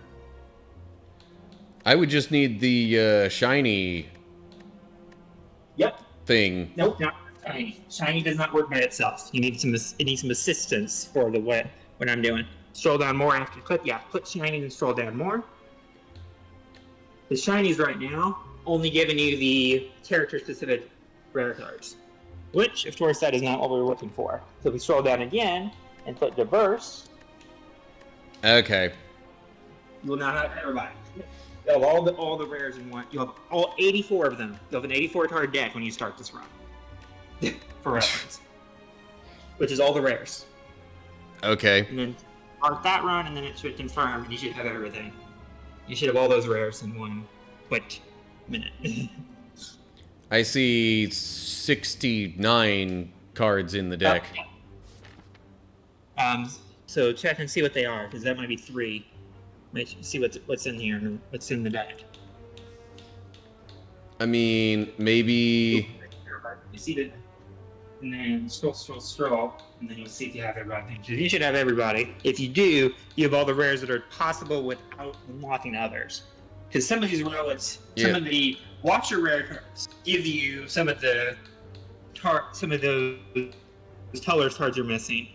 I would just need the shiny. Yep. Thing. Nope, not shiny. Shiny does not work by itself. You need some. It needs some assistance for the what I'm doing. Scroll down more after click. Yeah, click shiny and scroll down more. The shinies right now only giving you the character-specific rare cards, which, of course, that is not what we were looking for. So if we scroll down again and click diverse, okay, you will now have everybody. You'll have all the rares in one. You'll have all 84 of them. You'll have an 84 card deck when you start this run, for reference, which is all the rares. Okay. And then start that run, and then it should confirm, and you should have everything. You should have all those rares in one quick minute. I see 69 cards in the deck. So check and see what they are, because that might be 3. See what's in here and what's in the deck. I mean, maybe. You see the, and then scroll, and then you'll see if you have everybody. You should have everybody. If you do, you have all the rares that are possible without unlocking others. Because some of these relics, some of the watcher rare cards give you some of those colors cards you're missing,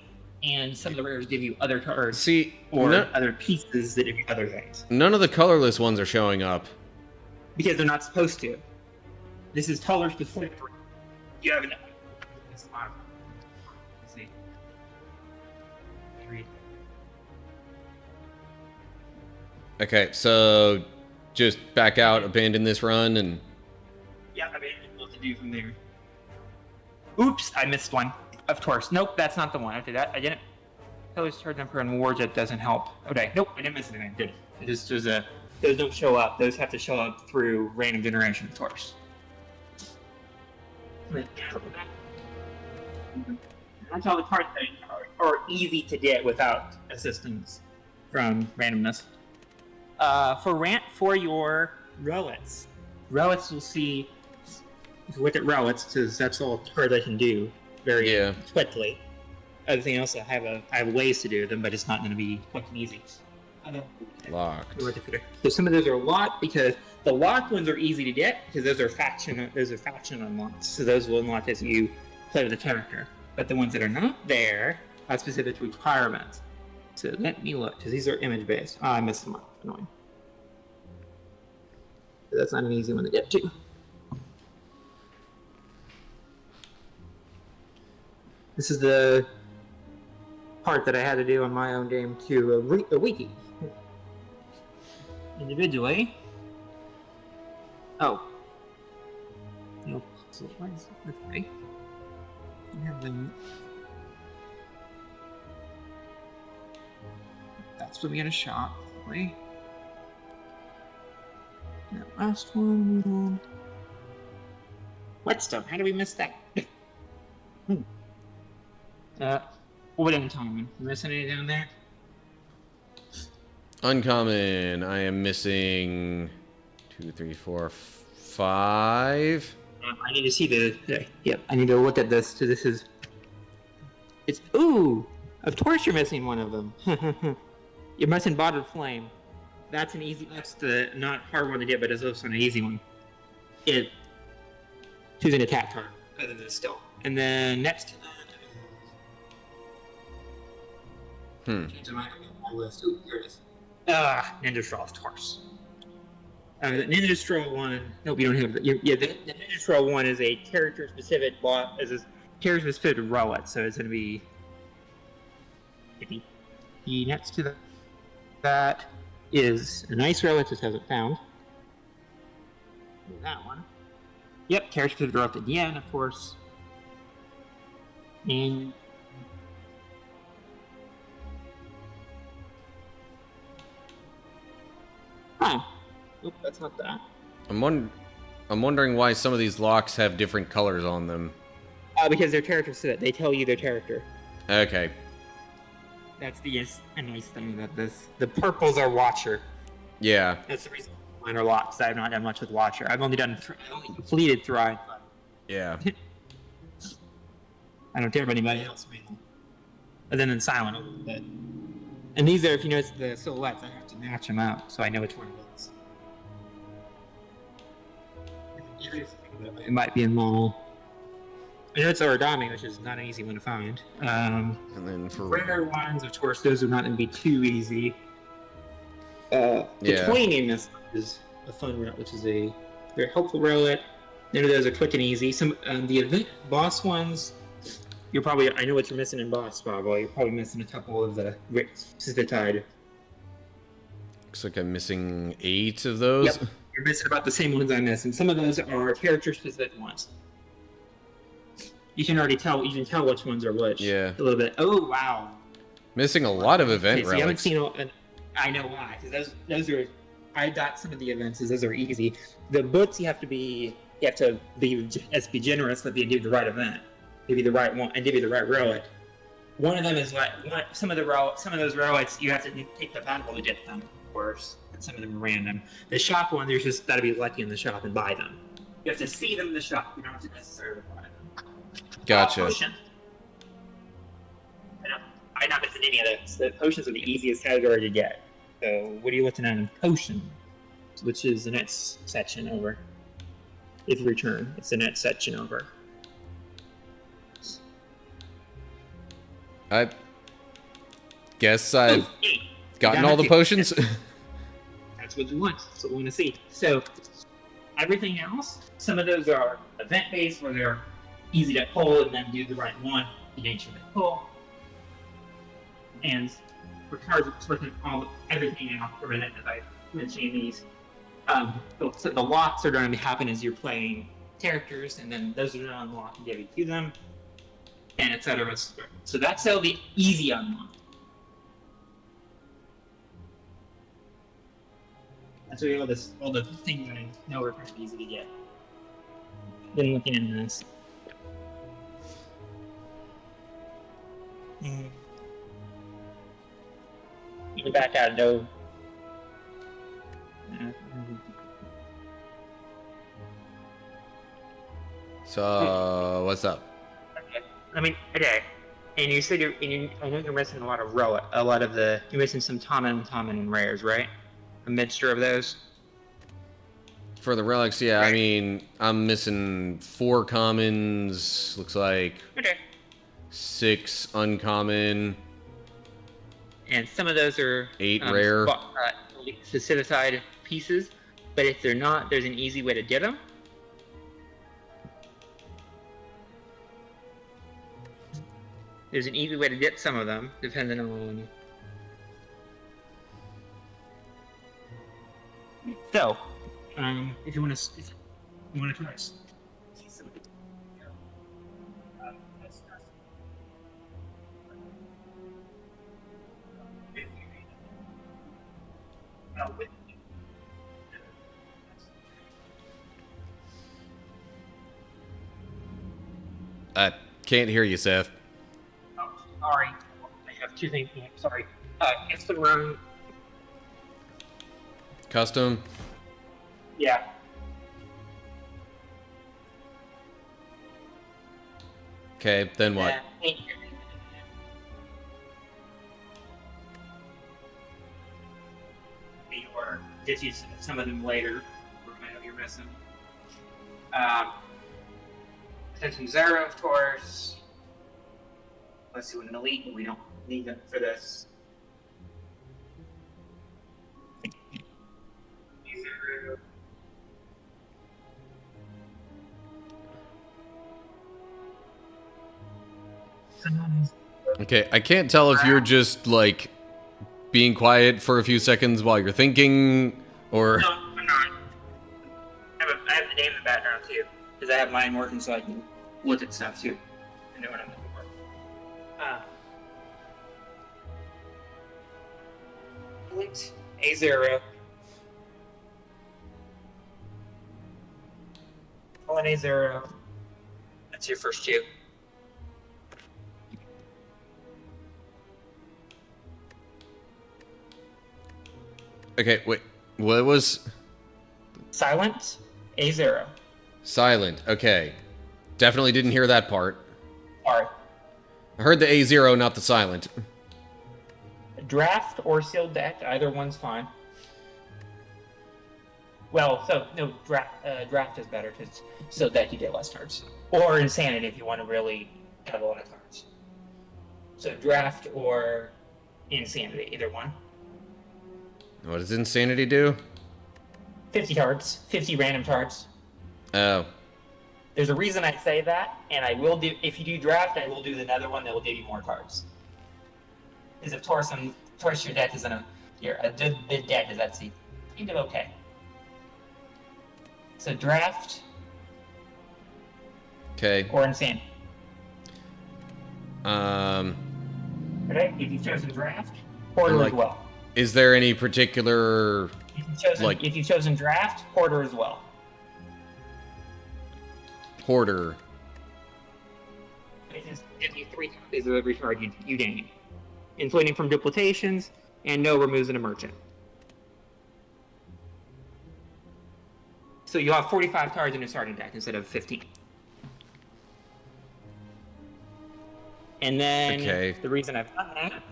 and some of the rares give you other cards other pieces that give you other things. None of the colorless ones are showing up because they're not supposed to. This is color specific. You have an. Let's see. 3. Okay, so just back out, abandon this run, and... Yeah, abandon what to do from there. Oops, I missed one. Of course. Nope, that's not the one. After that, I didn't... Colors, charge number, and wards, that doesn't help. Okay, nope, I didn't miss anything. Good. Those don't show up. Those have to show up through random generation, of course. That's all the cards that are easy to get without assistance from randomness. For your relics will see. If you look at relics, because that's all cards I can do very quickly. Everything else I have ways to do them, but it's not going to be quick and easy. Locked. So some of those are locked because the locked ones are easy to get because those are faction unlocks. So those will unlock as you play with the character. But the ones that are not there have specific requirements. So let me look because these are image based. Oh, I missed them up. Annoying. That's not an easy one to get to. This is the part that I had to do on my own game to a wiki. Individually. Oh. No. So why is it okay? You have them. That's what we had a shot. Wait. That last one we had. Whetstone. How did we miss that? What in time? You missing any down there? Uncommon. I am missing 2, 3, 4, 5. I need to see yep, I need to look at this. So this is... It's... Ooh! Of course you're missing one of them. You're missing Bottled Flame. That's an easy... That's the not hard one to get, but it's also an easy one. Choose an attack card, other than still. And then next to that... Change my list. Ooh, here it is. Ninja Straw, of course. The Ninja Straw one... Nope, you don't have... the Ninja Straw one is a character-specific relic, so it's going to be... The next to that is an ice relic, just hasn't found. That one. Yep, character-specific relic again, of course. And... Huh. Nope, that's not that. I'm wondering why some of these locks have different colors on them. Because they're character-specific. They tell you their character. Okay. That's a nice thing that the purples are Watcher. Yeah. That's the reason mine are locks. I've not done much with Watcher. I've only completed Thrive. Yeah. I don't care about anybody else, mainly. Other than Silent a little bit. And these are, if you notice the silhouettes, I have to match them out so I know which one it is. It might be in mall. I know it's origami, which is not an easy one to find. And then for rare ones, of course, those are not going to be too easy. The Twain this is a fun route, which is a very helpful relic. None of those are quick and easy. Some the event boss ones, you're probably... I know what you're missing in boss, probably. You're probably missing a couple of the Sithitide. Looks like I'm missing 8 of those. Yep. You're missing about the same ones I'm missing. Some of those are character-specific ones. You can already tell. You can tell which ones are which. Yeah. A little bit. Oh wow. Missing a lot of event relics. You haven't seen. I know why. Because those are. I got some of the events. Those are easy. The books you have to be generous with you and give the right event, give you the right one, and give you the right relic. One of them is like some of those relics you have to take the battle to get them. Of course, and some of them are random. The shop one, there's just got to be lucky in the shop and buy them. You have to see them in the shop. You don't have to necessarily buy them. Gotcha. Potion. I'm not missing any of those. The potions are the easiest category to get. So, what are you looking at in potions? Which is the next section over. If you return, it's the next section over. I guess I've gotten all the potions. That's what you want. That's what we want to see. So, everything else, some of those are event-based, where they're easy to pull and then do the right one, the nature of the pull. And for cards, it's looking everything out for that, as I mentioned these. So the locks are going to happen as you're playing characters, and then those are going to unlock and give you to them, and etc. So that's how the easy unlock. That's where all the things I know are pretty easy to get. Then looking at this. You can back out, no. So, what's up? Okay. And you said I know you're missing a lot of you're missing some common and rares, right? A mixture of those? For the relics, yeah, right. I mean, I'm missing 4 commons, looks like. Okay. 6 uncommon. And some of those are 8 rare. Sithitide pieces, but if they're not, there's an easy way to get them. There's an easy way to get some of them, depending on... So, if you want to try this. I can't hear you, Seth. Oh, sorry. I have 2 things. Sorry. Instagram. Custom. Yeah. Okay, then what? Or get you some of them later. I know you're missing. Attention Zero, of course. Let's do an elite, but we don't need them for this. Zero. Okay, I can't tell if you're just, like, being quiet for a few seconds while you're thinking, or... No, I'm not. I have the name in the background, too. Because I have mine working so I can look at stuff, too. I know what I'm looking for. Elite A0. Call an A0. That's your first two. Okay, wait, what was... Silent, A0. Silent, okay. Definitely didn't hear that part. Alright. I heard the A0, not the silent. Draft or sealed deck, either one's fine. Well, so, no, draft is better, because sealed deck you get less cards. Or insanity if you want to really have a lot of cards. So draft or insanity, either one. What does insanity do? 50 cards, 50 random cards. Oh. There's a reason I say that, and I will do, if you do draft, I will do another one that will give you more cards. Because if Taurus your deck isn't a good deck, is that's kind of okay. So draft. Okay. Or insanity. Okay, if you've chosen draft, Porter as well. Is there any particular... If you've chosen draft, Porter as well. Porter. It just gives you 3 copies of every card you gain, including from duplications, and no removes in a merchant. So you'll have 45 cards in your starting deck instead of 15. And then the reason I've done that,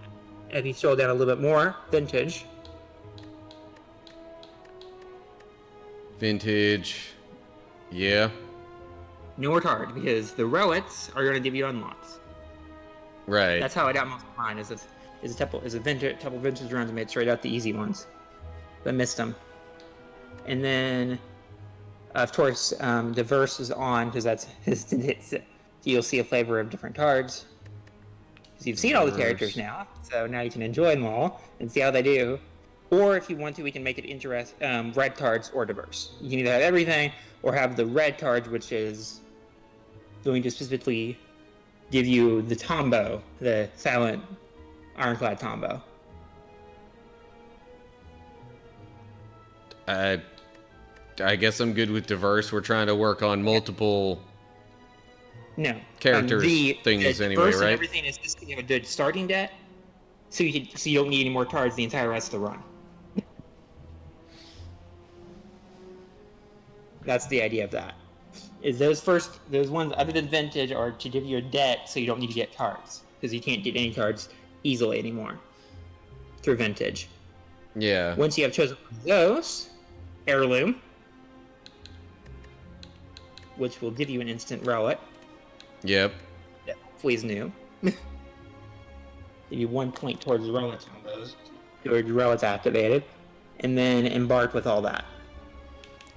if you scroll down a little bit more, vintage. Vintage. Yeah. Newer card, because the relics are going to give you unlocks. Right. That's how I got most of mine. Is a couple vintage runs made straight out the easy ones, but missed them. And then, of course, diverse is on because that's you'll see a flavor of different cards. Because you've seen all the characters now, so now you can enjoy them all and see how they do. Or if you want to, we can make it red cards or diverse. You can either have everything or have the red cards, which is going to specifically give you the combo, the silent ironclad combo. I guess I'm good with diverse. We're trying to work on multiple characters, things anyway, right? Everything is just to have a good starting deck, so you don't need any more cards the entire rest of the run. That's the idea of that. Is those ones other than vintage are to give you a deck so you don't need to get cards, because you can't get any cards easily anymore through vintage. Yeah. Once you have chosen those, heirloom, which will give you an instant relic. Yep. That hopefully is new. Give you 1 point towards the relic combos, towards relics activated, and then embark with all that.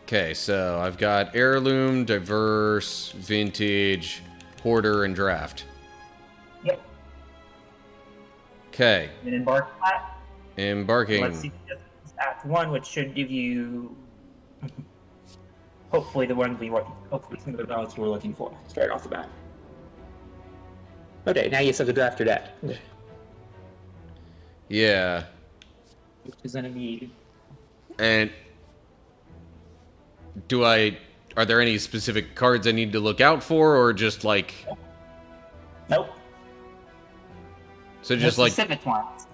Okay, so I've got heirloom, diverse, vintage, hoarder, and draft. Yep. Okay. And embark that. Embarking. Let's see Act 1, which should give you hopefully the ones hopefully some of the balance we're looking for straight off the bat. Okay, now you have to draft your deck. Yeah. Which is gonna be. And are there any specific cards I need to look out for, or just like... Nope. So just like... Specific ones.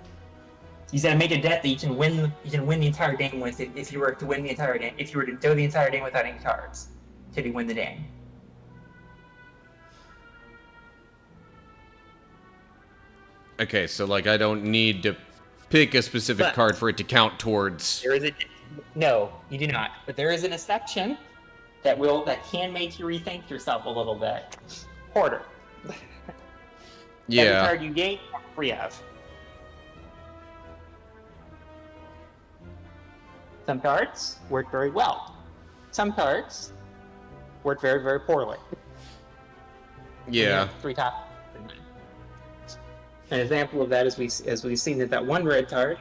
You said make a debt that you can win. You can win the entire game with it if you were to win the entire game. If you were to go the entire game without any cards, till you win the game. Okay, so like I don't need to pick a specific card for it to count towards. There is a no, you do not. But there is an exception that can make you rethink yourself a little bit. Hoarder. Yeah. Every card you gain, free of. Some cards work very well. Some cards work very, very poorly. Yeah. 3 top. An example of that is as we've seen that one red card,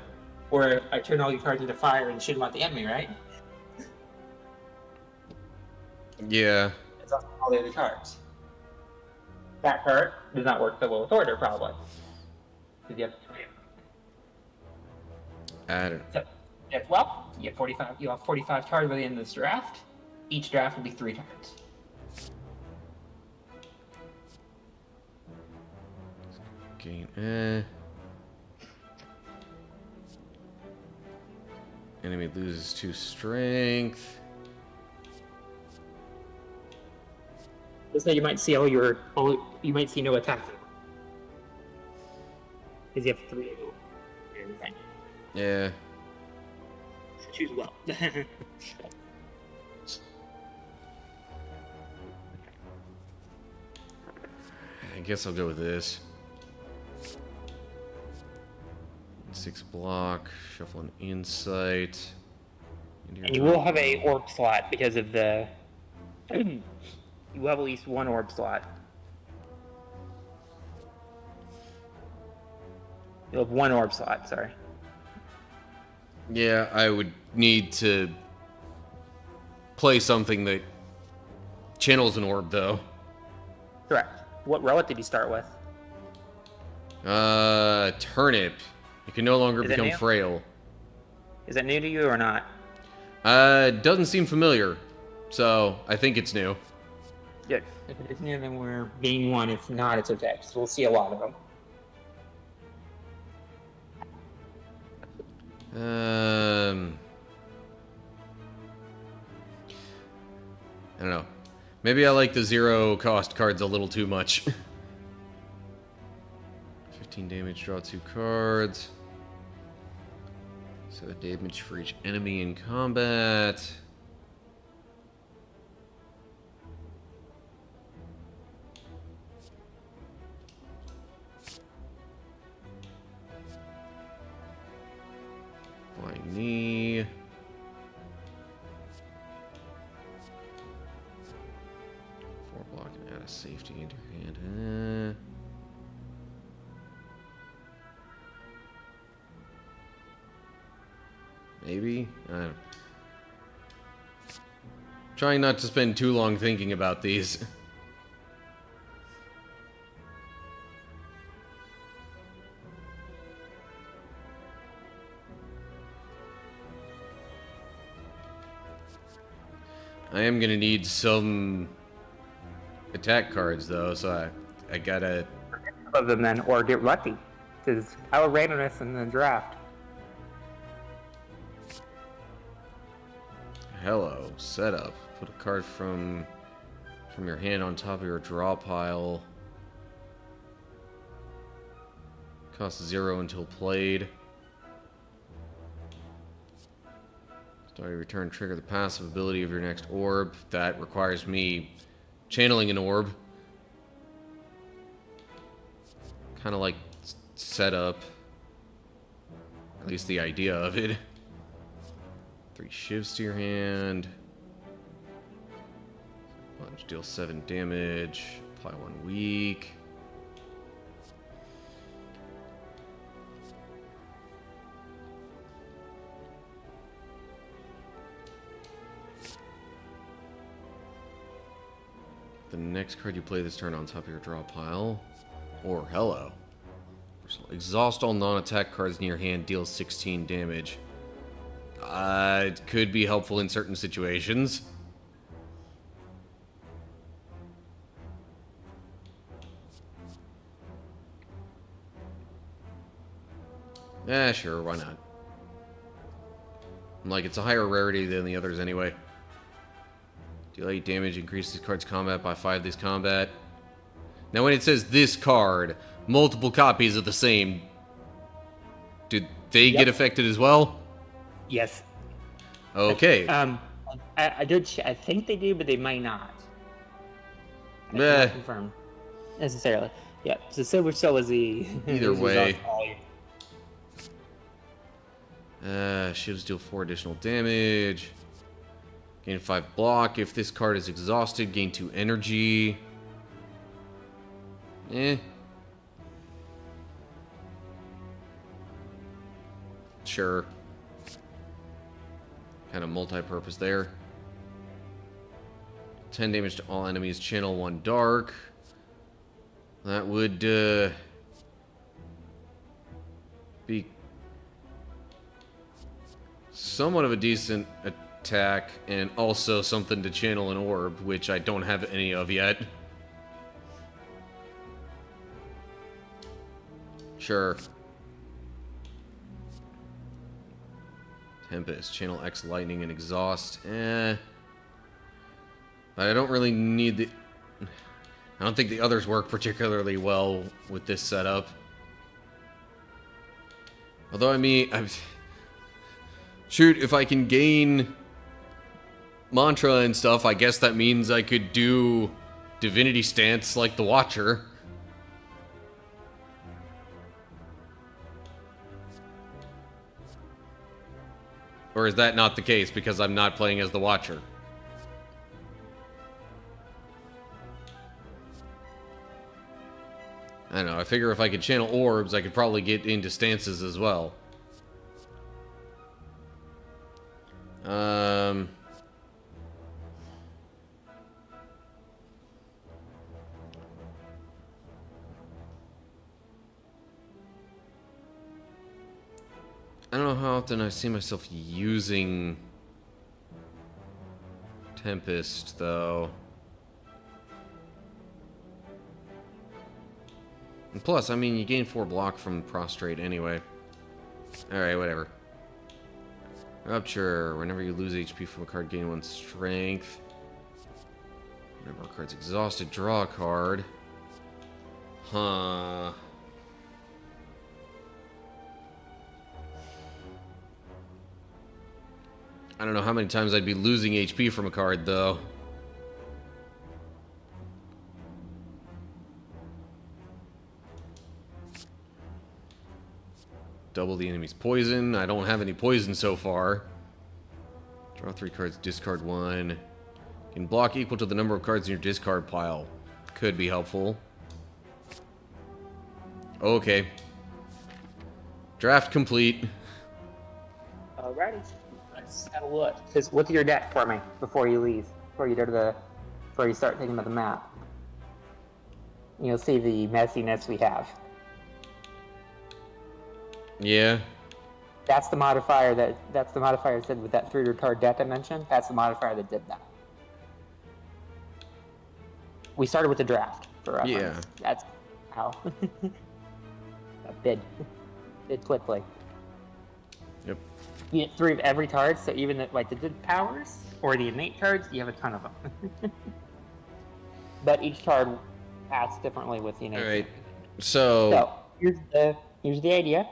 where I turn all your cards into fire and shoot them at the enemy, right? Yeah. It's on all the other cards. That card does not work so well with order, probably. Because you have 3 of them. I don't know. So, if well, you have 45. You have 45 cards by the end of this draft. Each draft will be 3 turns. Gain. Enemy loses 2 strength. So you might see you might see no attack. Because you have 3 of them. And everything. Yeah. So choose well. I guess I'll go with this. 6 block, shuffle an insight. And you will have a orb slot because of the. You have at least 1 orb slot. You'll have 1 orb slot, sorry. Yeah, I would need to play something that channels an orb, though. Correct. What relic did you start with? Turnip. You can no longer Is it become new? frail. Is that new to you or not? Doesn't seem familiar, so I think it's new. Good. If it is new, then we're gaining 1. If not, it's okay. So we'll see a lot of them. I don't know. Maybe I like the 0 cost cards a little too much. 15 damage, draw 2 cards. So damage for each enemy in combat. Flying knee. 4 block and add a safety into your hand. Maybe? I don't know. Trying not to spend too long thinking about these. I am gonna need some attack cards though, so I gotta... Of them then, or get lucky. Because our randomness in the draft. Hello, setup. Put a card from your hand on top of your draw pile. Costs 0 until played. Start your return, trigger the passive ability of your next orb. That requires me channeling an orb. Kind of like setup. At least the idea of it. 3 shivs to your hand. Punch, deal 7 damage. Apply 1 weak. The next card you play this turn on top of your draw pile. Or hello. Exhaust all non-attack cards in your hand, deals 16 damage. It could be helpful in certain situations. Sure, why not? Like, it's a higher rarity than the others anyway. Deal 8 damage, increase this card's combat by 5 this combat. Now, when it says this card, multiple copies of the same, did they get affected as well? Yes. Okay. I think they do, but they might not. I Meh. cannot confirm necessarily. Yep. So Silver Soul is the Either way. all your- Shields deal 4 additional damage. Gain 5 block. If this card is exhausted, gain 2 energy. Sure. Kind of multi-purpose there. 10 damage to all enemies. Channel 1 dark. That would be somewhat of a decent attack, and also something to channel an orb, which I don't have any of yet. Sure. Tempest, channel X lightning and exhaust. But I don't really need the... I don't think the others work particularly well with this setup. Although, I mean... Shoot, if I can gain mantra and stuff, I guess that means I could do divinity stance like the Watcher. Or is that not the case because I'm not playing as the Watcher? I don't know, I figure if I could channel orbs, I could probably get into stances as well. I don't know how often I see myself using Tempest, though. And plus, I mean, you gain 4 block from Prostrate anyway. Alright, whatever. Rupture. Whenever you lose HP from a card, gain 1 strength. Whenever a card's exhausted, draw a card. Huh. I don't know how many times I'd be losing HP from a card, though. Double the enemy's poison. I don't have any poison so far. Draw 3 cards, discard 1. You can block equal to the number of cards in your discard pile. Could be helpful. Okay. Draft complete. Alrighty. Let's have a look. Just look at your deck for me before you leave. Before you start thinking about the map. You'll see the messiness we have. Yeah. That's the modifier that said with that 3 card deck I mentioned. That's the modifier that did that. We started with the draft for reference. Yeah. That's how. Bid quickly. Yep. You get 3 of every card, so even the good powers or the innate cards, you have a ton of them. But each card acts differently with the innate. All right. So here's the idea.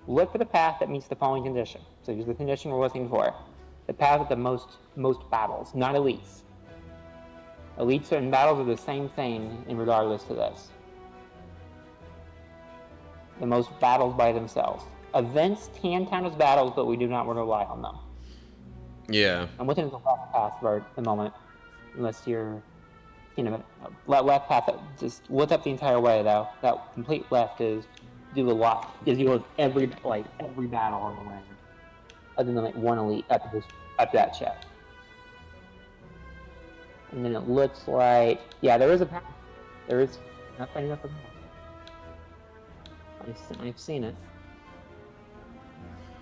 Look for the path that meets the following condition. So here's the condition we're looking for. The path with the most battles, not elites. Elites and battles are the same thing in regardless to this. The most battles by themselves. Events can count as battles, but we do not want to rely on them. yeah. I'm looking at the left path for the moment, unless you're, left path. Just look up the entire way though. That complete left is do a lot. Gives you every battle on the way, other than one elite up to that check. And then it looks like there is a path. There is not finding up a path. I've seen it.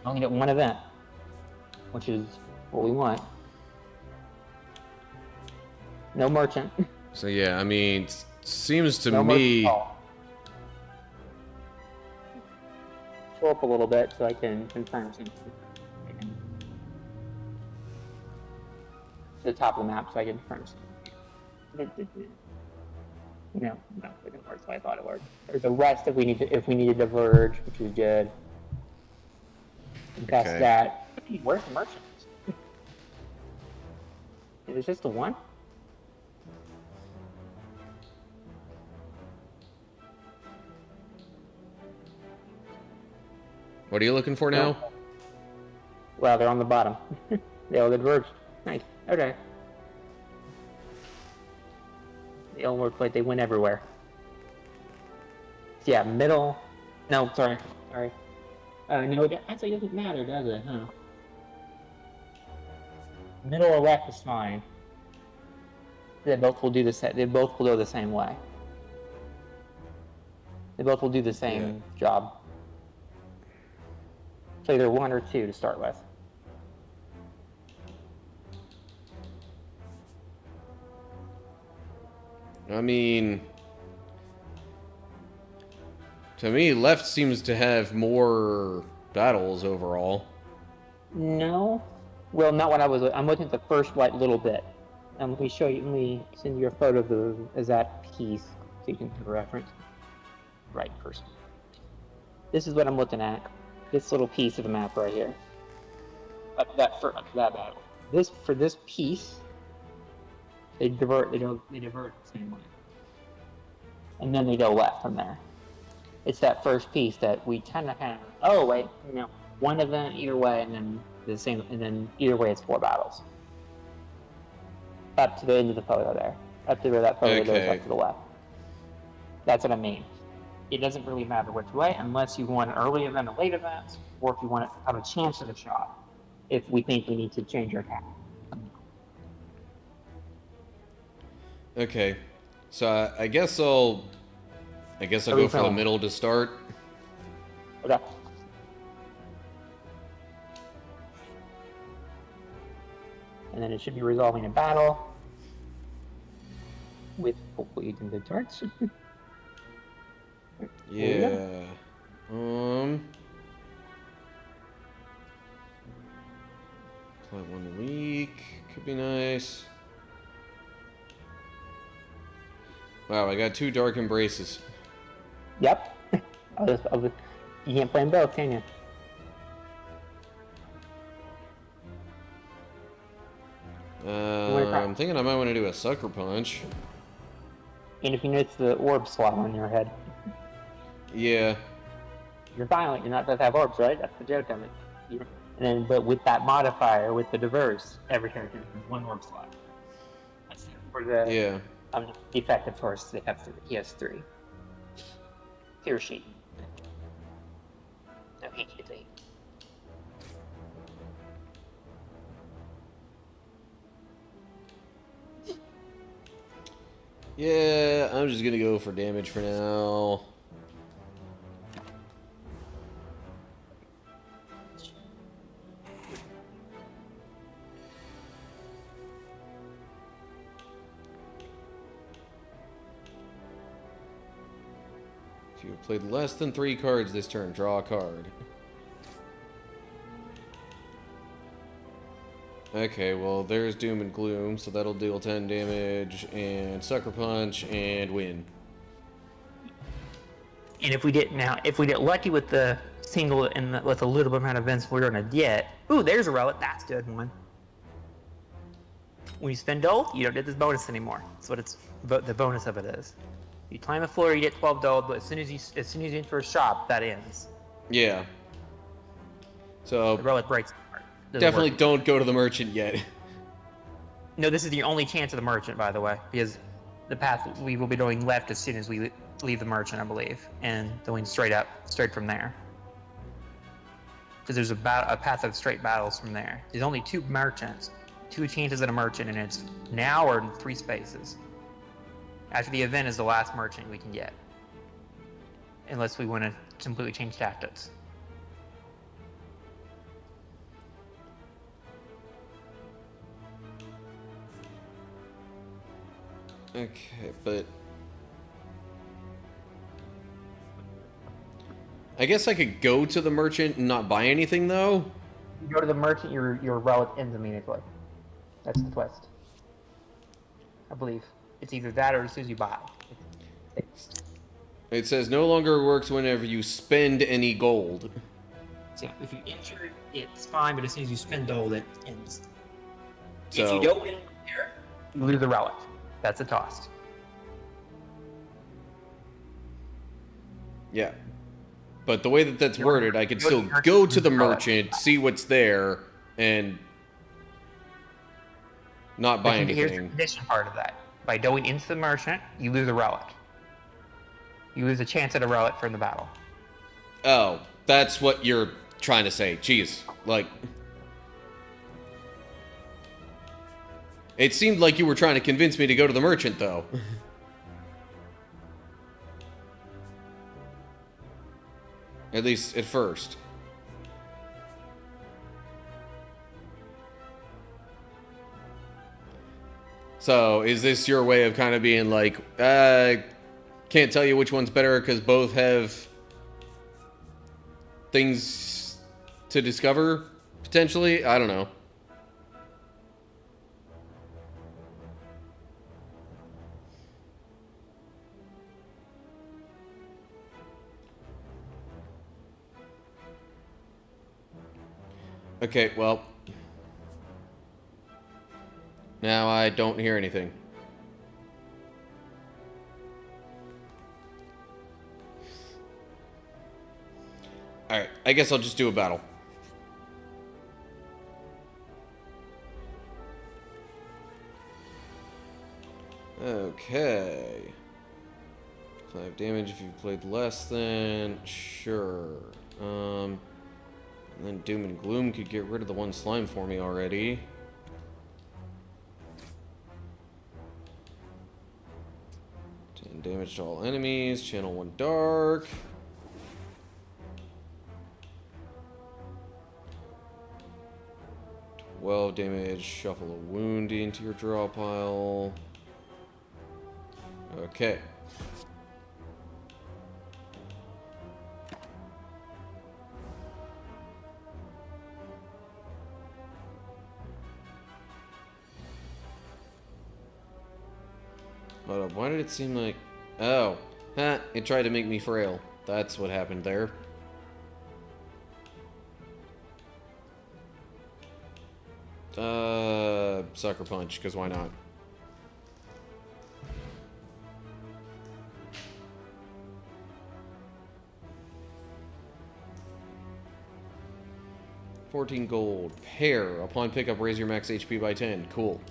I only get 1 event, which is what we want. No merchant. So yeah, I mean, seems to No me. merchant at all. scroll up a little bit so I can confirm something. To the top of the map so I can confirm something. No, it didn't work. So I thought it worked. There's a rest if we need to diverge, which we did. And past Okay. that, where's the merchants? It was just the one. What are you looking for now? Well, they're on the bottom. They all diverged. Nice. Okay. They all work like they went everywhere. So yeah, middle. No, sorry. No, it actually doesn't matter, does it? Huh? Middle or left is fine. They both will do the same. They both will go the same way. They both will do the same job. So either 1 or 2 to start with. I mean, to me, left seems to have more battles overall. No. Well, not what I was. I'm looking at the first little bit. Let me show you. Let me send you a photo of that piece so you can have a reference. Right, first. This is what I'm looking at. This little piece of the map right here. That battle. For this piece, they divert. They divert the same way, and then they go left from there. It's that first piece that we tend to have. Oh wait, no. One event either way, and then the same, and then either way it's 4 battles. Up to the end of the photo there. Up to where that photo goes up to the left. That's what I mean. It doesn't really matter which way, unless you want an early event or late event, or if you want to have a chance at a shot. If we think we need to change our tactic. Okay, so I guess I'll go for the middle to start. Okay. And then it should be resolving a battle with hopefully using the darts. Yeah. Play 1 week could be nice. Wow, I got 2 dark embraces. Yep. You can't play them both, can you? I'm thinking I might want to do a sucker punch. And if you notice the orb slot on your head. Yeah. You're violent, you're not supposed to have orbs, right? That's the joke of it. And then, but with that modifier, with the diverse, every character has 1 orb slot. That's for the defect, of course, he has 3. He or she. No, he gets 8. Yeah, I'm just gonna go for damage for now. If you have played less than 3 cards this turn, draw a card. Okay, well, there's Doom and Gloom, so that'll deal 10 damage, and Sucker Punch, and win. And if we get lucky with the single and with a little bit amount of events we're gonna get, ooh, there's a relic. That's a good one. When you spend gold, you don't get this bonus anymore. That's what the bonus of it is. You climb the floor, you get 12 gold, but as soon as you enter a shop, that ends. Yeah. So the relic breaks. Definitely don't go to the merchant yet. No, this is the only chance of the merchant, by the way, because the path we will be going left as soon as we leave the merchant, I believe, and going straight from there. Because there's a path of straight battles from there. There's only 2 merchants, 2 chances at a merchant, and it's now or in 3 spaces. After the event is the last merchant we can get, unless we want to completely change tactics. Okay, but I guess I could go to the merchant and not buy anything, though. You go to the merchant, your relic ends immediately. That's the twist. I believe. It's either that or as soon as you buy. It says no longer works whenever you spend any gold. So if you enter, it's fine, but as soon as you spend gold, it ends. So, if you don't enter there, You lose the relic. That's a toss. yeah. But the way that that's worded, I could still go to the merchant, see what's there, and not buy Here's the anything. condition part of that. By going into the merchant, you lose a relic. You lose a chance at a relic from the battle. Oh, that's what you're trying to say. Jeez. Like, it seemed like you were trying to convince me to go to the merchant, though. At least at first. So, is this your way of kind of being like, can't tell you which one's better because both have things to discover, potentially? I don't know. Okay, well. Now I don't hear anything. Alright, I guess I'll just do a battle. Okay. 5 damage if you've played less than... Sure. And then Doom and Gloom could get rid of the one slime for me already. Damage to all enemies. Channel 1 dark. Damage. Shuffle a wound into your draw pile. Okay. Hold up, why did it seem like... Oh, it tried to make me frail. That's what happened there. Sucker Punch, because why not? $14 gold. Pair. Upon pickup, raise your max HP by 10. Cool.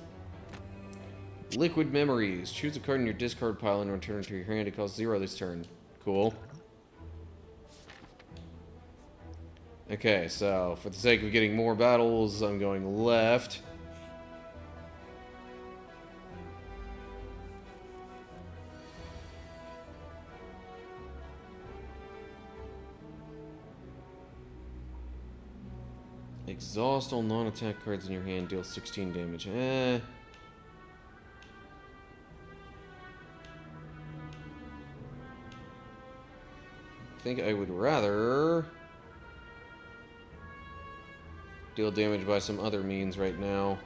Liquid Memories. Choose a card in your discard pile and return it to your hand. It costs 0 this turn. Cool. Okay, so for the sake of getting more battles, I'm going left. Exhaust all non-attack cards in your hand. Deal 16 damage. I think I would rather deal damage by some other means right now.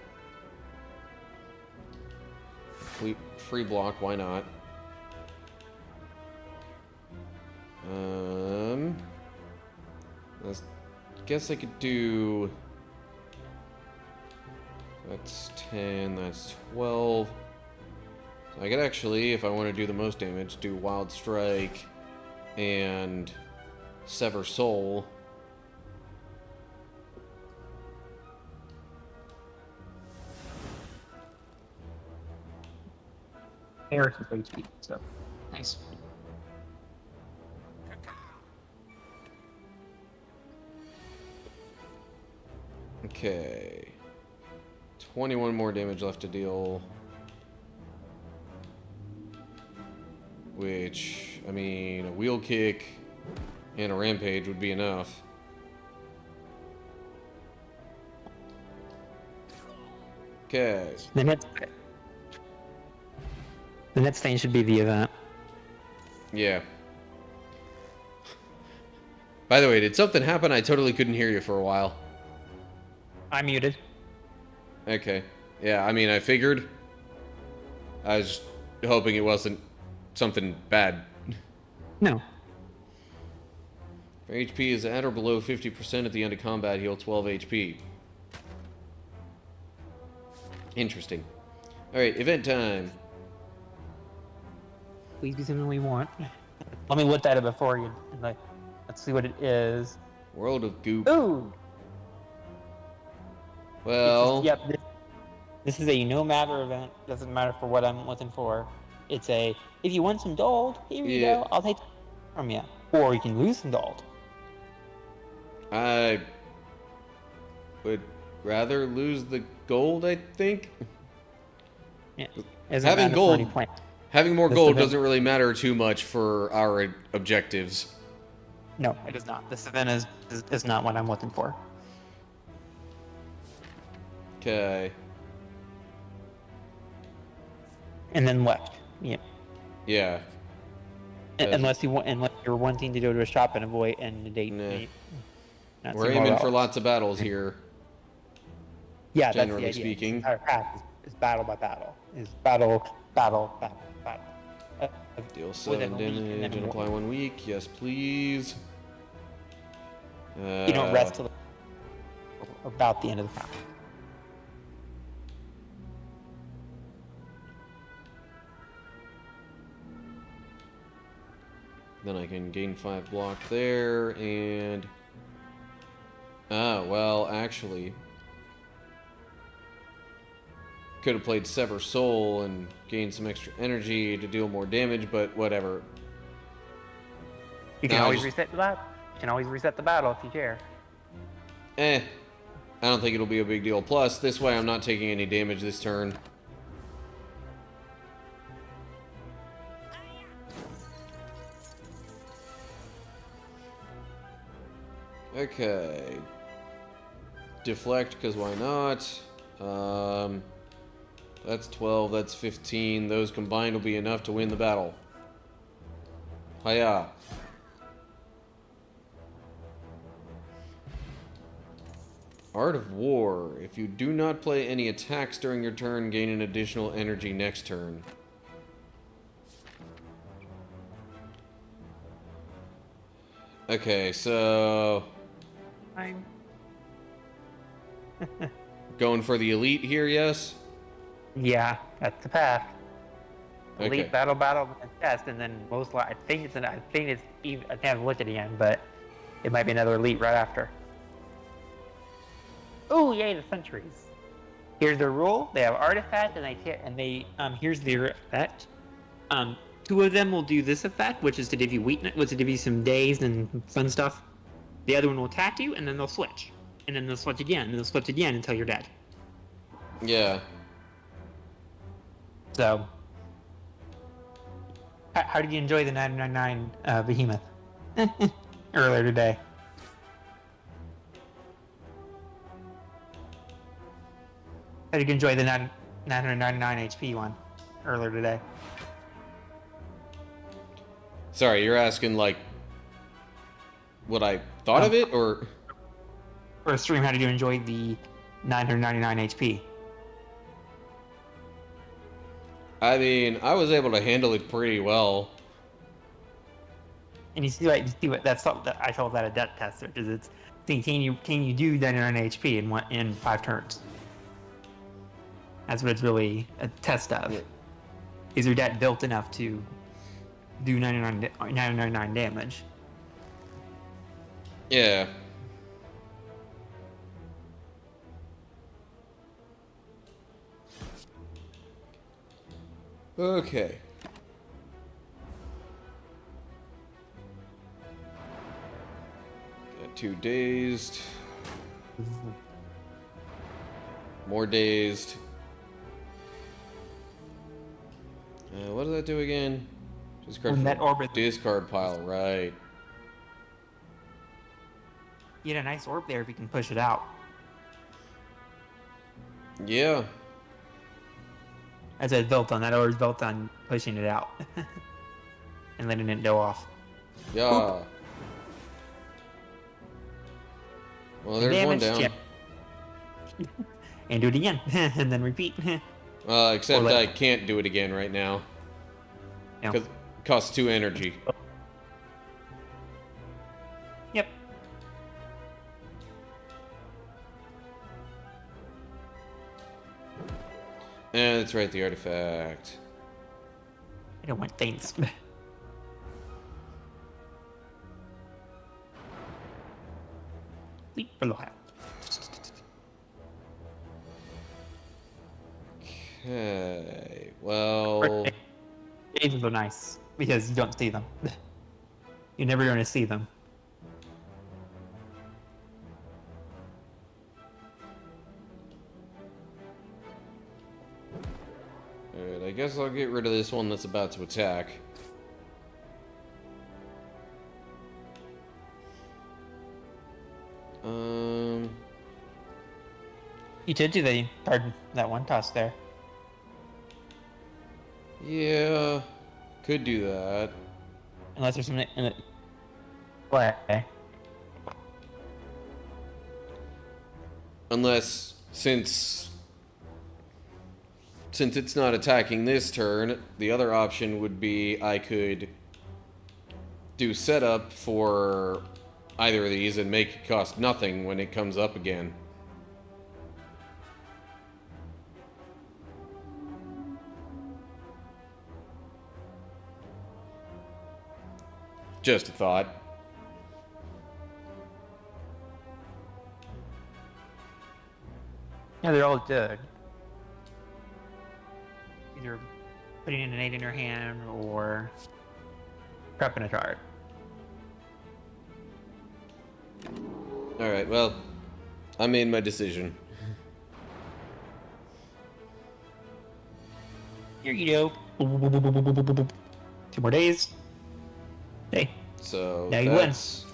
Free block, why not? I guess I could do... That's 10, that's 12. So I could actually, if I want to do the most damage, do Wild Strike and Sever Soul. Harrison's HP, so. nice. Okay. 21 more damage left to deal. Which, I mean, a wheel kick and a rampage would be enough. Okay. The next thing should be the event. Yeah. By the way, did something happen? I totally couldn't hear you for a while. I'm muted. Okay. Yeah, I mean, I figured. I was hoping it wasn't something bad. No. Your HP is at or below 50% at the end of combat, heal 12 HP. Interesting. Alright, event time. Please be something we want. Let me look at it before you. Let's see what it is. World of Goop. Ooh! Well... Yep, this is a no matter event. Doesn't matter for what I'm looking for. It's a, if you want some gold, here you go. I'll take it from you. Or you can lose some gold. I would rather lose the gold, I think. Yeah. Having more gold doesn't really matter too much for our objectives. No, it does not. This event is not what I'm looking for. Okay. And then left. Yeah. Yeah. Unless you're wanting to go to a shop and avoid and the date. Nah. We're aiming for lots of battles here. Yeah, generally that's the idea. speaking. Our path is battle by battle. Is battle. Deal 7 damage and apply 1 week. Yes, please. You don't rest till about the end of the path. Then I can gain 5 block there, and... well, actually... Could have played Sever Soul and gained some extra energy to deal more damage, but whatever. You can always reset the battle. You can always reset the battle if you care. I don't think it'll be a big deal. Plus, this way I'm not taking any damage this turn. Okay. Deflect, because why not? That's 12, that's 15. Those combined will be enough to win the battle. Hiya. Art of War. If you do not play any attacks during your turn, gain an additional energy next turn. Okay, so... I'm... Going for the elite here, yes? Yeah, that's the path. Elite, Okay. battle, and test, and then most likely, I think it's even, I haven't looked at it again, but it might be another elite right after. Oh, yay, the centuries. Here's the rule. They have artifacts, and they here's their effect. 2 of them will do this effect, which is to give you weakness, which is to give you some days and fun stuff. The other one will attack you, and then they'll switch. And then they'll switch again, and they'll switch again until you're dead. Yeah. So, how did you enjoy the 999 Behemoth earlier today? How did you enjoy the 999 HP one earlier today? Sorry, you're asking, like, what I thought of it, or... For a stream, how did you enjoy the 999 HP? I mean, I was able to handle it pretty well. And you see what that's something that I call that a death test, which is it's can you do 99 HP in 5 turns? That's what it's really a test of. Yeah. Is your deck built enough to do 999 damage? Yeah. Okay. Got 2 dazed. More dazed. What does that do again? Discard Net orbit. discard pile, right. You get a nice orb there if you can push it out. Yeah. As it's built on, that orb's built on pushing it out. And letting it go off. Yeah. Well, there's one damage, down. yeah. And do it again, and then repeat. Except I can't do it again right now. No. Because it costs 2 energy. Yep. And that's right, the artifact. I don't want things. Leap for the left. Okay, well... Daisies are nice, because you don't see them. You're never going to see them. Alright, I guess I'll get rid of this one that's about to attack. You did do the card, that one toss there. Yeah, could do that. Unless there's something in it. What? Unless, since it's not attacking this turn, the other option would be I could do setup for either of these and make it cost nothing when it comes up again. Just a thought. Yeah, they're all good. Either putting in an 8 in your hand or prepping a card. Alright, well, I made my decision. Here you go. 2 more days. Hey, So now you win. that's...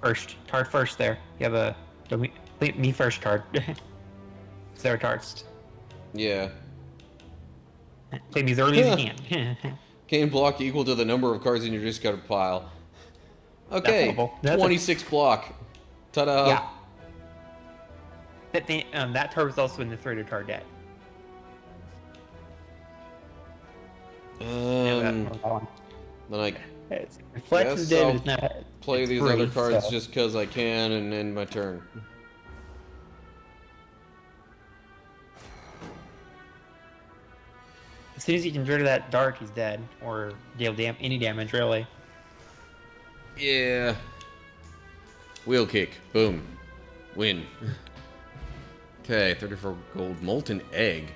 First. Card first there. You have a... Me first card. It's their cards. Yeah. Play me as early as you can. Gain block equal to the number of cards in your discard pile. Okay, That's 26 block. Ta-da. Yeah. That card was also in the 3 card deck. Then I Flex guess I'll is not play it's these free, other cards so. just because I can and end my turn. As soon as you can get rid of that dark, he's dead. Or deal any damage, really. Yeah. Wheel kick. Boom. Win. Okay, 34 gold. Molten egg.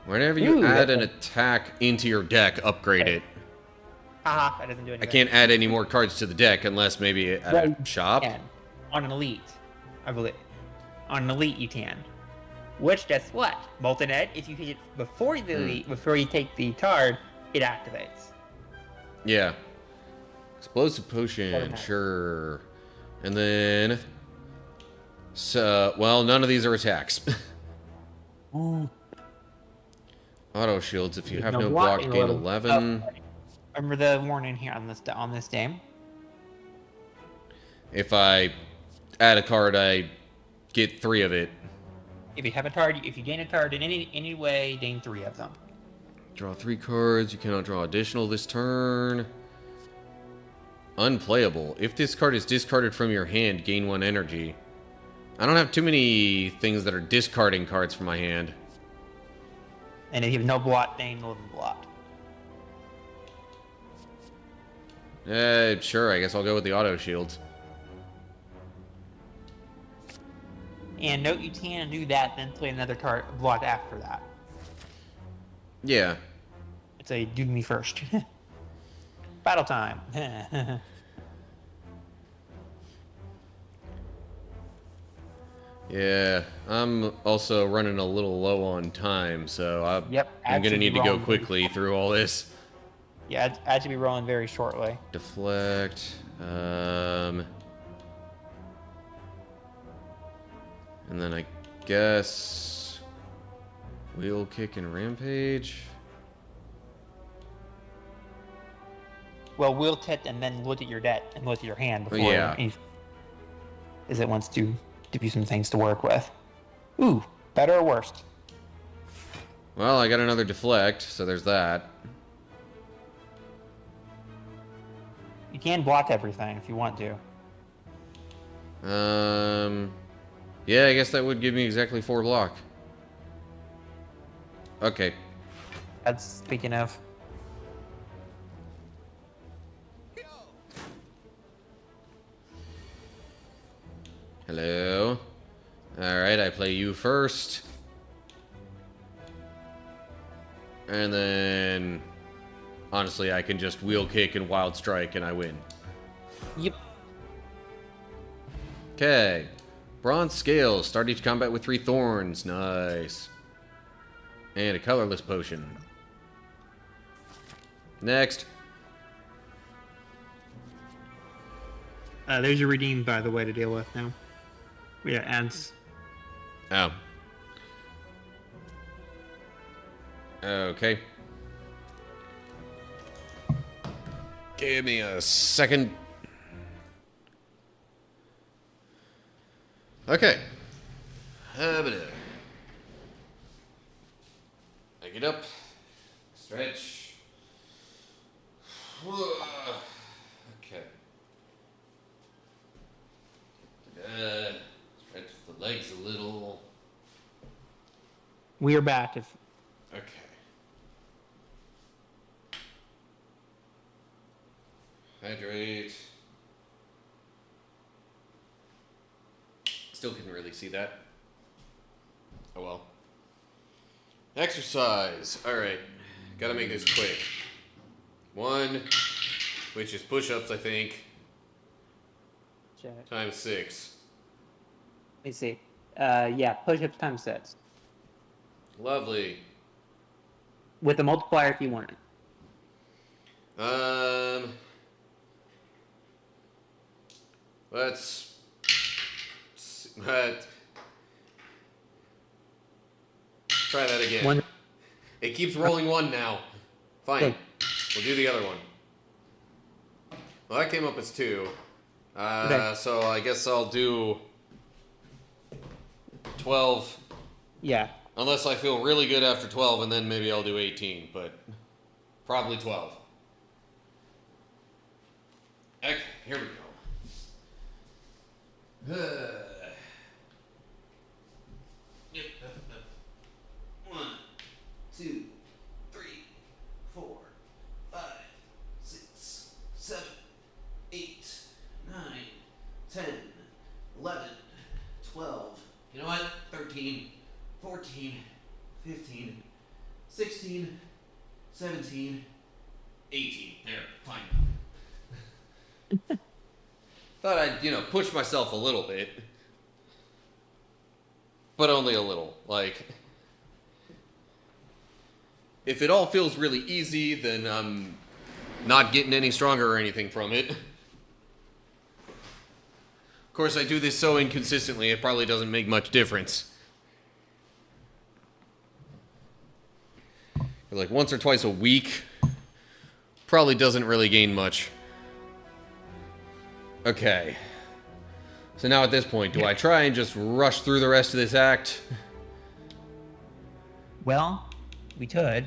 Whenever you Ooh, add an that's attack into your deck, upgrade it. Haha, that doesn't do anything. I can't add any more cards to the deck unless maybe at a shop. Can. On an elite. I believe. On an elite, you can. Which, guess what? Molten Egg, if you hit it before the elite, before you take the card, it activates. Yeah. Explosive potion, sure. And then... So, well, none of these are attacks. Ooh. Auto shields, if you have No no block, block, gain it'll- 11. Remember the warning here on this game? If I add a card, I get 3 of it. If you have a card, if you gain a card in any way, gain 3 of them. Draw 3 cards. You cannot draw additional this turn. Unplayable. If this card is discarded from your hand, gain 1 energy. I don't have too many things that are discarding cards from my hand. And if you have no blot, gain 11 blot. Sure, I guess I'll go with the auto shields. And note you can do that, then play another card blot after that. Yeah. It's a do me first. Battle time. Yeah, I'm also running a little low on time, so I'm Ad gonna should need be to go rolling. quickly through all this. Yeah, Ad should be rolling very shortly. Deflect. And then I guess wheel kick and rampage. Well, we'll tit and then look at your deck and look at your hand before. Yeah. Because as it wants to give you some things to work with. Ooh, better or worse? Well, I got another deflect, so there's that. You can block everything if you want to. Yeah, I guess that would give me exactly 4 block. Okay. That's speaking of. Hello. Alright, I play you first. And then... honestly, I can just wheel kick and wild strike and I win. Yep. Okay. Bronze scales. Start each combat with 3 thorns. Nice. And a colorless potion. Next. There's your redeem, by the way, to deal with now. Yeah, ads. Oh. Okay. Give me a second. Okay. Pick it up. Stretch. Okay. Stretch the legs a little. We're back. If Okay. Hydrate. Still couldn't really see that. Oh well. Exercise. Alright. Gotta make this quick. 1, which is push-ups, I think, check. times 6. Let me see. Yeah, push-ups times 6. Lovely. With a multiplier if you want it. Let's try that again. One. It keeps rolling 1 now. Fine. Okay. We'll do the other one. Well, that came up as 2. Okay. So I guess I'll do 12. Yeah. Unless I feel really good after 12, and then maybe I'll do 18, but probably 12. Okay, here we go. Yep. 1, 2, 3, 4, 5, 6, 7, 8, 9, 10, 11, 12. You know what? 13, 14, 15, 16, 17, 18. There, fine. Thought I'd, push myself a little bit. But only a little. Like, if it all feels really easy, then I'm not getting any stronger or anything from it. Of course, I do this so inconsistently, it probably doesn't make much difference. Like once or twice a week, probably doesn't really gain much. Okay. So now at this point, do I try and just rush through the rest of this act? Well, we could.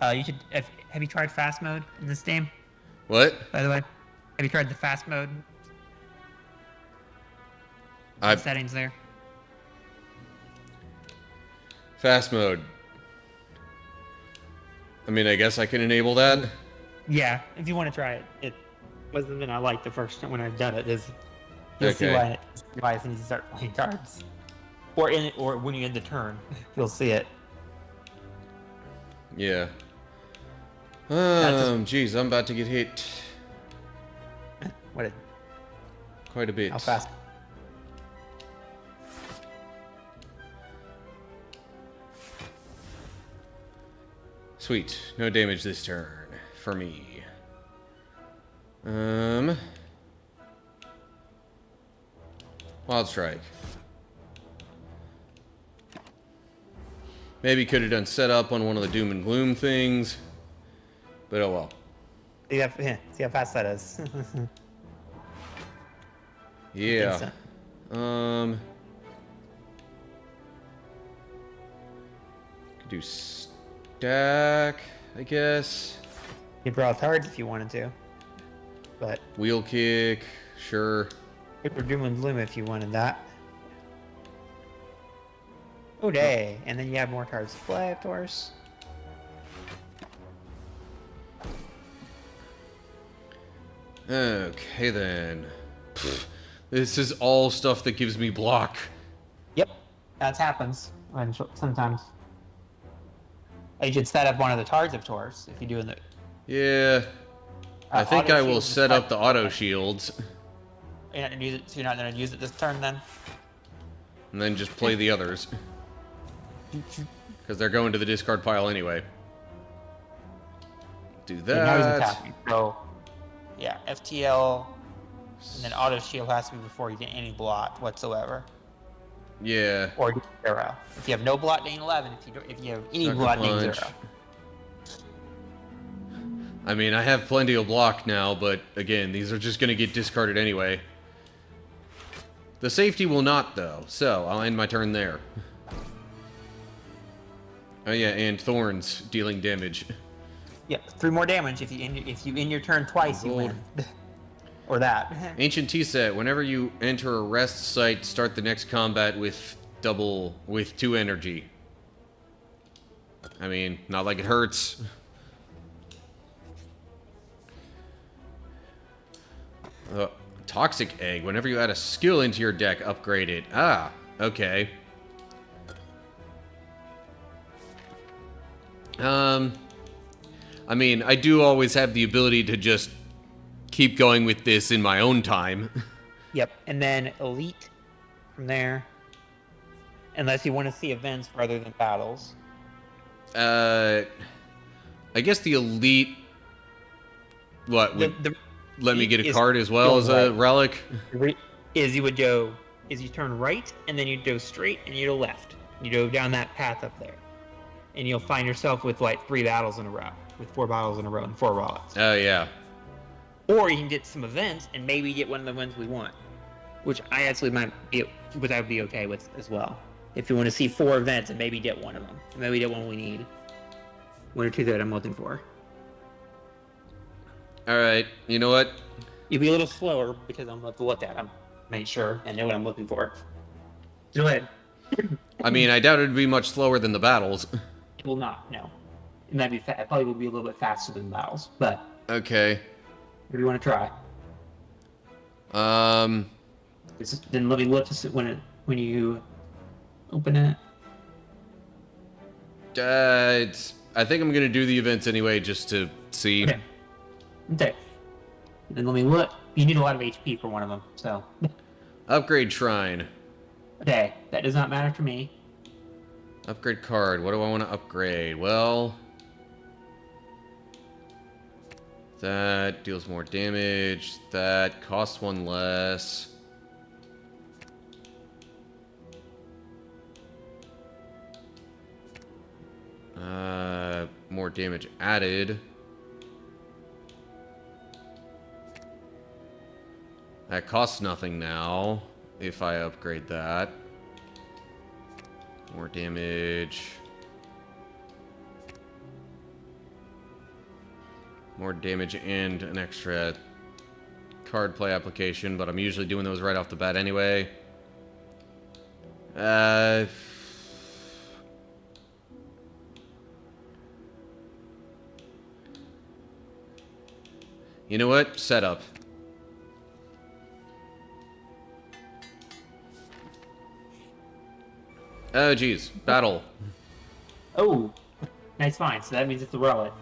You should. Have you tried fast mode in this game? What? By the way, have you tried the fast mode? Settings there. Fast mode. I mean, I guess I can enable that. Yeah, if you want to try it. It wasn't something I liked the first time when I've done it. You'll see Okay. why I need to start playing cards, or when you end the turn, you'll see it. Yeah. That's Jeez, I'm about to get hit What? quite a bit. How fast? Sweet. No damage this turn for me. Wild Strike. Maybe could have done setup on one of the Doom and Gloom things. But oh well. See how fast that is. Yeah. Could do stack, I guess. You could draw cards if you wanted to. But Wheel kick, sure. Paper Doom and Gloom if you wanted that. Oh, day. And then you have more cards to play, of course. Okay then. Pfft, this is all stuff that gives me block. Yep. That happens sometimes. You should set up one of the cards, of course, if you're doing the... Yeah. I think auto I will shields set is up the auto shields. You're not gonna use it, so you're not going to use it this turn, then? And then just play the others. Because they're going to the discard pile anyway. Do Yeah, now he's that. attacking. So, yeah, FTL, and then auto shield has to be before you get any blot whatsoever. Yeah. Or zero. If you have no blot, gain 11. If you have any Sucker blot, gain punch. 0. I mean, I have plenty of block now, but again, these are just going to get discarded anyway. The safety will not, though, so I'll end my turn there. Oh yeah, and Thorns dealing damage. Yep, 3 more damage if you end your turn twice, you Gold. win. Or that. Ancient Tea Set, whenever you enter a rest site, start the next combat with 2 energy. I mean, not like it hurts. Toxic Egg, whenever you add a skill into your deck, upgrade it. Ah, okay. I mean, I do always have the ability to just keep going with this in my own time. Yep, and then Elite from there. Unless you want to see events rather than battles. I guess the Elite... What, would let me get a card as well as a relic? Is you would go... Is you turn right, and then you go straight, and you go left. You go down that path up there. And you'll find yourself with, like, 3 battles in a row. With 4 battles in a row and 4 wallets. Oh, yeah. Or you can get some events and maybe get one of the ones we want. Which I actually might be... Which I would be okay with as well. If you want to see 4 events and maybe get one of them. Maybe get one we need. 1 or 2 that I'm looking for. Alright, you know what? You'll be a little slower because I'm about to look at them. Make sure and know what I'm looking for. Go ahead. I mean, I doubt it'd be much slower than the battles. It will not, no. It might be it probably will be a little bit faster than battles, but Okay. if you want to try. Then let me look to see when you open it. I think I'm gonna do the events anyway, just to see. Okay. Okay. Then let me look. You need a lot of HP for one of them, so. Upgrade Shrine. Okay, that does not matter to me. Upgrade card. What do I want to upgrade? Well, that deals more damage. That costs 1 less. More damage added. That costs nothing now, if I upgrade that. More damage. More damage and an extra card play application, but I'm usually doing those right off the bat anyway. You know what? Setup. Oh, geez. Battle. Oh, nice find. So that means it's a relic.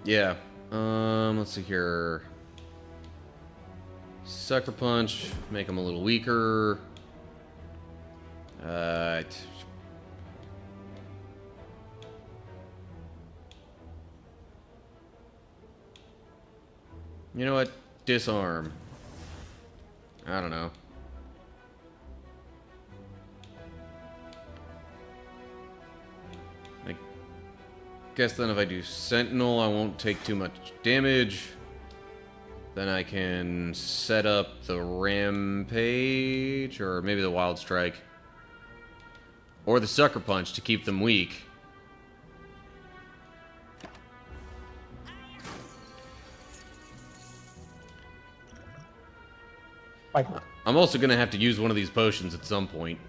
Yeah. Let's see here. Sucker Punch. Make him a little weaker. You know what? Disarm. I don't know. I guess then if I do Sentinel, I won't take too much damage. Then I can set up the Rampage, or maybe the Wild Strike. Or the Sucker Punch to keep them weak. Like, I'm also going to have to use one of these potions at some point.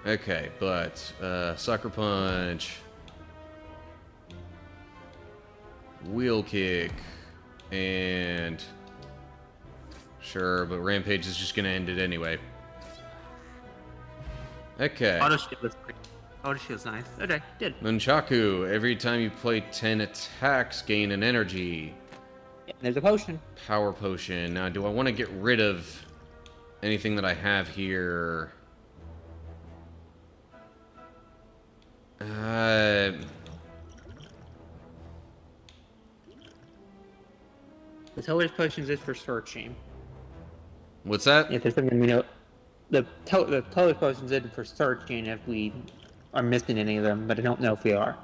Okay, but Sucker Punch, Wheel Kick, and sure, but Rampage is just gonna end it anyway. Okay. Auto shield's nice. Okay, good. Nunchaku, every time you play 10 attacks, gain an energy. there's a potion. Power Potion. Now, do I want to get rid of anything that I have here? The Teller's potions is for searching. What's that? If there's something we know, the Teller's potions is for searching if we are missing any of them, but I don't know if we are.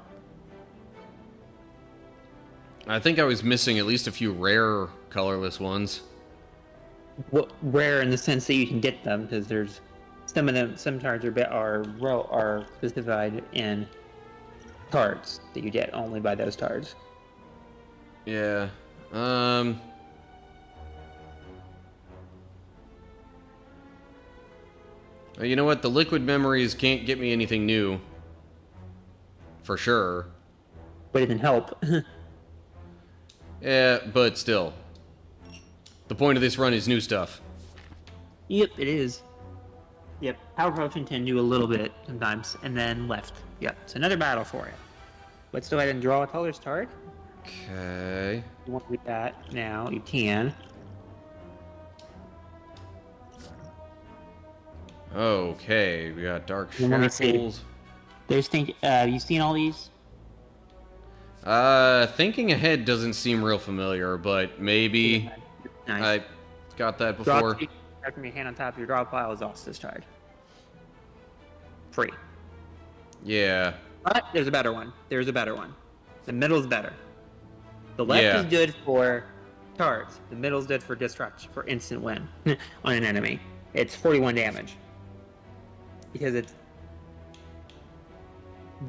I think I was missing at least a few rare colorless ones. Well, rare in the sense that you can get them, because there's some of them. Some cards are specified in cards that you get only by those cards. Yeah. You know what? The liquid memories can't get me anything new. For sure. But it can help. Yeah, but still. The point of this run is new stuff. Yep, it is. Yep, Power Potion can do a little bit sometimes, and then left. Yep, it's another battle for you. Let's go ahead and draw a Teller's card. Okay. You want to do that now? You can. Okay, we got Dark Let me see. Shackles. There's you seen all these? Thinking Ahead doesn't seem real familiar, but maybe Nice. I got that Draw before. two cards from your hand on top of your draw pile is also this card. Free. Yeah. But there's a better one. There's a better one. The middle's better. The left Yeah. is good for cards. The middle's good for destruction, for instant win on an enemy. It's 41 damage. Because it's...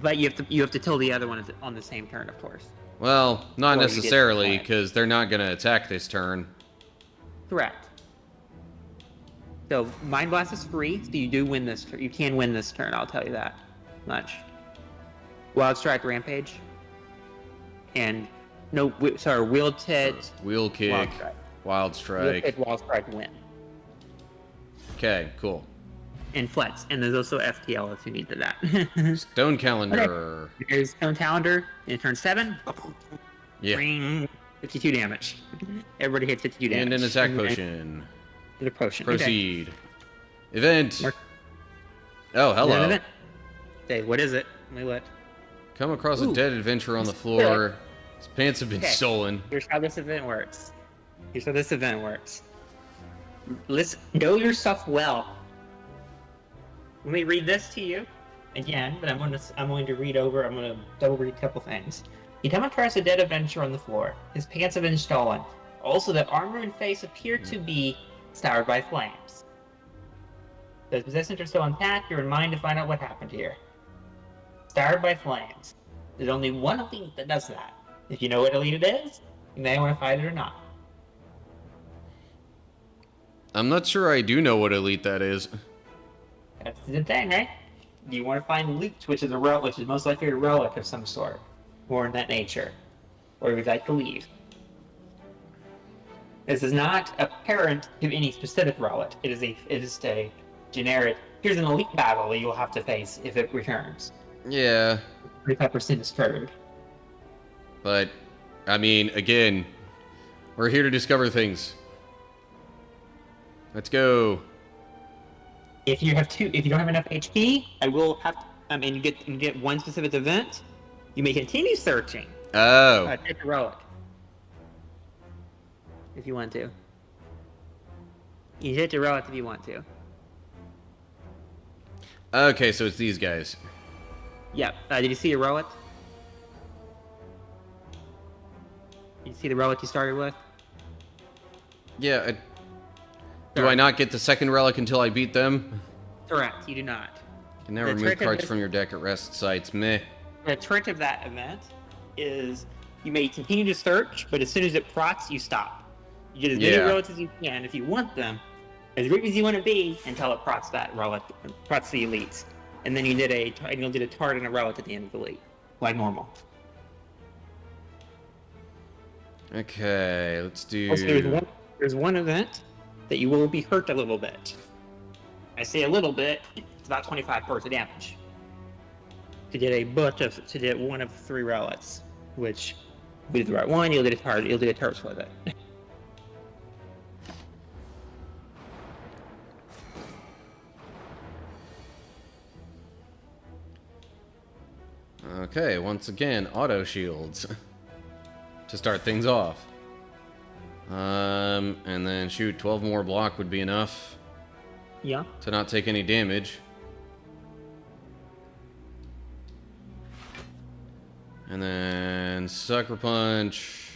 But you have to kill the other one on the same turn, of course. Well, not Or you get necessarily, flying. because they're not going to attack this turn. Correct. So Mind Blast is free, so you do win this. You can win this turn. I'll tell you that much. Wild Strike, Rampage, and Wheel Tit, Wheel Kick, Wild Strike. Wild Wheel Strike. Tit, Wild Strike, win, Okay, cool. and Flex. And there's also FTL if you need that. Stone Calendar. There's Stone Calendar in turn 7. Yeah. Ring, 52 damage. Everybody hits 52 damage. And an attack then potion. The potion. Okay. Proceed. Event. Mark- Oh, Is that an hello. event? Okay, what is it? Let me look. Come across a Ooh. dead adventurer on the floor. His pants have been Okay. stolen. Here's how this event works. Listen, know your stuff well. Let me read this to you again, but I'm going to read over. I'm going to double read a couple things. You come across a dead adventurer on the floor. His pants have been stolen. Also, the armor and face appear to be soured by flames. The possessions are still intact. You're in mind to find out what happened here. Soured by flames. There's only one elite that does that. If you know what elite it is, you may want to fight it or not. I'm not sure I do know what elite that is. That's the thing, right? You want to find loot, which is which is most likely a relic of some sort, or in that nature, or you'd like to leave. This is not apparent to any specific relic. It is a generic. Here's an elite battle that you'll have to face if it returns. Yeah, 35% is covered. but, I mean, again, we're here to discover things. Let's go. If you don't have enough HP, I will have. And you get one specific event. You may continue searching. Oh. Take a relic. If you want to. You hit the relic if you want to. Okay, so it's these guys. Yep. Did you see a relic? See the relic you started with? Yeah. Do I not get the second relic until I beat them? Correct. You do not. You can never The remove trick of cards this- from your deck at rest sites. Meh. The trick of that event is you may continue to search, but as soon as it procs, you stop. You get as many Yeah. relics as you can if you want them, as big as you want to be, until it procs that relic, procs the elites, and then you'll get a target and a relic at the end of the elite, like normal. Okay, let's do. Also, there's one event that you will be hurt a little bit. I say a little bit. It's about 25 points of damage. To get one of 3 relics, which with the right one, you'll get a target with it. Okay, once again, auto shields to start things off. And then shoot, 12 more block would be enough Yeah. to not take any damage. And then Sucker Punch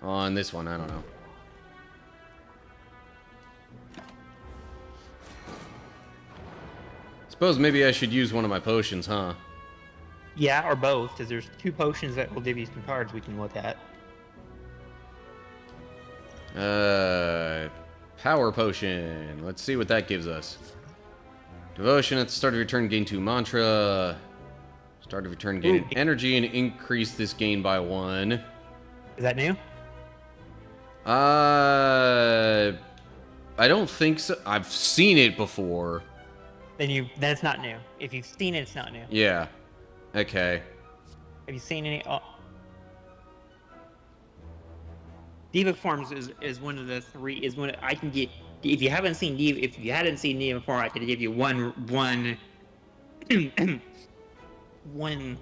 on this one, I don't know. Suppose maybe I should use one of my potions, huh? Yeah, or both, because there's 2 potions that will give you some cards we can look at. Power Potion. Let's see what that gives us. Devotion at the start of your turn, gain 2 mantra. Start of your turn, gain an energy and increase this gain by 1. Is that new? I don't think so. I've seen it before. Then it's not new. If you've seen it, it's not new. Yeah. Okay. Have you seen any? Oh. Diva forms is one of the 3. Is one I can get. If you haven't seen Diva, if you hadn't seen Diva form, I could give you one one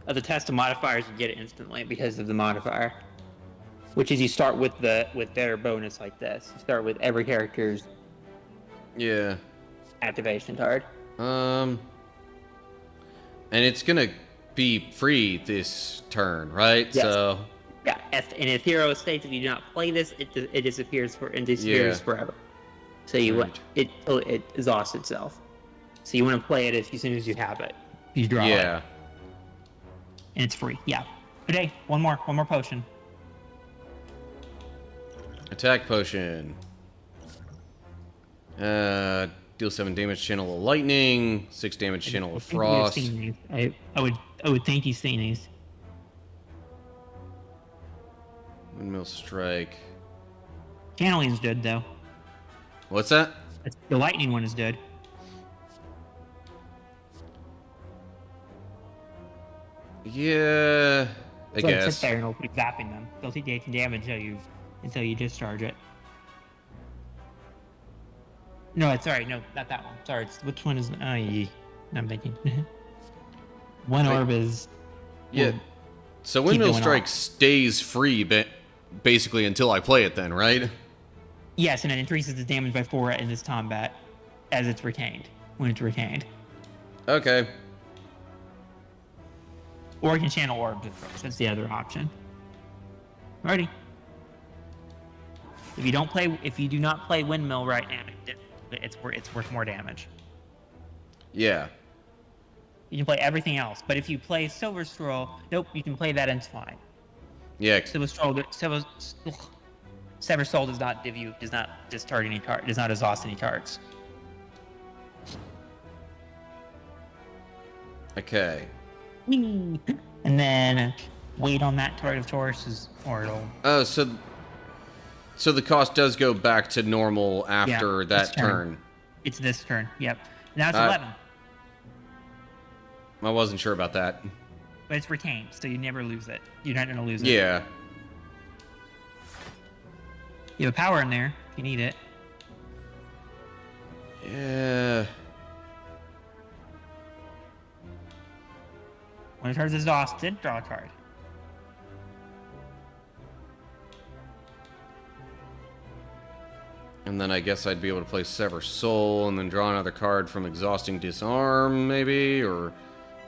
of the test of modifiers. You get it instantly because of the modifier, which is you start with their bonus like this. You start with every character's Yeah. activation card. And it's gonna be free this turn, right? Yes. So. Yeah, and if hero states if you do not play this, it disappears forever. So Right. it exhausts itself. So you want to play it as soon as you have it. You draw it, Yeah. and it's free. Yeah. But hey, one more potion. Attack potion. Deal 7 damage, channel of lightning, 6 damage, channel of frost. I would think you've seen these. Windmill strike. Channeling's good though. What's that? The lightning one is good. Yeah, I So guess. sit there and it'll keep zapping them. They'll take 18 damage until you discharge it. No, it's alright. No, not that one. Sorry, which one is? Oh, yeah. I'm thinking. One Wait. orb is. Yeah. So keep windmill going strike off. stays free, basically until I play it. Then, right? Yes, and it increases the damage by 4 in this combat as it's retained. When it's retained, Okay. or you can channel orbs at first. That's the other option. Alrighty. If you do not play windmill right now, it's worth more damage. Yeah. You can play everything else, but if you play Silver Scroll, nope, you can play that and it's fine. Yeah. Sever Soul does not discharge any card, does not exhaust any cards. Okay. And then wait on that card of Taurus or it'll. Oh, so the cost does go back to normal after that this turn. turn. It's this turn. Yep. Now it's Uh, 11, I wasn't sure about that. but it's retained, so you never lose it. You're not gonna lose it. Yeah. You have a power in there if you need it. Yeah. When a card is exhausted, draw a card. And then I guess I'd be able to play Sever Soul and then draw another card from Exhausting Disarm, maybe, or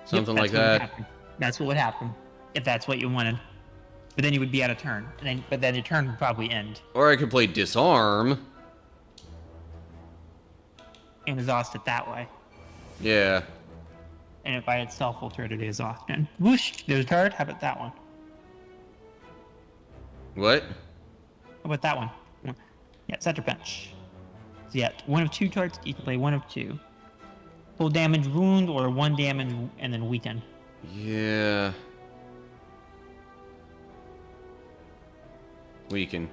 something Yep, like that's what would that. happen. That's what would happen if that's what you wanted. But then you would be out of turn, but then your turn would probably end Or I could play disarm. and exhaust it that way. Yeah. And it by itself will turn it exhaust. And whoosh, there's a turret. How about that one? What? How about that one? Yeah, center bench. So yeah, one of 2 turrets. You can play one of 2. Full damage wound or 1 damage and then weaken. Yeah. Weaken.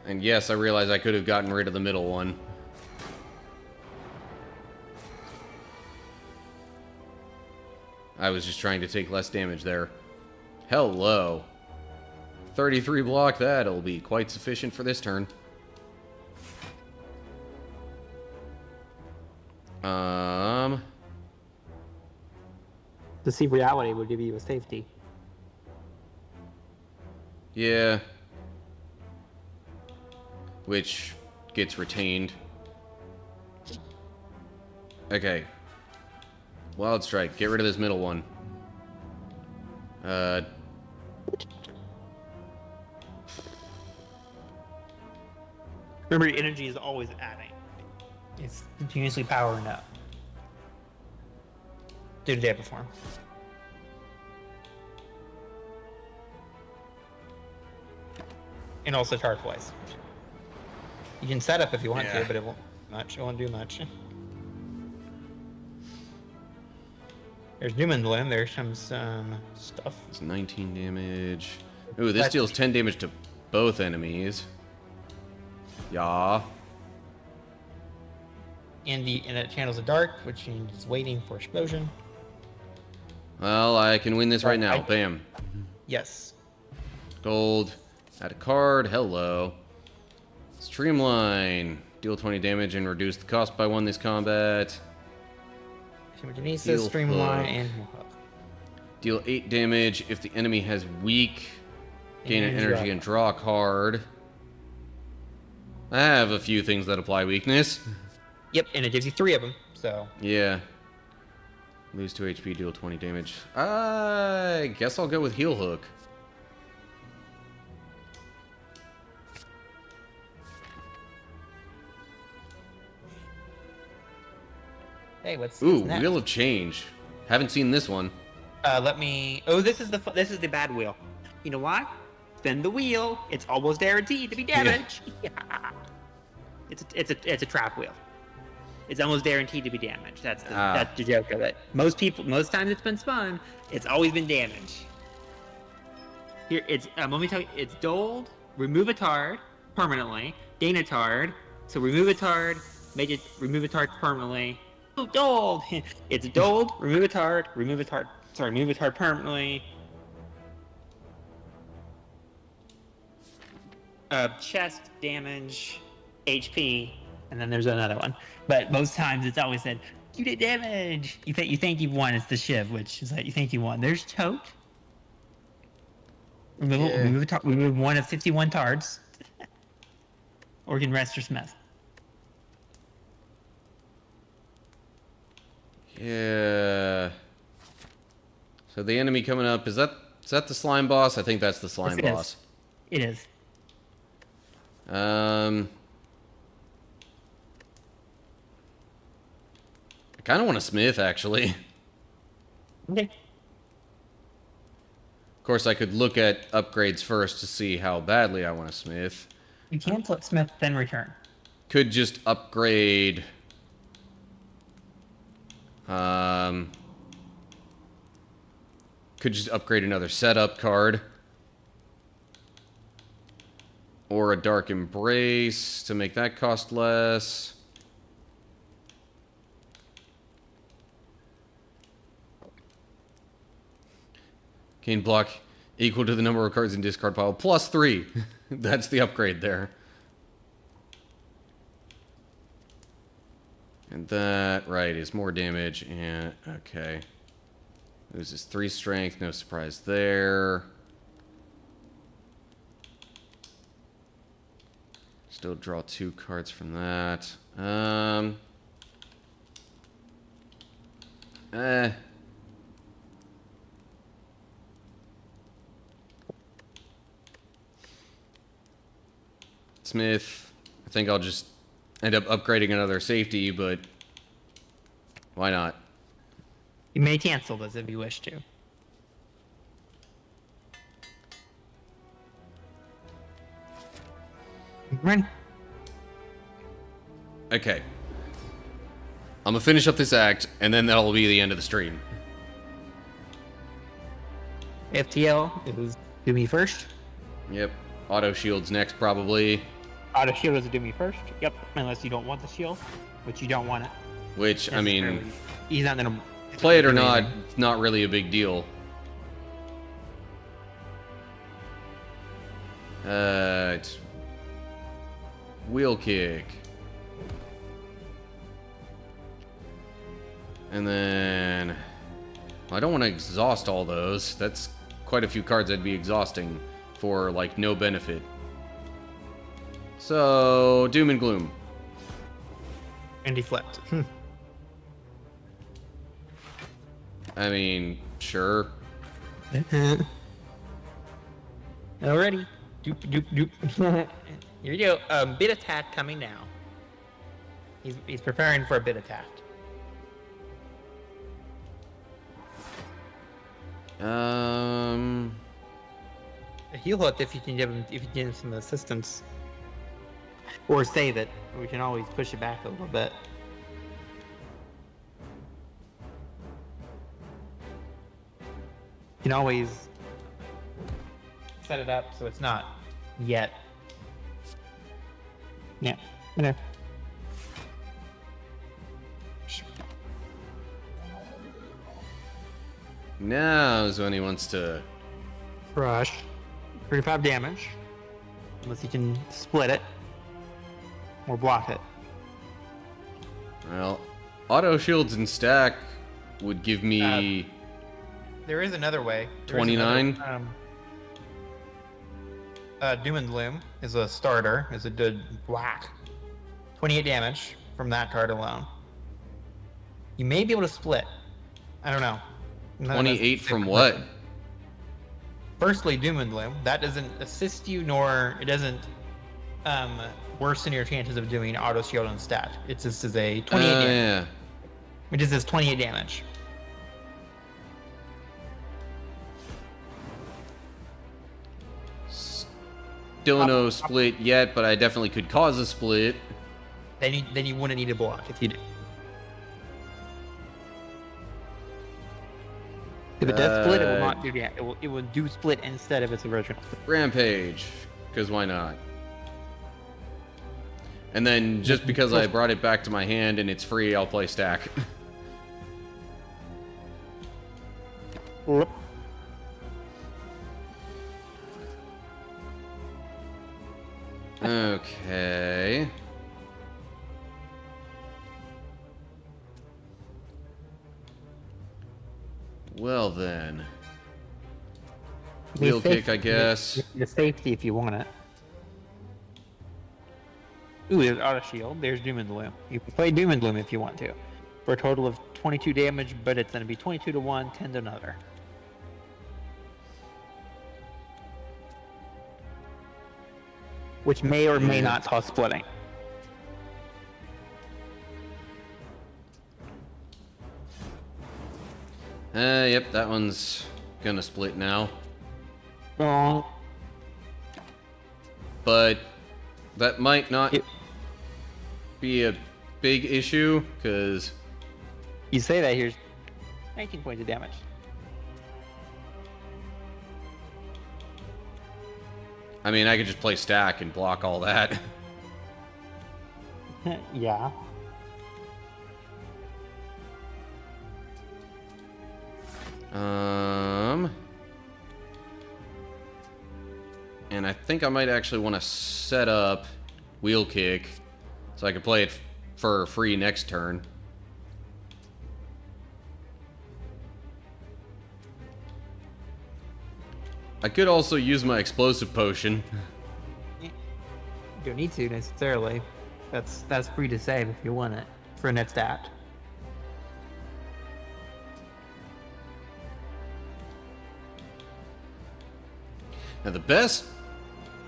And yes, I realize I could have gotten rid of the middle one. I was just trying to take less damage there. Hello. 33 block, that'll be quite sufficient for this turn. To see reality would give you a safety. Yeah. Which gets retained. Okay. Wild Strike. Get rid of this middle one. Remember, your energy is always adding. It's continuously powering up. Do the day before. And also charge twice. You can set up if you want to, but it won't much. It won't do much. There's doom and gloom. There's some stuff. It's 19 damage. Ooh, this deals 10 damage to both enemies. Yeah. And it channels the dark, which is waiting for explosion. Well, I can win this right now. Bam. Yes. Gold. Add a card. Hello. Streamline. Deal 20 damage and reduce the cost by 1 this combat. Genesis, Heal streamline, hook. and Deal 8 damage if the enemy has weak. Gain an And energy draw. and draw a card. I have a few things that apply weakness. Yep, and it gives you 3 of them. So Yeah. Lose 2 HP, deal 20 damage. I guess I'll go with Heal Hook. hey, what's Ooh, next? Wheel of Change. Haven't seen this one. Let me. Oh, this is the bad wheel. You know why? Spin the wheel. It's almost guaranteed to be damaged. Yeah. It's a trap wheel. It's almost guaranteed to be damaged. That's the joke of it. Most times it's been spun, it's always been damaged. Here, it's let me tell you, it's doled, remove a tard permanently, gain a tard. So remove a tard, remove a tard permanently. Oh, doled. It's doled, remove a tard permanently. Chest damage, HP, and then there's another one. But most times it's always said, you did damage. You think you've won. It's the Shiv, which is that you think you won. There's Tote. Remove one of 51 tards. Or you can rest or Smith. Yeah. So the enemy coming up, is that the slime boss? I think that's the slime boss. It is. I kind of want a smith, actually. Okay. Of course, I could look at upgrades first to see how badly I want a smith. You can flip Smith, then return. Could just upgrade... Could just upgrade another setup card. Or a Dark Embrace to make that cost less. Gain block equal to the number of cards in discard pile plus 3. That's the upgrade there. And that, right, is more damage and okay. Loses 3 strength, no surprise there. Still draw 2 cards from that. Smith. I think I'll just end up upgrading another safety, but why not? You may cancel this if you wish to. Ready? Okay. I'm gonna finish up this act, and then that'll be the end of the stream. FTL is do me first. Yep. Auto shield's next, probably. Auto shield is a do me first. Yep, unless you don't want the shield, which you don't want it. Which, I mean, he's not gonna play it or do not, anything. it's not really a big deal. It's wheel kick. And then I don't want to exhaust all those. That's quite a few cards I'd be exhausting for like no benefit. So doom and gloom. And he flipped. I mean, sure. Alrighty. Doop doop doop. Here you go. Bit attack coming now. He's preparing for a bit attack. He'll hit if you can give him some assistance. Or save it. We can always push it back a little bit. You can always set it up so it's not yet. Yeah. Okay. Now is when he wants to. Rush. 35 damage. Unless you can split it. Or block it. Well, auto shields and stack would give me There is another way. 29. Doom and Gloom is a starter, is a good whack. 28 damage from that card alone. You may be able to split. I don't know. 28 from what? Firstly, Doom and Gloom. That doesn't assist you, nor it doesn't worsen your chances of doing auto shield and stat. It just is a 28 damage. Yeah. It just says 28 damage. Don't know split yet, but I definitely could cause a split. Then you wouldn't need a block if you do. If it does split, it will not do that. It will do split instead of its original. Rampage, because why not? And then just because I brought it back to my hand and it's free, I'll play stack. Okay. Well then. Wheel kick, I guess. The safety if you want it. Ooh, there's auto shield. There's Doom and Gloom. You can play Doom and Gloom if you want to. For a total of 22 damage, but it's going to be 22 to 1, 10 to another. Which may or may not cause splitting. Yep, that one's gonna split now. Oh. But that might not be a big issue, because You say that, here's 19 points of damage. I mean, I could just play stack and block all that. Yeah. And I think I might actually want to set up wheel kick so I can play it for free next turn. I could also use my explosive potion. You don't need to necessarily. That's free to save if you want it for next act. Now the best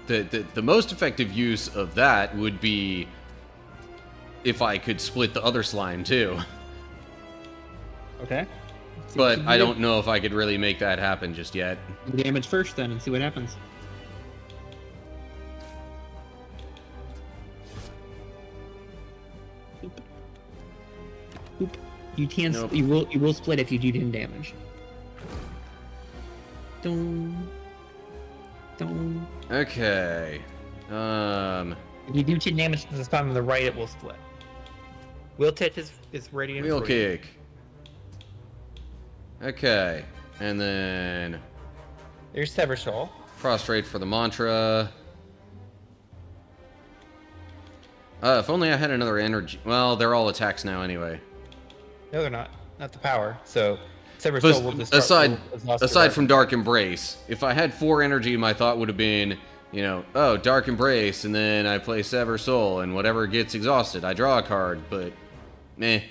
the most effective use of that would be if I could split the other slime too. Okay. But I don't know if I could really make that happen just yet. Damage first then and see what happens. Boop. Boop. You can Nope. you will split if you do 10 damage. Don't. Okay. If you do 10 damage to the spot on the right, it will split. Will Tit is radiant. Wheel free. kick. Okay. And then There's Sever Soul. prostrate for the mantra. If only I had another energy. Well, they're all attacks now anyway. No, they're not. Not the power. So Sever Soul will just Aside from Dark Embrace, if I had 4 energy, my thought would have been, you know, oh, Dark Embrace, and then I play Sever Soul, and whatever gets exhausted, I draw a card, but, meh.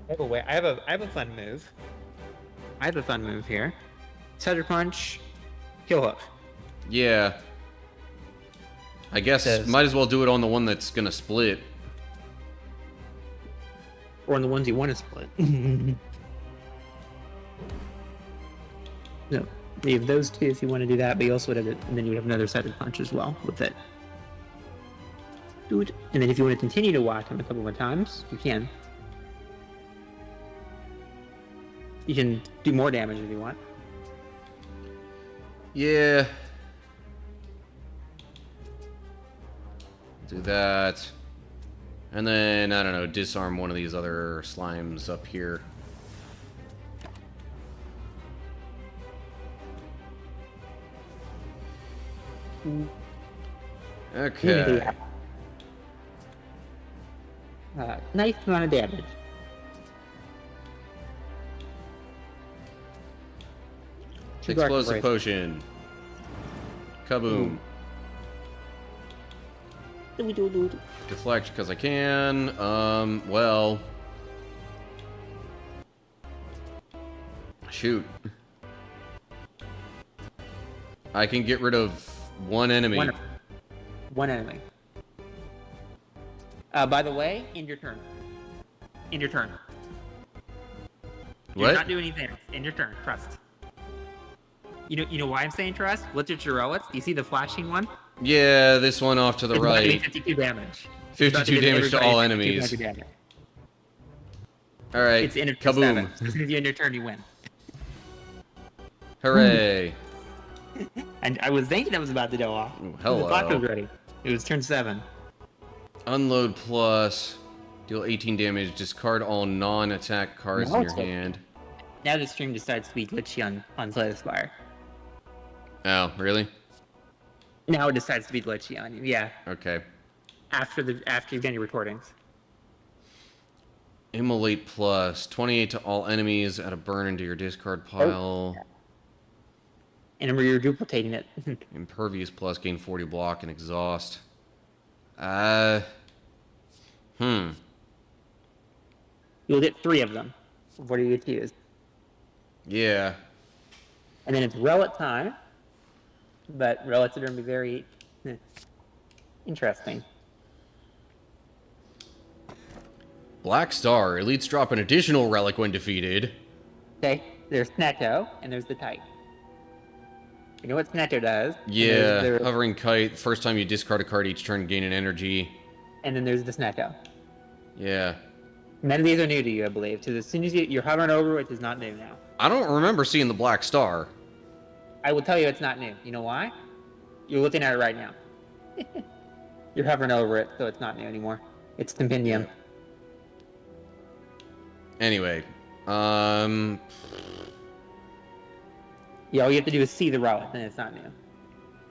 I have a fun move. I have a fun move here. Sucker Punch, Kill Hook. Yeah. I guess might as well do it on the one that's gonna split. Or on the ones you want to split. No. You have those two if you want to do that, but you also would have and then you would have another Sucker Punch as well with it. Do it. And then if you want to continue to whack him a couple more times, you can. You can do more damage if you want. Yeah. Do that. And then, I don't know, disarm one of these other slimes up here. Okay. Nice amount of damage. Explosive potion. Kaboom. Deflect because I can. Well. Shoot. I can get rid of one enemy. One enemy. By the way, end your turn. End your turn. What? You're not doing anything else. End your turn. Trust. You know why I'm saying trust? Look at your relics. Do you see the flashing one? Yeah, this one off to the It's about to be right. 52 damage. 52 damage to all enemies. Alright, It's in kaboom. As soon as you end your turn, you win. Hooray. And I was thinking I was about to go off. Ooh, The clock was hello. ready. It was turn 7. Unload plus. Deal 18 damage. Discard all non-attack cards Now in it's your okay. hand. Now the stream decides to be glitchy on Slay the Spire. Oh, really? Now it decides to be glitchy on you. Yeah. Okay. After you've done your recordings. Immolate plus. 28 to all enemies. Add a burn into your discard pile. And remember, you're duplicating it. Impervious plus. Gain 40 block and exhaust. You'll get 3 of them. What do you get to use? Yeah. And then it's relic time. But relics are going to be very interesting. Black Star. Elites drop an additional relic when defeated. Okay, there's Snetto, and there's the Tight. You know what Snetto does? Yeah. And, Hovering Kite. First time you discard a card each turn, gain an energy. and then there's the Snetto. Yeah. None of these are new to you, I believe. Because as soon as you're hovering over it, is not new now. I don't remember seeing the Black Star. I will tell you it's not new. You know why? You're looking at it right now. You're hovering over it, so it's not new anymore. It's compendium. Anyway. Yeah, all you have to do is see the relic, and it's not new.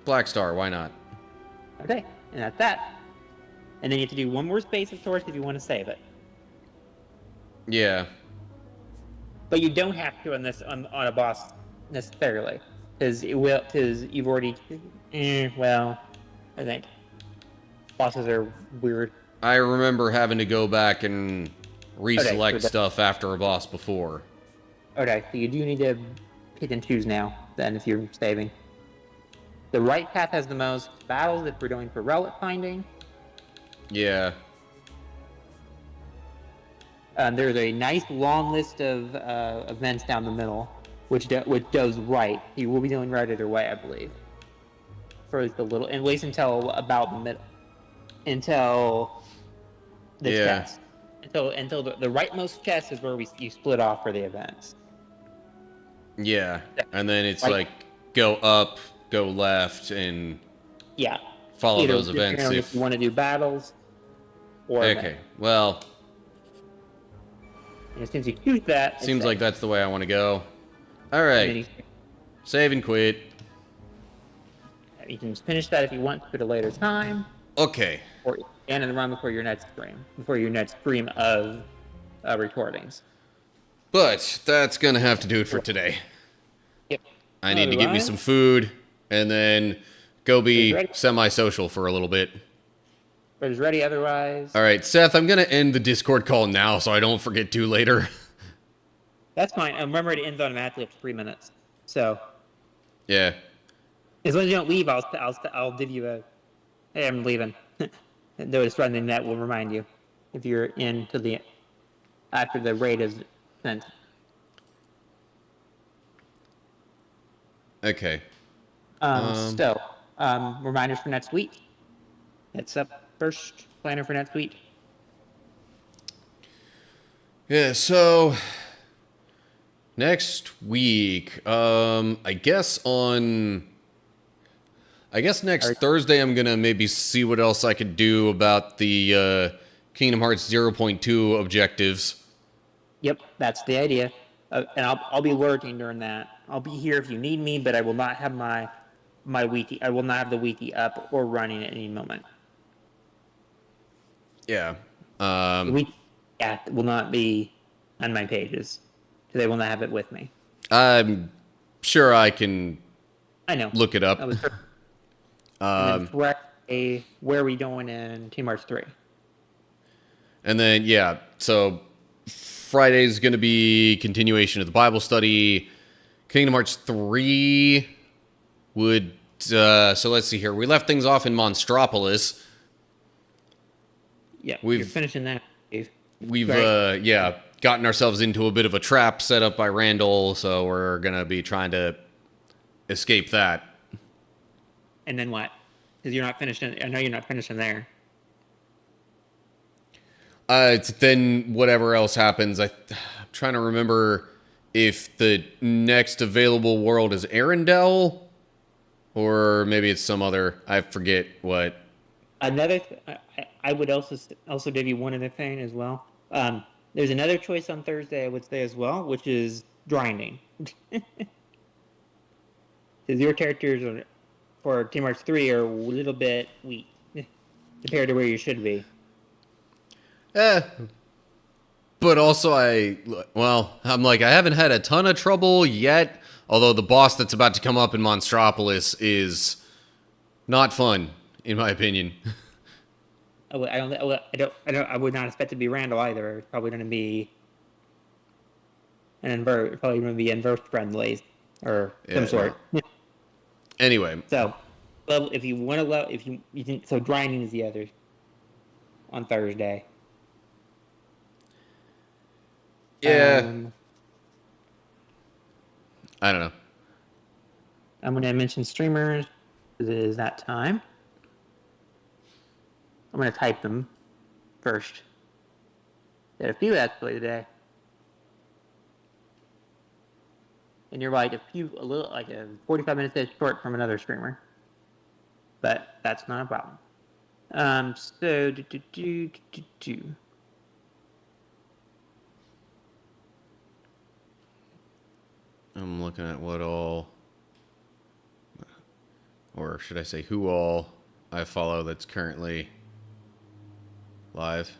Black Star, why not? Okay, and that's that. And then you have to do one more space of torch if you want to save it. Yeah. But you don't have to on this on a boss necessarily, because you've already. Well, I think bosses are weird. I remember having to go back and reselect so stuff after a boss before. Okay, so you do need to pick and choose now. Then, if you're saving, the right path has the most battles if we're going for relic finding. Yeah. There's a nice long list of events down the middle, which does right. You will be doing right either way, I believe. For at least until about the middle, until the Yeah. chest, until the rightmost chest is where you split off for the events. Yeah. And then it's Like- like go up, go left, and Yeah. follow Either those events depending on if you want to do battles or okay. events. Well, And as soon as you choose that, seems it's like that's the way I want to go. All and then right. Save and quit. you can finish that if you want at a later time, Okay. or and in the run before your next stream of recordings. But that's going to have to do it for today. Yep. I need to get me Otherwise- some food and then go be Ready? semi-social for a little bit. But it's ready otherwise. All right, Seth, I'm going to end the Discord call now so I don't forget to later. That's fine. Remember, it ends automatically after 3 minutes. So Yeah. as long as you don't leave, I'll give you a hey, I'm leaving. Notice running that will remind you if you're into the after the raid is sent. Okay. Reminders for next week. It's up first. Planner for next week. Yeah, so next week, I guess next Thursday I'm going to maybe see what else I could do about the Kingdom Hearts 0.2 objectives. Yep, that's the idea. And I'll be lurking during that. I'll be here if you need me, but I will not have my wiki. I will not have the wiki up or running at any moment. Yeah. The wiki will not be on my pages, so they will not have it with me. I'm sure I can I know. look it up. I was and then where are we going in Team Hearts 3? And then, yeah, so Friday's going to be continuation of the Bible study. Kingdom Hearts 3 would... so let's see here. We left things off in Monstropolis. Yeah, We've- you're finishing that, Dave. We've, Right. gotten ourselves into a bit of a trap set up by Randall, so we're going to be trying to escape that. And then what? Because you're not finishing. I know you're not finishing there. Then whatever else happens, I'm trying to remember if the next available world is Arendelle, or maybe it's some other, I forget what. Another, I would also give you one other thing as well. There's another choice on Thursday I would say as well, which is grinding. Because your characters for Team Hearts 3 are a little bit weak compared to where you should be. But also I'm like, I haven't had a ton of trouble yet, although the boss that's about to come up in Monstropolis is not fun, in my opinion. I would not expect it to be Randall either. It's probably going to be probably going to be invert friendly or some sort. Anyway, So, well, if you want to, if you think so, grinding is the other on Thursday. yeah, Um, I don't know. I'm going to mention streamers. It is that time. I'm going to type them first. Did a few actually today. And you're like a 45 minutes short from another streamer. But that's not a problem. I'm looking at what all, or should I say who all I follow that's currently live.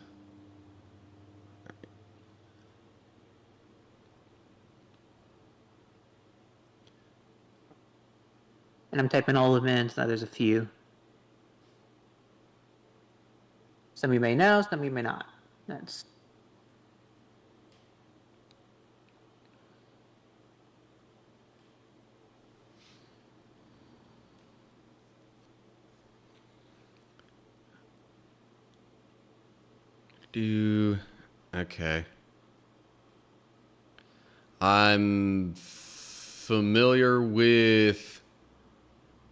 And I'm typing all of them in, so there's a few. Some of you may know, some of you may not. That's Okay. I'm familiar with...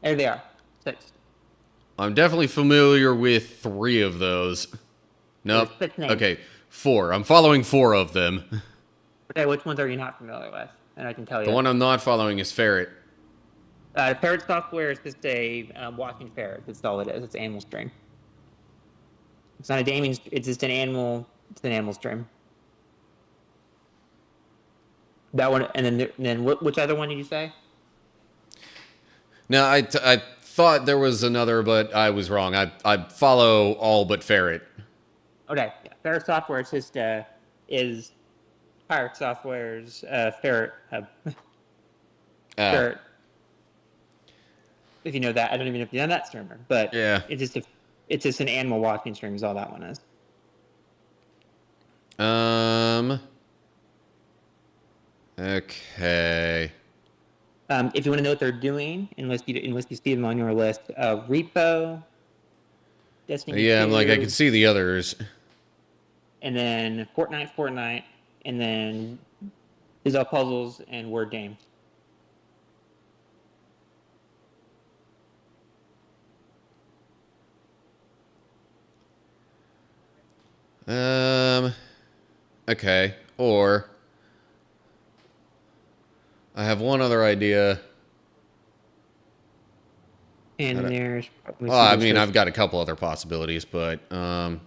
There they are. 6. I'm definitely familiar with 3 of those. Nope. There's 6 names. Okay, 4. I'm following 4 of them. Okay, which ones are you not familiar with? And I can tell you. The one I'm not following is Ferret. Ferret software is just a walking ferret. That's all it is. It's an animal stream. It's not a gaming. It's just an animal. It's an animal stream. That one, and then which other one did you say? Now, I thought there was another, but I was wrong. I follow all but Ferret. Okay, yeah. Ferret software is just is Pirate Software's ferret. Ferret. If you know that, I don't even know if you know that streamer, but Yeah. it's just an animal walking stream. Is all that one is. Okay. If you want to know what they're doing, unless you see them on your list, Repo, Destiny. Yeah, I'm 2, like, I can see the others. And then Fortnite, and then Is All Puzzles and Word Games. Okay. Or I have one other idea. And there's. Well, I mean, I've got a couple other possibilities, but I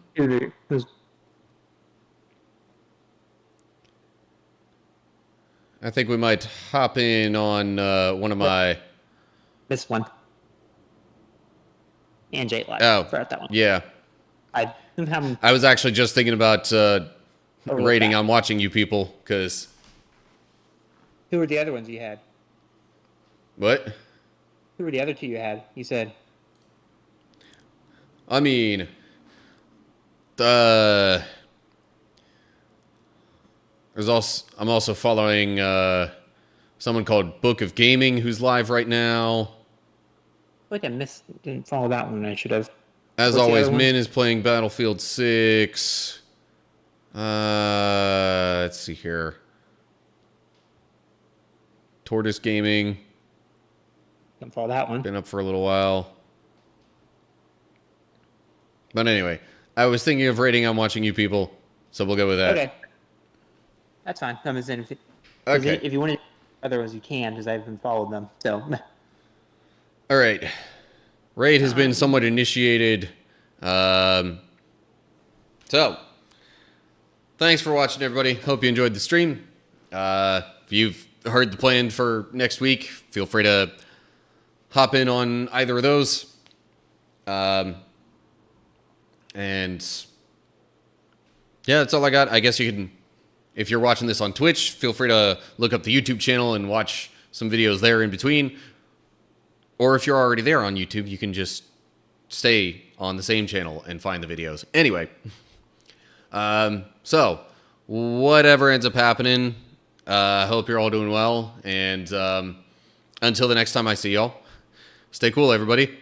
think we might hop in on one of my. This one. And J Live. Oh, Forgot that one. yeah. I have I was actually just thinking about rating that. on watching you people, because Who were the other ones you had? what? Who were the other 2 you had? You said. I mean, I'm also following someone called Book of Gaming, who's live right now. I feel like didn't follow that one. I should have. As What's the always, other one? Min is playing Battlefield 6. Let's see here. Tortoise Gaming, Didn't follow that one. been up for a little while. But anyway, I was thinking of rating on watching you people, so we'll go with that. Okay. That's fine. Come as in. Okay. If you want to, otherwise you can, because I haven't followed them. So. All right. Raid has been somewhat initiated. So, thanks for watching, everybody. Hope you enjoyed the stream. If you've heard the plan for next week, feel free to hop in on either of those. And yeah, that's all I got. I guess you can, if you're watching this on Twitch, feel free to look up the YouTube channel and watch some videos there in between. Or if you're already there on YouTube, you can just stay on the same channel and find the videos. Anyway, so whatever ends up happening, I hope you're all doing well. And until the next time I see y'all, stay cool, everybody.